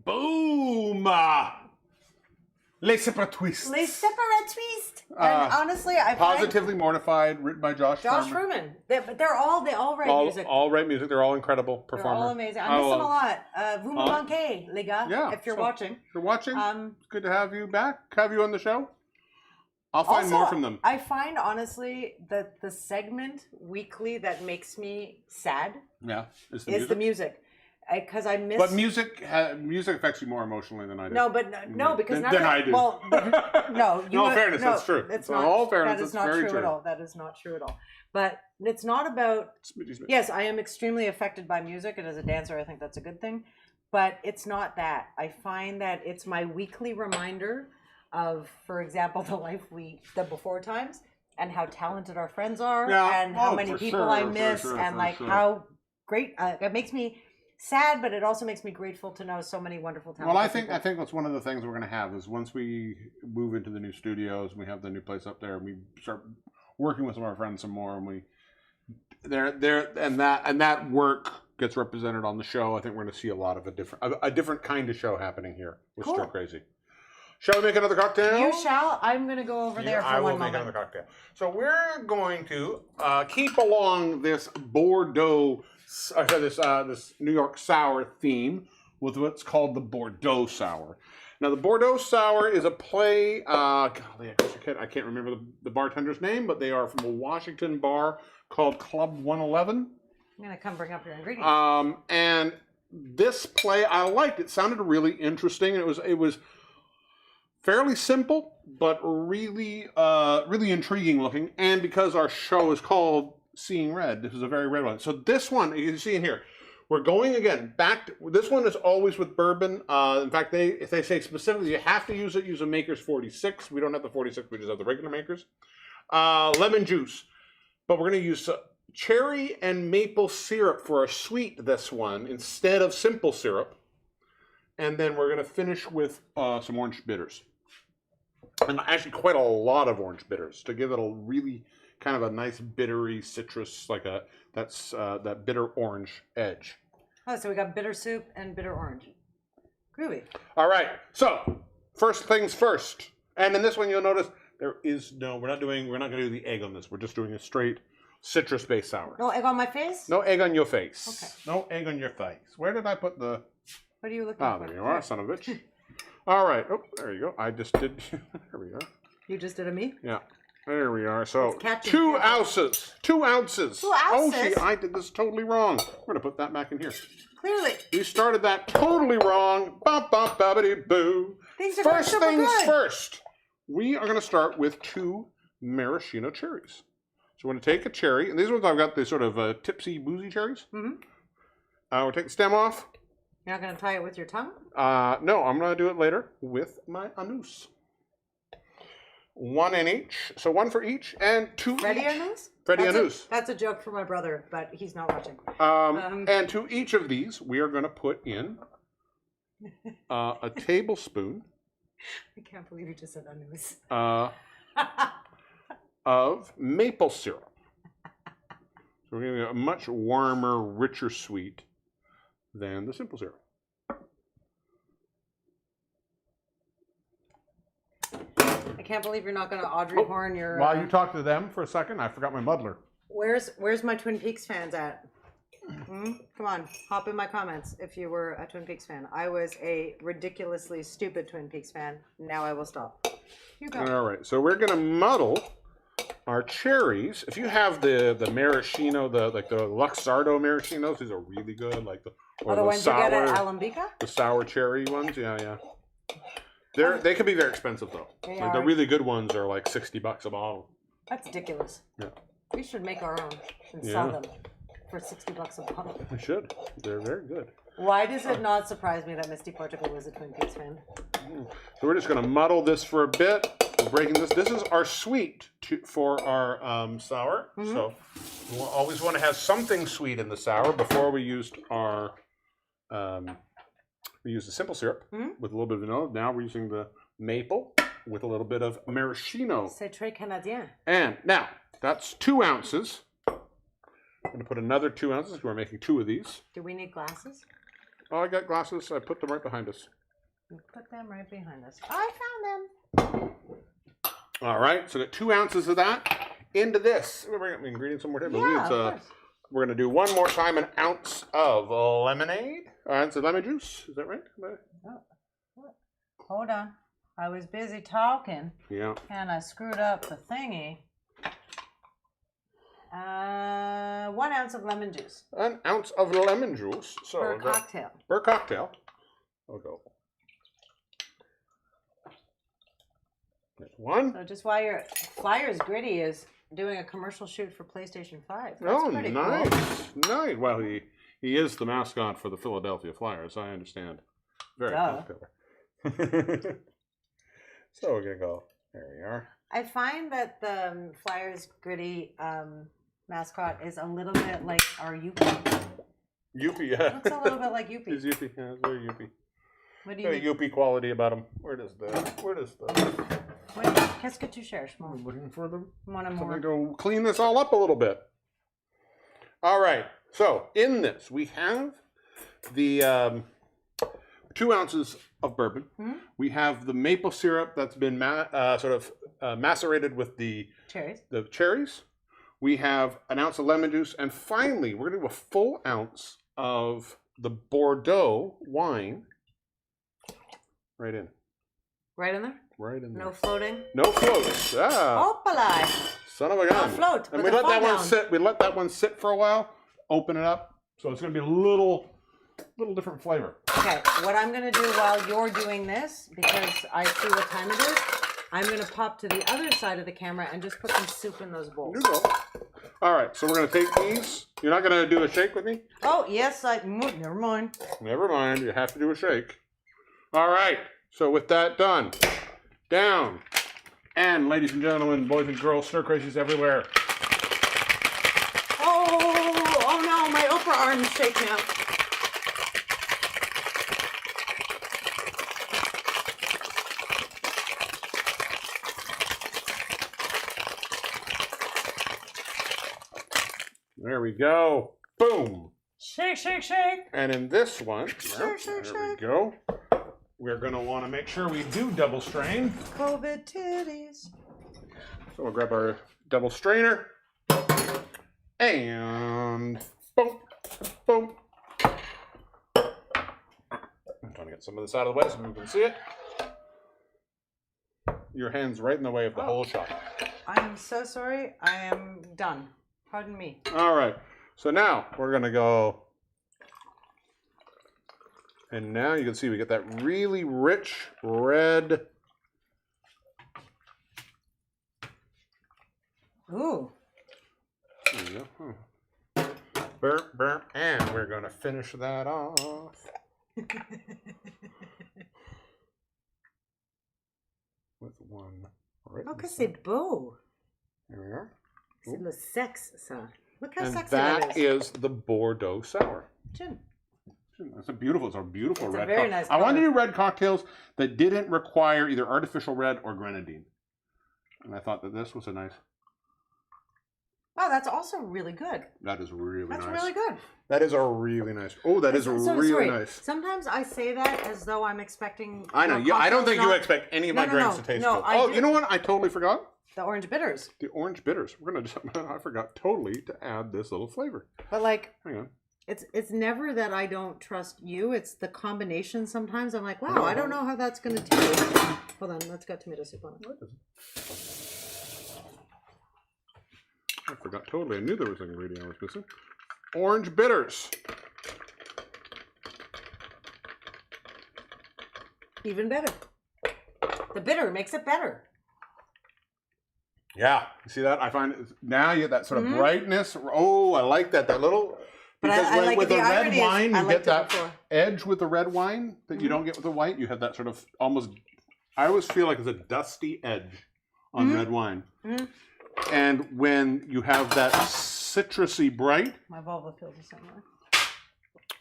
Speaker 2: Boom! Les Separatistes.
Speaker 3: Les Separatistes. And honestly, I
Speaker 2: Positively Mortified, written by Josh
Speaker 3: Furman. They all write music.
Speaker 2: All write music. They're all incredible
Speaker 3: They're
Speaker 2: performers.
Speaker 3: all amazing. I miss them a lot. Vous me manquez, les gars.
Speaker 2: Yeah,
Speaker 3: if you're
Speaker 2: so
Speaker 3: watching.
Speaker 2: If you're watching, it's good to have you back. Have you on the show. I'll find
Speaker 3: Also,
Speaker 2: more from them.
Speaker 3: I find, honestly, that the segment weekly that makes me sad
Speaker 2: is
Speaker 3: the music. Because I miss.
Speaker 2: But music affects you more emotionally than I do.
Speaker 3: No, but no, because
Speaker 2: than I do.
Speaker 3: Well, no.
Speaker 2: No, fairness, that's true.
Speaker 3: It's
Speaker 2: So
Speaker 3: not.
Speaker 2: all fairness,
Speaker 3: that is
Speaker 2: that's
Speaker 3: not
Speaker 2: very
Speaker 3: true at
Speaker 2: true.
Speaker 3: all. That is not true at all. But it's not about. Yes, I am extremely affected by music, and as a dancer, I think that's a good thing. but it's not that. I find that it's my weekly reminder of, for example, the before times and how talented our friends are and how many people I miss and like how great it makes me sad, but it also makes me grateful to know so many wonderful talented
Speaker 2: Well, I
Speaker 3: people.
Speaker 2: think that's one of the things we're going to have is once we move into the new studios, we have the new place up there, and we start working with some of our friends some more, and that work gets represented on the show. I think we're going to see a lot of a different kind of show happening here with Stir Crazy. Shall we make another cocktail?
Speaker 3: You shall. I'm going to go over there for one moment. I will make
Speaker 2: another cocktail. So we're going to keep along this Bordeaux, this New York Sour theme with what's called the Bordeaux Sour. Now, the Bordeaux Sour is a play. Golly, I can't remember the bartender's name, but they are from a Washington bar called Club 111.
Speaker 3: I'm going to come bring up your ingredients.
Speaker 2: And this play I liked. It sounded really interesting. It was fairly simple, but really intriguing looking. And because our show is called Seeing Red, this is a very red one. So this one, you can see in here, we're going again back to, this one is always with bourbon. In fact, if they say specifically you have to use a Maker's 46. We don't have the 46, we just have the regular Maker's. Lemon juice. But we're going to use cherry and maple syrup for a sweet, this one, instead of simple syrup. And then we're going to finish with some orange bitters. And actually quite a lot of orange bitters to give it a really kind of a nice bittery citrus, like that bitter orange edge.
Speaker 3: Oh, so we got bitter soup and bitter orange. Groovy.
Speaker 2: All right. So first things first. And in this one, you'll notice we're not going to do the egg on this. We're just doing a straight citrus-based sour.
Speaker 3: No egg on my face?
Speaker 2: No egg on your face.
Speaker 3: Okay.
Speaker 2: No egg on your face. Where did I put the...
Speaker 3: What are you looking for?
Speaker 2: There you are, son of a bitch. All right. Oh, there you go. I just did... There we are.
Speaker 3: You just did a me?
Speaker 2: Yeah. There we are. So,
Speaker 3: catching
Speaker 2: 2
Speaker 3: pepper.
Speaker 2: ounces. 2 ounces.
Speaker 3: 2 ounces?
Speaker 2: Oh, gee, I did this totally wrong. We're going to put that back in here.
Speaker 3: Clearly.
Speaker 2: We started that totally wrong. Bop, bop, babbity, boo.
Speaker 3: Things are going
Speaker 2: First
Speaker 3: super
Speaker 2: things
Speaker 3: good.
Speaker 2: first. We are going to start with 2 maraschino cherries. So we're going to take a cherry, and these ones I've got the sort of tipsy, boozy cherries.
Speaker 3: Mm-hmm.
Speaker 2: We'll take the stem off.
Speaker 3: You're not going to tie it with your tongue?
Speaker 2: No, I'm going to do it later with my anus. 1 in each. So 1 for each, and 2
Speaker 3: Freddie
Speaker 2: each.
Speaker 3: Anus?
Speaker 2: Freddie Anus.
Speaker 3: That's a joke for my brother, but he's not watching.
Speaker 2: And to each of these, we are going to put in a tablespoon.
Speaker 3: I can't believe you just said anus.
Speaker 2: Of maple syrup. So we're getting a much warmer, richer sweet than the simple syrup.
Speaker 3: I can't believe you're not going to Audrey Horn your...
Speaker 2: While you talk to them for a second, I forgot my muddler.
Speaker 3: Where's my Twin Peaks fans at? Come on, hop in my comments if you were a Twin Peaks fan. I was a ridiculously stupid Twin Peaks fan. Now I will stop. You go.
Speaker 2: All right, so we're going to muddle our cherries. If you have the maraschino, the Luxardo maraschinos, these are really good. Like the
Speaker 3: ones
Speaker 2: sour,
Speaker 3: you get at Alambica?
Speaker 2: the sour cherry ones. Yeah. They can be very expensive though. Like the really good ones are like $60 a bottle.
Speaker 3: That's ridiculous.
Speaker 2: Yeah.
Speaker 3: We should make our own and sell them for $60 a bottle.
Speaker 2: We should. They're very good.
Speaker 3: Why does it not surprise me that Misty Portugal was a Twin Peaks fan?
Speaker 2: So we're just going to muddle this for a bit. We're breaking this. This is our sweet for our sour. Mm-hmm. So we always want to have something sweet in the sour before we used our... we used the simple syrup with a little bit of vanilla. Now we're using the maple with a little bit of maraschino.
Speaker 3: C'est très canadien.
Speaker 2: And now, that's 2 ounces. I'm going to put another 2 ounces because we're making 2 of these.
Speaker 3: Do we need glasses?
Speaker 2: Oh, I got glasses. I put them right behind us.
Speaker 3: You put them right behind us. I found them.
Speaker 2: All right, so got 2 ounces of that into this. We're bringing up the ingredients one more time.
Speaker 3: Yeah,
Speaker 2: we're going to do one more time an ounce of lemonade. Ounce of lemon juice. Is that right?
Speaker 3: Hold on. I was busy talking.
Speaker 2: Yeah.
Speaker 3: And I screwed up the thingy. 1 ounce of lemon juice.
Speaker 2: An ounce of lemon juice. So
Speaker 3: per cocktail.
Speaker 2: Per cocktail. I'll go. There's 1.
Speaker 3: So just while your Flyers Gritty is doing a commercial shoot for PlayStation 5. That's
Speaker 2: Oh,
Speaker 3: pretty
Speaker 2: nice.
Speaker 3: cool.
Speaker 2: Nice. Well, He is the mascot for the Philadelphia Flyers, I understand. Very
Speaker 3: Duh.
Speaker 2: popular. So we're going to go, there we are.
Speaker 3: I find that the Flyers gritty mascot is a little bit like our Yuppie.
Speaker 2: Yuppie, yeah.
Speaker 3: Looks a little bit like Yuppie.
Speaker 2: He's Yuppie, yeah, it's very Yuppie.
Speaker 3: What do
Speaker 2: Got a
Speaker 3: you
Speaker 2: Yuppie quality about him. Where does the...
Speaker 3: Wait, qu'est-ce que tu cherches,
Speaker 2: I'm
Speaker 3: mon?
Speaker 2: looking for them.
Speaker 3: Mon
Speaker 2: I'm
Speaker 3: amour.
Speaker 2: going to clean this all up a little bit. All right. So in this, we have the 2 ounces of bourbon.
Speaker 3: Hmm?
Speaker 2: We have the maple syrup that's been macerated with the cherries. We have an ounce of lemon juice. And finally, we're going to do a full ounce of the Bordeaux wine. Right in.
Speaker 3: Right in there?
Speaker 2: Right in there.
Speaker 3: No floating?
Speaker 2: No floats. Ah.
Speaker 3: Opalai.
Speaker 2: Son of a gun.
Speaker 3: No float,
Speaker 2: And
Speaker 3: but
Speaker 2: we
Speaker 3: the
Speaker 2: let that
Speaker 3: fall
Speaker 2: one
Speaker 3: down.
Speaker 2: sit. We let that one sit for a while. Open it up. So it's going to be a little different flavor.
Speaker 3: Okay, what I'm going to do while you're doing this, because I see what time it is, I'm going to pop to the other side of the camera and just put some soup in those bowls.
Speaker 2: You go. All right. So we're going to take these. You're not going to do a shake with me?
Speaker 3: Oh, yes, never mind.
Speaker 2: Never mind. You have to do a shake. All right. So with that done, down. And ladies and gentlemen, boys and girls, stir crazies everywhere.
Speaker 3: Oh no, my Oprah arm is shaking up.
Speaker 2: There we go. Boom.
Speaker 3: Shake, shake, shake.
Speaker 2: And in this one,
Speaker 3: Shake, shake,
Speaker 2: there we
Speaker 3: shake.
Speaker 2: go. We're going to want to make sure we do double strain.
Speaker 3: COVID titties.
Speaker 2: So we'll grab our double strainer. And boom, boom. I'm trying to get some of this out of the way so you can see it. Your hand's right in the way of the whole shot.
Speaker 3: I am so sorry. I am done. Pardon me.
Speaker 2: All right. So now we're going to go. And now you can see we get that really rich red.
Speaker 3: Ooh.
Speaker 2: There you go. Burp, burp. And we're going to finish that off. With one. Right
Speaker 3: Oh, que
Speaker 2: inside.
Speaker 3: c'est beau.
Speaker 2: There we are.
Speaker 3: C'est le sexe, ça. Look how
Speaker 2: And
Speaker 3: sexy
Speaker 2: that
Speaker 3: that is.
Speaker 2: is the Bordeaux Sour.
Speaker 3: Chin.
Speaker 2: It's a beautiful
Speaker 3: It's a
Speaker 2: red
Speaker 3: very
Speaker 2: cocktail.
Speaker 3: nice
Speaker 2: I wanted to
Speaker 3: color.
Speaker 2: do red cocktails that didn't require either artificial red or grenadine. And I thought that this was a nice.
Speaker 3: Oh, that's also really good.
Speaker 2: That is really
Speaker 3: That's
Speaker 2: nice.
Speaker 3: really good.
Speaker 2: That is a really nice. Oh, that is
Speaker 3: So,
Speaker 2: really
Speaker 3: sorry.
Speaker 2: nice.
Speaker 3: Sometimes I say that as though I'm expecting.
Speaker 2: I know.
Speaker 3: more
Speaker 2: I don't
Speaker 3: cocktails,
Speaker 2: think you
Speaker 3: not-
Speaker 2: expect any of
Speaker 3: No,
Speaker 2: my
Speaker 3: no,
Speaker 2: drinks
Speaker 3: no.
Speaker 2: to taste
Speaker 3: No,
Speaker 2: good.
Speaker 3: I
Speaker 2: Oh,
Speaker 3: do.
Speaker 2: you know what? I totally forgot.
Speaker 3: The orange bitters.
Speaker 2: The orange bitters. We're gonna. I forgot totally to add this little flavor.
Speaker 3: But like,
Speaker 2: Hang on.
Speaker 3: it's never that I don't trust you. It's the combination. Sometimes I'm like, wow, I don't know how that's gonna taste. Hold on, that's got tomato soup on it.
Speaker 2: I forgot totally. I knew there was an ingredient I was missing. Orange bitters.
Speaker 3: Even better. The bitter makes it better.
Speaker 2: Yeah, you see that? I find now you get that sort of brightness. Oh, I like that. That little
Speaker 3: But
Speaker 2: because
Speaker 3: I
Speaker 2: when,
Speaker 3: like
Speaker 2: with
Speaker 3: the
Speaker 2: the red
Speaker 3: irony is
Speaker 2: wine,
Speaker 3: I
Speaker 2: you
Speaker 3: liked
Speaker 2: get
Speaker 3: it
Speaker 2: that
Speaker 3: before.
Speaker 2: edge with the red wine that you don't get with the white. You have that sort of almost. I always feel like it's a dusty edge on red wine. And when you have that citrusy bright,
Speaker 3: My vulva feels the same way.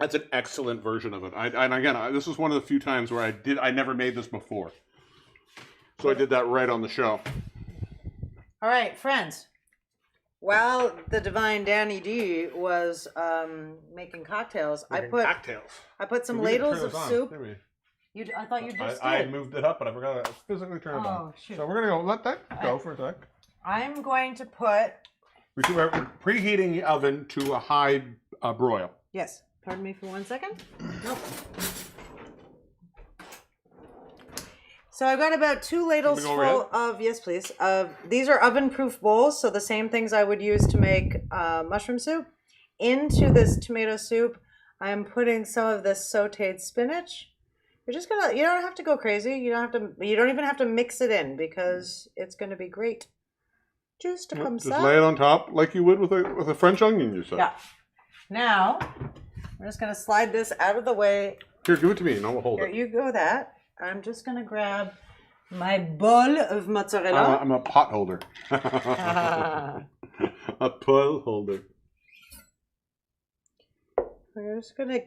Speaker 2: that's an excellent version of it. And again, this was one of the few times where I never made this before. So I did that right on the show.
Speaker 3: All right, friends. While the divine Danny D was making cocktails, I put some ladles of soup. I thought you just
Speaker 2: I
Speaker 3: did.
Speaker 2: moved it up, but I forgot to physically turn it on.
Speaker 3: Oh, shoot.
Speaker 2: So we're gonna go let that go for a sec.
Speaker 3: I'm going to put.
Speaker 2: We're preheating the oven to a high broil.
Speaker 3: Yes. Pardon me for 1 second. Nope. So I've got about 2 ladles
Speaker 2: Something overhead?
Speaker 3: full of, yes please, these are oven-proof bowls, so the same things I would use to make mushroom soup. Into this tomato soup, I'm putting some of this sauteed spinach. You're just gonna, you don't have to go crazy, you don't even have to mix it in because it's gonna be great. Just to come
Speaker 2: Just lay it on top like you would with a French onion, you said.
Speaker 3: Yeah. Now, I'm just gonna slide this out of the way.
Speaker 2: Here, give it to me and I'll hold
Speaker 3: Here
Speaker 2: it.
Speaker 3: you go. That I'm just gonna grab my bowl of mozzarella.
Speaker 2: I'm a pot holder. A pot holder.
Speaker 3: We're just gonna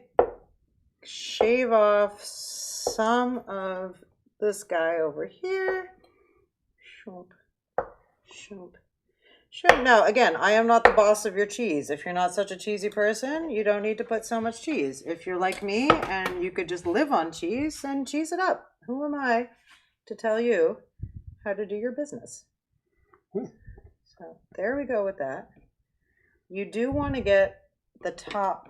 Speaker 3: shave off some of this guy over here. Shoop, shoop, shoop. Now, again, I am not the boss of your cheese. If you're not such a cheesy person, you don't need to put so much cheese. If you're like me and you could just live on cheese, then cheese it up. Who am I to tell you how to do your business? So there we go with that. You do want to get the top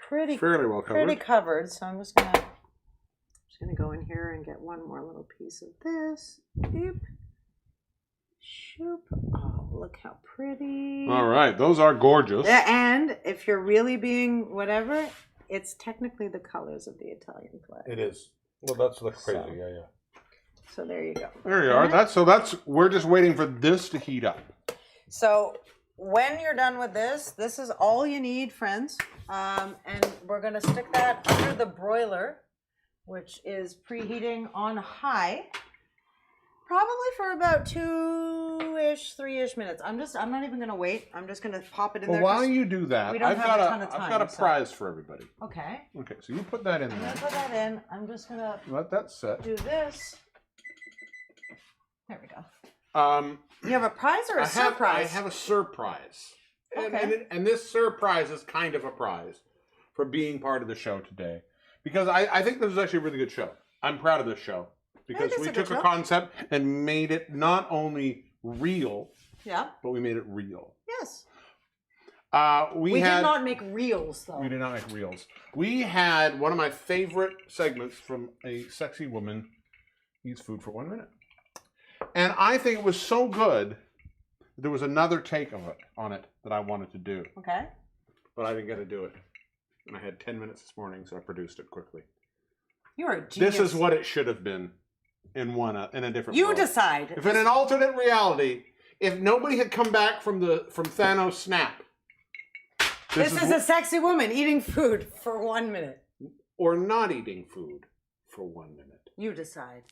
Speaker 2: fairly well covered.
Speaker 3: pretty covered. So I'm just gonna go in here and get one more little piece of this. Beep. Shoop. Oh, look how pretty.
Speaker 2: All right, those are gorgeous.
Speaker 3: Yeah, and if you're really being whatever, it's technically the colors of the Italian flag.
Speaker 2: It is. Well, that's crazy.
Speaker 3: So-
Speaker 2: Yeah.
Speaker 3: So there you go.
Speaker 2: There you are. We're just waiting for this to heat up.
Speaker 3: So when you're done with this is all you need, friends. And we're gonna stick that under the broiler, which is preheating on high, probably for about 2-ish, 3-ish minutes. I'm not even gonna wait. I'm just gonna pop it in
Speaker 2: Well,
Speaker 3: there.
Speaker 2: while you do that,
Speaker 3: we don't
Speaker 2: I've
Speaker 3: have
Speaker 2: got
Speaker 3: a ton of
Speaker 2: I've got a
Speaker 3: time, so-
Speaker 2: prize for everybody.
Speaker 3: Okay.
Speaker 2: Okay, so you put that in
Speaker 3: I'm
Speaker 2: there.
Speaker 3: gonna put that in. I'm just gonna
Speaker 2: Let that set.
Speaker 3: do this. There we go.
Speaker 2: Um,
Speaker 3: You have a prize or a surprise?
Speaker 2: I have a surprise.
Speaker 3: Okay.
Speaker 2: And this surprise is kind of a prize for being part of the show today. Because I think this is actually a really good show. I'm proud of this show. Because
Speaker 3: it's
Speaker 2: we
Speaker 3: a good
Speaker 2: took a
Speaker 3: show.
Speaker 2: concept and made it not only real,
Speaker 3: Yeah.
Speaker 2: but we made it real.
Speaker 3: Yes.
Speaker 2: We
Speaker 3: We
Speaker 2: had,
Speaker 3: did not make reels though.
Speaker 2: We did not make reels. We had one of my favorite segments from a sexy woman eats food for 1 minute. And I think it was so good, there was another take of it on it that I wanted to do.
Speaker 3: Okay.
Speaker 2: But I didn't get to do it. And I had 10 minutes this morning, so I produced it quickly.
Speaker 3: You are a genius.
Speaker 2: This is what it should have been in a different
Speaker 3: You
Speaker 2: world.
Speaker 3: decide.
Speaker 2: If in an alternate reality, if nobody had come back from Thanos' snap,
Speaker 3: This is a sexy woman eating food for 1 minute.
Speaker 2: or not eating food for 1 minute.
Speaker 3: You decide.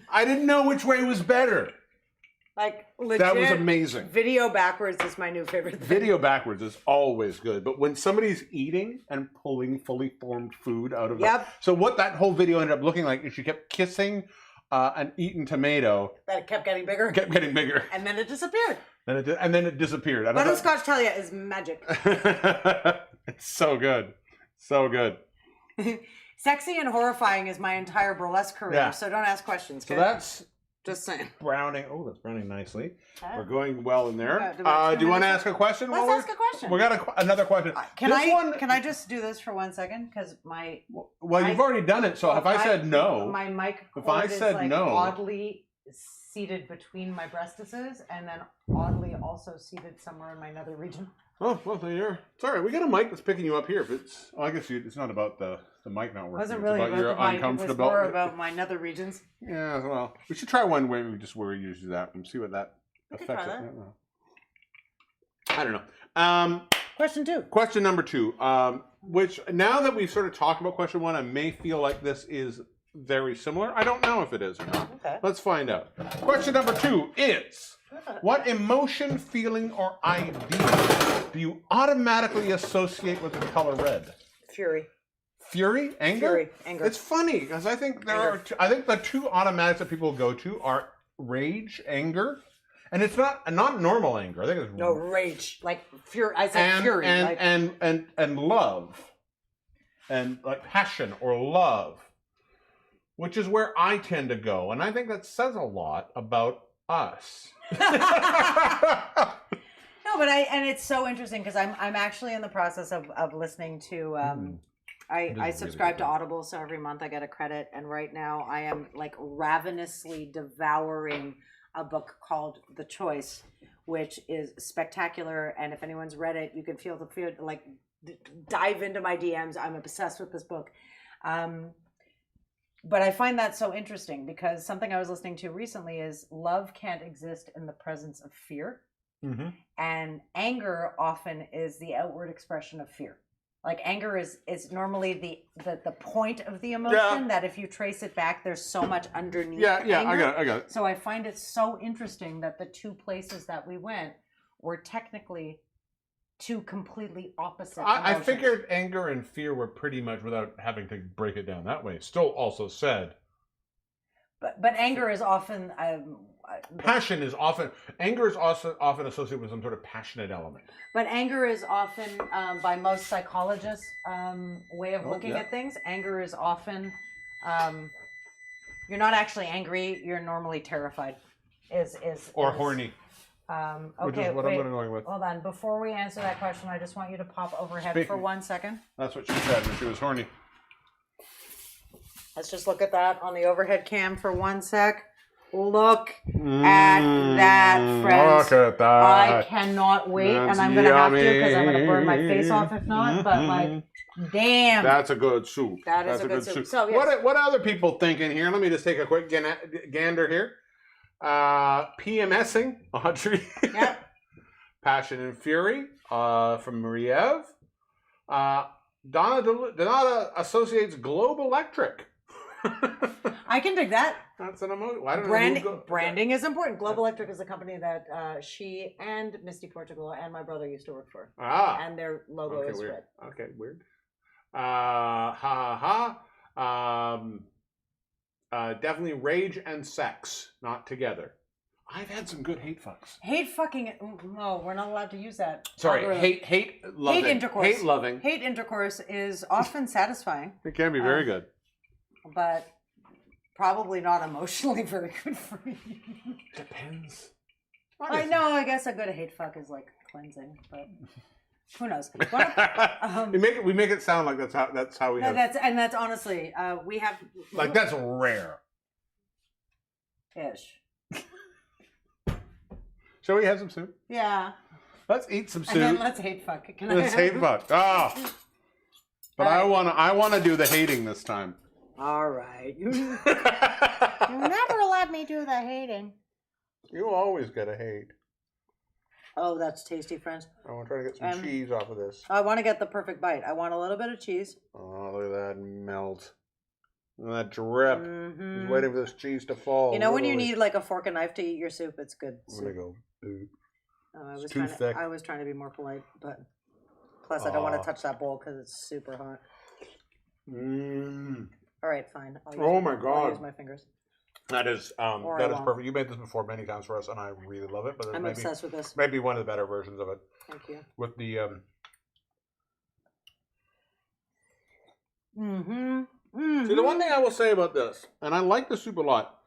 Speaker 2: I didn't know which way was better.
Speaker 3: Like legit.
Speaker 2: That was amazing.
Speaker 3: Video backwards is my new favorite thing.
Speaker 2: Video backwards is always good, but when somebody's eating and pulling fully formed food out of
Speaker 3: Yep.
Speaker 2: So what that whole video ended up looking like is she kept kissing an eaten tomato,
Speaker 3: That it kept getting bigger.
Speaker 2: kept getting bigger,
Speaker 3: And then it disappeared.
Speaker 2: and then it disappeared. I don't know.
Speaker 3: Butterscotch Talia is magic.
Speaker 2: It's so good, so good.
Speaker 3: Sexy and horrifying is my entire burlesque career,
Speaker 2: Yeah.
Speaker 3: so don't ask questions.
Speaker 2: So
Speaker 3: okay?
Speaker 2: that's
Speaker 3: Just saying.
Speaker 2: browning. Oh, that's browning nicely.
Speaker 3: Okay.
Speaker 2: We're going well in there.
Speaker 3: Okay, do we have
Speaker 2: Do you want to
Speaker 3: 2
Speaker 2: ask a question?
Speaker 3: Let's
Speaker 2: while
Speaker 3: ask a question.
Speaker 2: We got another question.
Speaker 3: Can
Speaker 2: This
Speaker 3: I just do this for 1 second? Because
Speaker 2: Well, you've already done it. So if I said no,
Speaker 3: my mic
Speaker 2: If
Speaker 3: cord
Speaker 2: I
Speaker 3: is
Speaker 2: said
Speaker 3: like
Speaker 2: no-
Speaker 3: oddly seated between my breastises, and then oddly also seated somewhere in my nether region.
Speaker 2: oh well, there you are. It's all right. We got a mic that's picking you up here. If it's, I guess it's not about the mic not
Speaker 3: It
Speaker 2: working.
Speaker 3: wasn't
Speaker 2: It's
Speaker 3: really
Speaker 2: about
Speaker 3: about
Speaker 2: your
Speaker 3: the mic. It was
Speaker 2: uncomfortable.
Speaker 3: more about my nether regions.
Speaker 2: Yeah, well, we should try one where we use that and see what that
Speaker 3: We could
Speaker 2: affects
Speaker 3: try
Speaker 2: it.
Speaker 3: that.
Speaker 2: I don't know.
Speaker 3: Question 2.
Speaker 2: Question number 2, which now that we've sort of talked about question 1, I may feel like this is very similar. I don't know if it is or not.
Speaker 3: Okay.
Speaker 2: Let's find out. Question number 2 is, what emotion, feeling, or idea do you automatically associate with the color red?
Speaker 3: Fury.
Speaker 2: Fury? Anger?
Speaker 3: Fury. Anger.
Speaker 2: It's funny because I think I think the 2 automatics that people go to are rage, anger, and it's not normal anger. I think it's
Speaker 3: No, rage. Like fury. I said fury.
Speaker 2: And love, and like passion or love, which is where I tend to go, and I think that says a lot about us.
Speaker 3: No, but and it's so interesting because I'm actually in the process of listening to I subscribe to Audible, so every month I get a credit, and right now I am like ravenously devouring a book called The Choice, which is spectacular, and if anyone's read it, you can feel like dive into my DMs. I'm obsessed with this book. But I find that so interesting because something I was listening to recently is love can't exist in the presence of fear.
Speaker 2: Mm-hmm.
Speaker 3: And anger often is the outward expression of fear. Like anger is normally the point of the emotion that if you trace it back, there's so much underneath.
Speaker 2: Yeah,
Speaker 3: anger.
Speaker 2: I got it.
Speaker 3: So I find it so interesting that the 2 places that we went were technically 2 completely opposite
Speaker 2: I
Speaker 3: emotions.
Speaker 2: figured anger and fear were pretty much, without having to break it down that way, still also said.
Speaker 3: But anger is often
Speaker 2: Passion is often, anger is also often associated with some sort of passionate element.
Speaker 3: But anger is often, by most psychologists' way of looking at things, anger is often, you're not actually angry, you're normally terrified. Or
Speaker 2: horny.
Speaker 3: Okay,
Speaker 2: which is what I'm going to go with.
Speaker 3: Hold on. Before we answer that question, I just want you to pop overhead for 1 second.
Speaker 2: That's what she said when she was horny.
Speaker 3: Let's just look at that on the overhead cam for 1 sec. Look at that, friends.
Speaker 2: Look at that.
Speaker 3: I cannot wait,
Speaker 2: That's
Speaker 3: and I'm going to have to
Speaker 2: yummy.
Speaker 3: because I'm going to burn my face off if not. But like, damn.
Speaker 2: That's a good soup.
Speaker 3: That's a good soup. So, yes.
Speaker 2: What are other people thinking here? Let me just take a quick gander here. PMSing, Audrey.
Speaker 3: Yep.
Speaker 2: Passion and Fury from Marie-Eve. Donata associates Globe Electric.
Speaker 3: I can dig that.
Speaker 2: That's an emotion.
Speaker 3: Branding is important. Globe Electric is a company that she and Misty Portugal and my brother used to work for. And their logo is
Speaker 2: weird.
Speaker 3: red.
Speaker 2: Okay, weird. Definitely rage and sex, not together. I've had some good hate fucks.
Speaker 3: Hate fucking. No, we're not allowed to use that.
Speaker 2: Sorry,
Speaker 3: algorithm.
Speaker 2: hate loving.
Speaker 3: Hate intercourse.
Speaker 2: Hate loving.
Speaker 3: Hate intercourse is often satisfying.
Speaker 2: It can be very good.
Speaker 3: But probably not emotionally very good for you.
Speaker 2: Depends.
Speaker 3: I know. I guess a good hate fuck is like cleansing, but who knows?
Speaker 2: We make it sound like that's how we have.
Speaker 3: That's honestly we have
Speaker 2: like that's rare.
Speaker 3: Ish.
Speaker 2: Shall we have some soup?
Speaker 3: Yeah.
Speaker 2: Let's eat some soup.
Speaker 3: And then let's hate fuck.
Speaker 2: Let's hate fuck. But I wanna do the hating this time.
Speaker 3: All right. You never let me do the hating.
Speaker 2: You always gotta hate.
Speaker 3: Oh, that's tasty, friends.
Speaker 2: I want to try to get some cheese off of this.
Speaker 3: I want to get the perfect bite. I want a little bit of cheese.
Speaker 2: Oh, look at that melt. And that drip. Mm-hmm. Just waiting for this cheese to fall.
Speaker 3: You know when you need like a fork and knife to eat your soup, it's good.
Speaker 2: I'm gonna go.
Speaker 3: It's too thick. I was trying to be more polite, but plus I don't want to touch that bowl because it's super hot. All right, fine.
Speaker 2: My God!
Speaker 3: I'll use my fingers.
Speaker 2: That is perfect. You made this before many times for us, and I really love it. But
Speaker 3: I'm obsessed with this.
Speaker 2: Maybe one of the better versions of it.
Speaker 3: Thank you.
Speaker 2: With the See, the one thing I will say about this, and I like the soup a lot,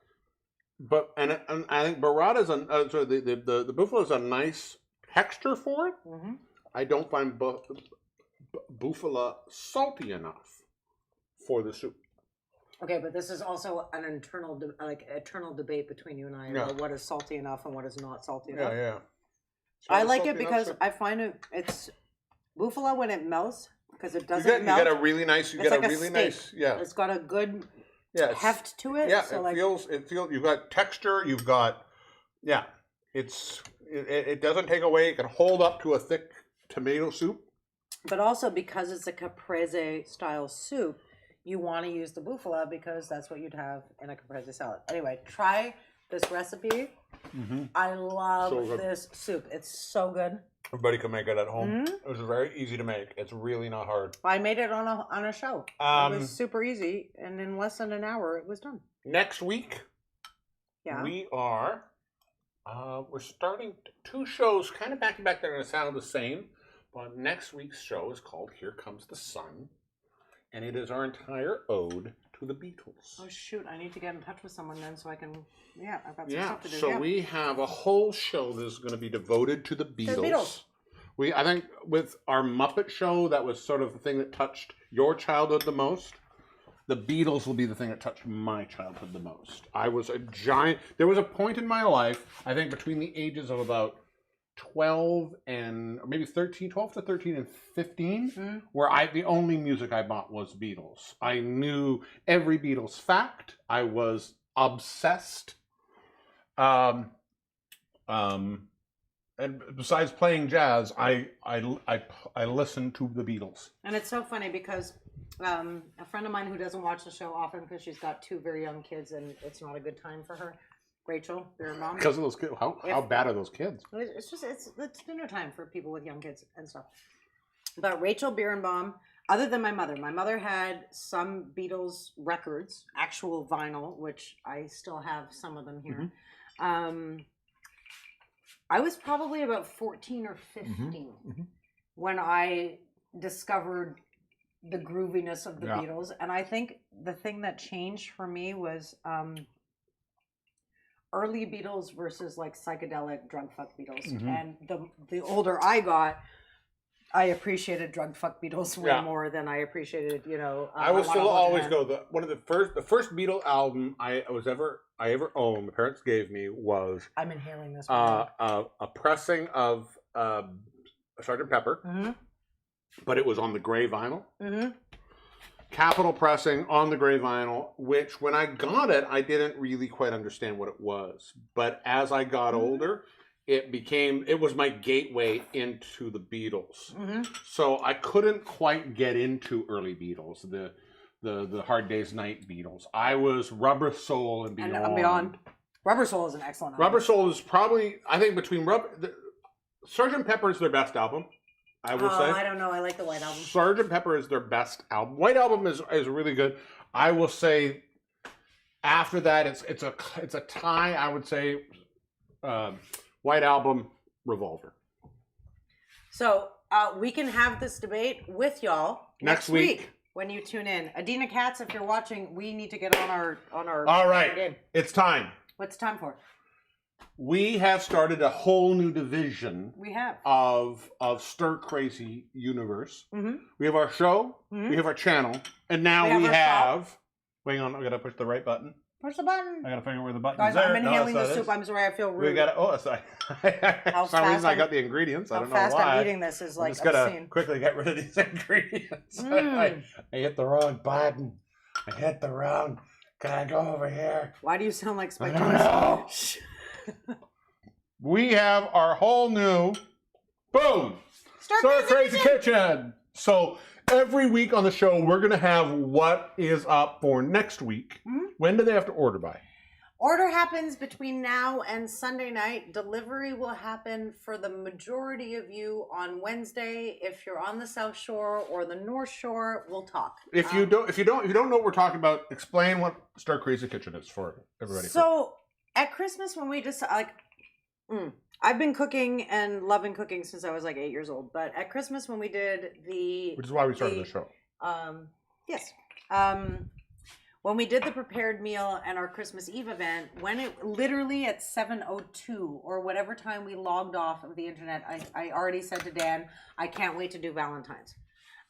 Speaker 2: but and I think burrata's the buffalo is a nice texture for it. Mm-hmm. I don't find buffalo salty enough for the soup.
Speaker 3: Okay, but this is also an eternal debate between you and I about what is salty enough and what is not salty enough.
Speaker 2: Yeah.
Speaker 3: I like it because I find it's buffalo when it melts because it doesn't melt.
Speaker 2: You get a really nice. Yeah.
Speaker 3: It's got a good heft to it.
Speaker 2: Yeah,
Speaker 3: so
Speaker 2: it feels. You've got texture. You've got. Yeah, it doesn't take away. It can hold up to a thick tomato soup.
Speaker 3: But also because it's a caprese style soup, you want to use the bufala because that's what you'd have in a caprese salad. Anyway, try this recipe. I love
Speaker 2: So good.
Speaker 3: this soup. It's so good.
Speaker 2: Everybody can make it at home. It was very easy to make. It's really not hard.
Speaker 3: I made it on a show. It was super easy, and in less than an hour, it was done.
Speaker 2: Next week, we are we're starting 2 shows kind of back to back. They're going to sound the same, but next week's show is called "Here Comes the Sun," and it is our entire ode to the Beatles.
Speaker 3: Oh shoot! I need to get in touch with someone then, so I can. Yeah, I've got some
Speaker 2: Yeah,
Speaker 3: stuff to do.
Speaker 2: so we have a whole show that is going to be devoted to the Beatles.
Speaker 3: The Beatles.
Speaker 2: I think with our Muppet show, that was sort of the thing that touched your childhood the most. The Beatles will be the thing that touched my childhood the most. I was a giant. There was a point in my life, I think between the ages of about 12 and maybe 13, 12 to 13 and 15, where the only music I bought was Beatles. I knew every Beatles fact. I was obsessed. And besides playing jazz, I listened to the Beatles.
Speaker 3: And it's so funny because a friend of mine who doesn't watch the show often because she's got 2 very young kids and it's not a good time for her, Rachel, your mom.
Speaker 2: Because of those kids. How bad are those kids?
Speaker 3: It's dinner time for people with young kids and stuff. But Rachel Birnbaum, other than my mother had some Beatles records, actual vinyl, which I still have some of them here. I was probably about 14 or 15 when I discovered the grooviness of the Beatles. And I think the thing that changed for me was early Beatles versus like psychedelic drug fuck Beatles. And the older I got, I appreciated drug fuck Beatles way more than I appreciated,
Speaker 2: I will still always go. The first Beatle album I ever owned, my parents gave me, was
Speaker 3: I'm inhaling this.
Speaker 2: a pressing of Sgt. Pepper, but it was on the gray vinyl. Capital pressing on the gray vinyl, which when I got it, I didn't really quite understand what it was. But as I got older, it was my gateway into the Beatles. So I couldn't quite get into early Beatles, the Hard Day's Night Beatles. I was Rubber Soul and Beyond.
Speaker 3: Rubber Soul is an excellent album.
Speaker 2: Rubber Soul is probably, I think, Sgt. Pepper is their best album, I will say.
Speaker 3: I don't know. I like the White Album.
Speaker 2: Sgt. Pepper is their best album. White Album is really good. I will say after that, it's a tie. I would say White Album, Revolver. So
Speaker 3: we can have this debate with y'all
Speaker 2: next week
Speaker 3: when you tune in. Adina Katz, if you're watching, we need to get on our
Speaker 2: All right,
Speaker 3: game.
Speaker 2: It's time.
Speaker 3: What's it time for?
Speaker 2: We have started a whole new division.
Speaker 3: We have
Speaker 2: of Stir Crazy Universe. We have our show. We have our channel, and now we have. Hang on, I gotta push the right button.
Speaker 3: Push the button.
Speaker 2: I gotta figure out where the button
Speaker 3: Guys,
Speaker 2: is. There.
Speaker 3: I'm inhaling the soup. I'm sorry, I feel rude.
Speaker 2: We got sorry. For some reason I got the ingredients. I don't know why.
Speaker 3: How fast I'm eating this is like
Speaker 2: just gotta
Speaker 3: obscene.
Speaker 2: quickly get rid of these ingredients. I hit the wrong button. I hit the wrong. Can I go over here?
Speaker 3: Why do you sound like Spike
Speaker 2: Jonze? We have our whole new Stir Crazy Kitchen. So every week on the show, we're going to have what is up for next week. When do they have to order by?
Speaker 3: Order happens between now and Sunday night. Delivery will happen for the majority of you on Wednesday. If you're on the South Shore or the North Shore, we'll talk.
Speaker 2: If you don't know what we're talking about, explain what Stir Crazy Kitchen is for everybody.
Speaker 3: So at Christmas, when we just I've been cooking and loving cooking since I was like 8 years old. But at Christmas, when we did which
Speaker 2: is why we started the show.
Speaker 3: Yes. When we did the prepared meal and our Christmas Eve event, when it literally at 7:02 or whatever time we logged off of the internet, I already said to Dan, I can't wait to do Valentine's.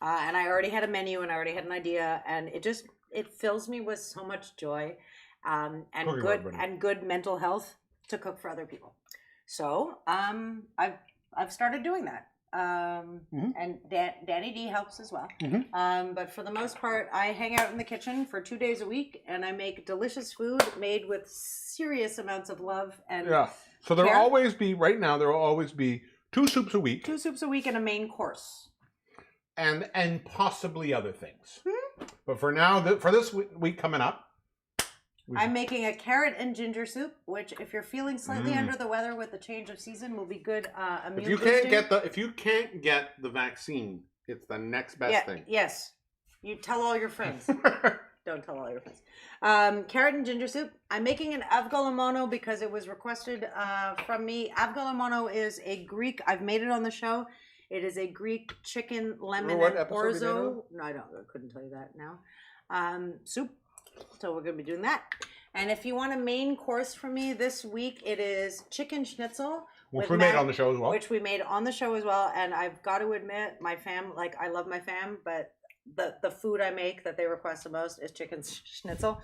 Speaker 3: And I already had a menu and I already had an idea, and it fills me with so much joy and good mental health to cook for other people. So I've started doing that. And Danny D helps as well. But for the most part, I hang out in the kitchen for 2 days a week, and I make delicious food made with serious amounts of love and
Speaker 2: So there will always be 2 soups a week.
Speaker 3: 2 soups a week and a main course.
Speaker 2: And possibly other things. But for now, for this week coming up,
Speaker 3: I'm making a carrot and ginger soup, which, if you're feeling slightly under the weather with the change of season, will be good immune
Speaker 2: if you can't get the vaccine, it's the next best thing.
Speaker 3: Yes, you tell all your friends. Don't tell all your friends. Carrot and ginger soup. I'm making an avgolemono because it was requested from me. Avgolemono is a Greek. I've made it on the show. It is a Greek chicken, lemon, and orzo. No, I couldn't tell you that now. Soup. So we're going to be doing that. And if you want a main course from me this week, it is chicken schnitzel.
Speaker 2: Which we made on the show as well.
Speaker 3: Which we made on the show as well. And I've got to admit, my fam, like, I love my fam, but the food I make that they request the most is chicken schnitzel.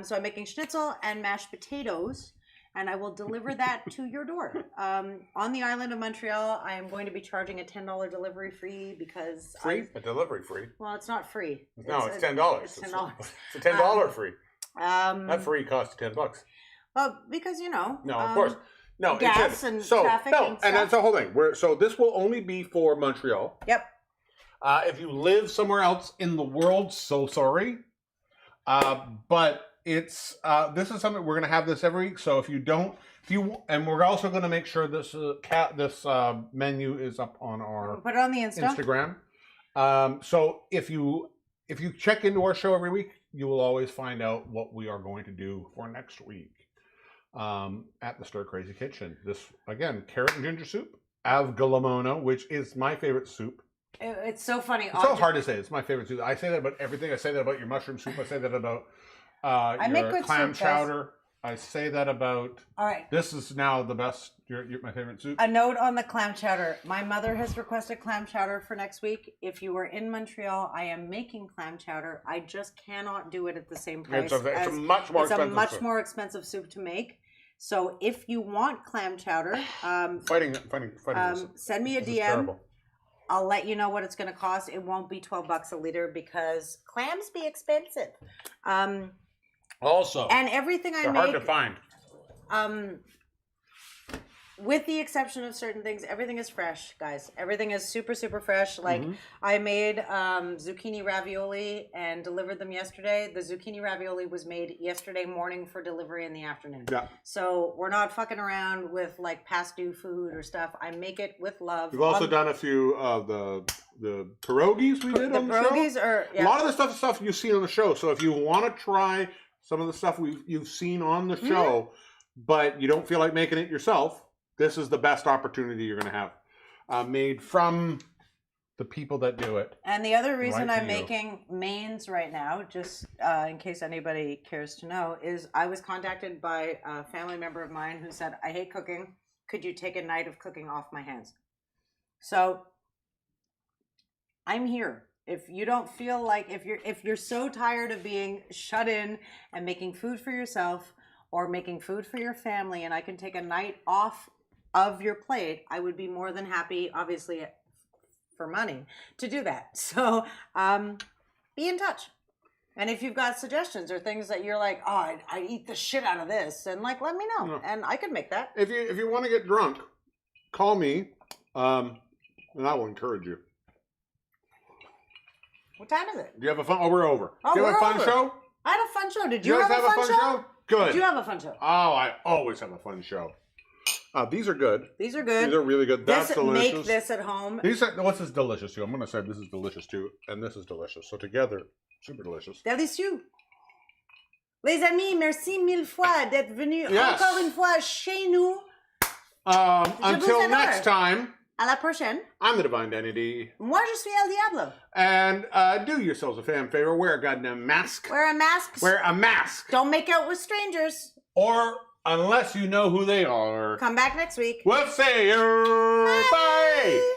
Speaker 3: So I'm making schnitzel and mashed potatoes. And I will deliver that to your door. On the island of Montreal, I am going to be charging a $10 delivery fee because...
Speaker 2: A delivery free?
Speaker 3: Well, it's not free.
Speaker 2: No, it's $10.
Speaker 3: It's $10.
Speaker 2: It's a $10 free. That free costs $10.
Speaker 3: Well, because, you know...
Speaker 2: No, of course. No,
Speaker 3: gas and traffic and stuff.
Speaker 2: And that's the whole thing. So this will only be for Montreal.
Speaker 3: Yep.
Speaker 2: If you live somewhere else in the world, so sorry. But... It's this is something we're going to have this every week. So and we're also going to make sure this menu is up on our
Speaker 3: put it on the
Speaker 2: Instagram. So if you check into our show every week, you will always find out what we are going to do for next week at the Stir Crazy Kitchen. This again, carrot and ginger soup, avgolemono, which is my favorite soup.
Speaker 3: It's so funny.
Speaker 2: It's so hard to say. It's my favorite soup. I say that about everything. I say that about your mushroom soup. I say that about your clam chowder. I say that about.
Speaker 3: All right.
Speaker 2: This is now the best. You're my favorite soup.
Speaker 3: A note on the clam chowder. My mother has requested clam chowder for next week. If you are in Montreal, I am making clam chowder. I just cannot do it at the same price.
Speaker 2: It's a much more expensive.
Speaker 3: It's a much more expensive soup to make. So if you want clam chowder,
Speaker 2: fighting.
Speaker 3: Send me a DM. I'll let you know what it's going to cost. It won't be $12 a liter because clams be expensive.
Speaker 2: Also,
Speaker 3: and everything I
Speaker 2: they're
Speaker 3: make,
Speaker 2: hard to find.
Speaker 3: With the exception of certain things, everything is fresh, guys. Everything is super, super fresh. Like I made zucchini ravioli and delivered them yesterday. The zucchini ravioli was made yesterday morning for delivery in the afternoon.
Speaker 2: Yeah.
Speaker 3: So we're not fucking around with like past due food or stuff. I make it with love.
Speaker 2: We've also done a few of the pierogies we did on the show.
Speaker 3: Pierogies are
Speaker 2: a lot of the stuff you've seen on the show. So if you want to try some of the stuff you've seen on the show, but you don't feel like making it yourself, this is the best opportunity you're going to have. Made from the people that do it.
Speaker 3: And the other reason I'm making mains right now, just in case anybody cares to know, is I was contacted by a family member of mine who said, I hate cooking. Could you take a night of cooking off my hands? So I'm here. If you don't feel like, if you're so tired of being shut in and making food for yourself or making food for your family, and I can take a night off of your plate, I would be more than happy, obviously for money, to do that. So be in touch. And if you've got suggestions or things that you're like, oh, I eat the shit out of this, and like, let me know, and I could make that.
Speaker 2: If you want to get drunk, call me, and I will encourage you.
Speaker 3: What time is it?
Speaker 2: Do you have a fun? Oh, we're over.
Speaker 3: Oh,
Speaker 2: do you have a fun show?
Speaker 3: I had a fun show. Did you
Speaker 2: guys
Speaker 3: have a fun show?
Speaker 2: Good.
Speaker 3: Did you have a fun show?
Speaker 2: Oh, I always have a fun show. These are good.
Speaker 3: These are good.
Speaker 2: These are really good. That's delicious.
Speaker 3: Make this at home.
Speaker 2: What's this delicious too? I'm going to say this is delicious too, and this is delicious. So together, super delicious.
Speaker 3: Délicieux. Les amis, merci mille fois d'être venus encore une fois chez nous.
Speaker 2: Until next time.
Speaker 3: À la prochaine.
Speaker 2: I'm the Divine Identity.
Speaker 3: Moi, je suis Elle Diabloe.
Speaker 2: And do yourselves a fan favor. Wear a goddamn mask.
Speaker 3: Wear a mask.
Speaker 2: Wear a mask.
Speaker 3: Don't make out with strangers.
Speaker 2: Or unless you know who they are.
Speaker 3: Come back next week.
Speaker 2: We'll see you. Bye.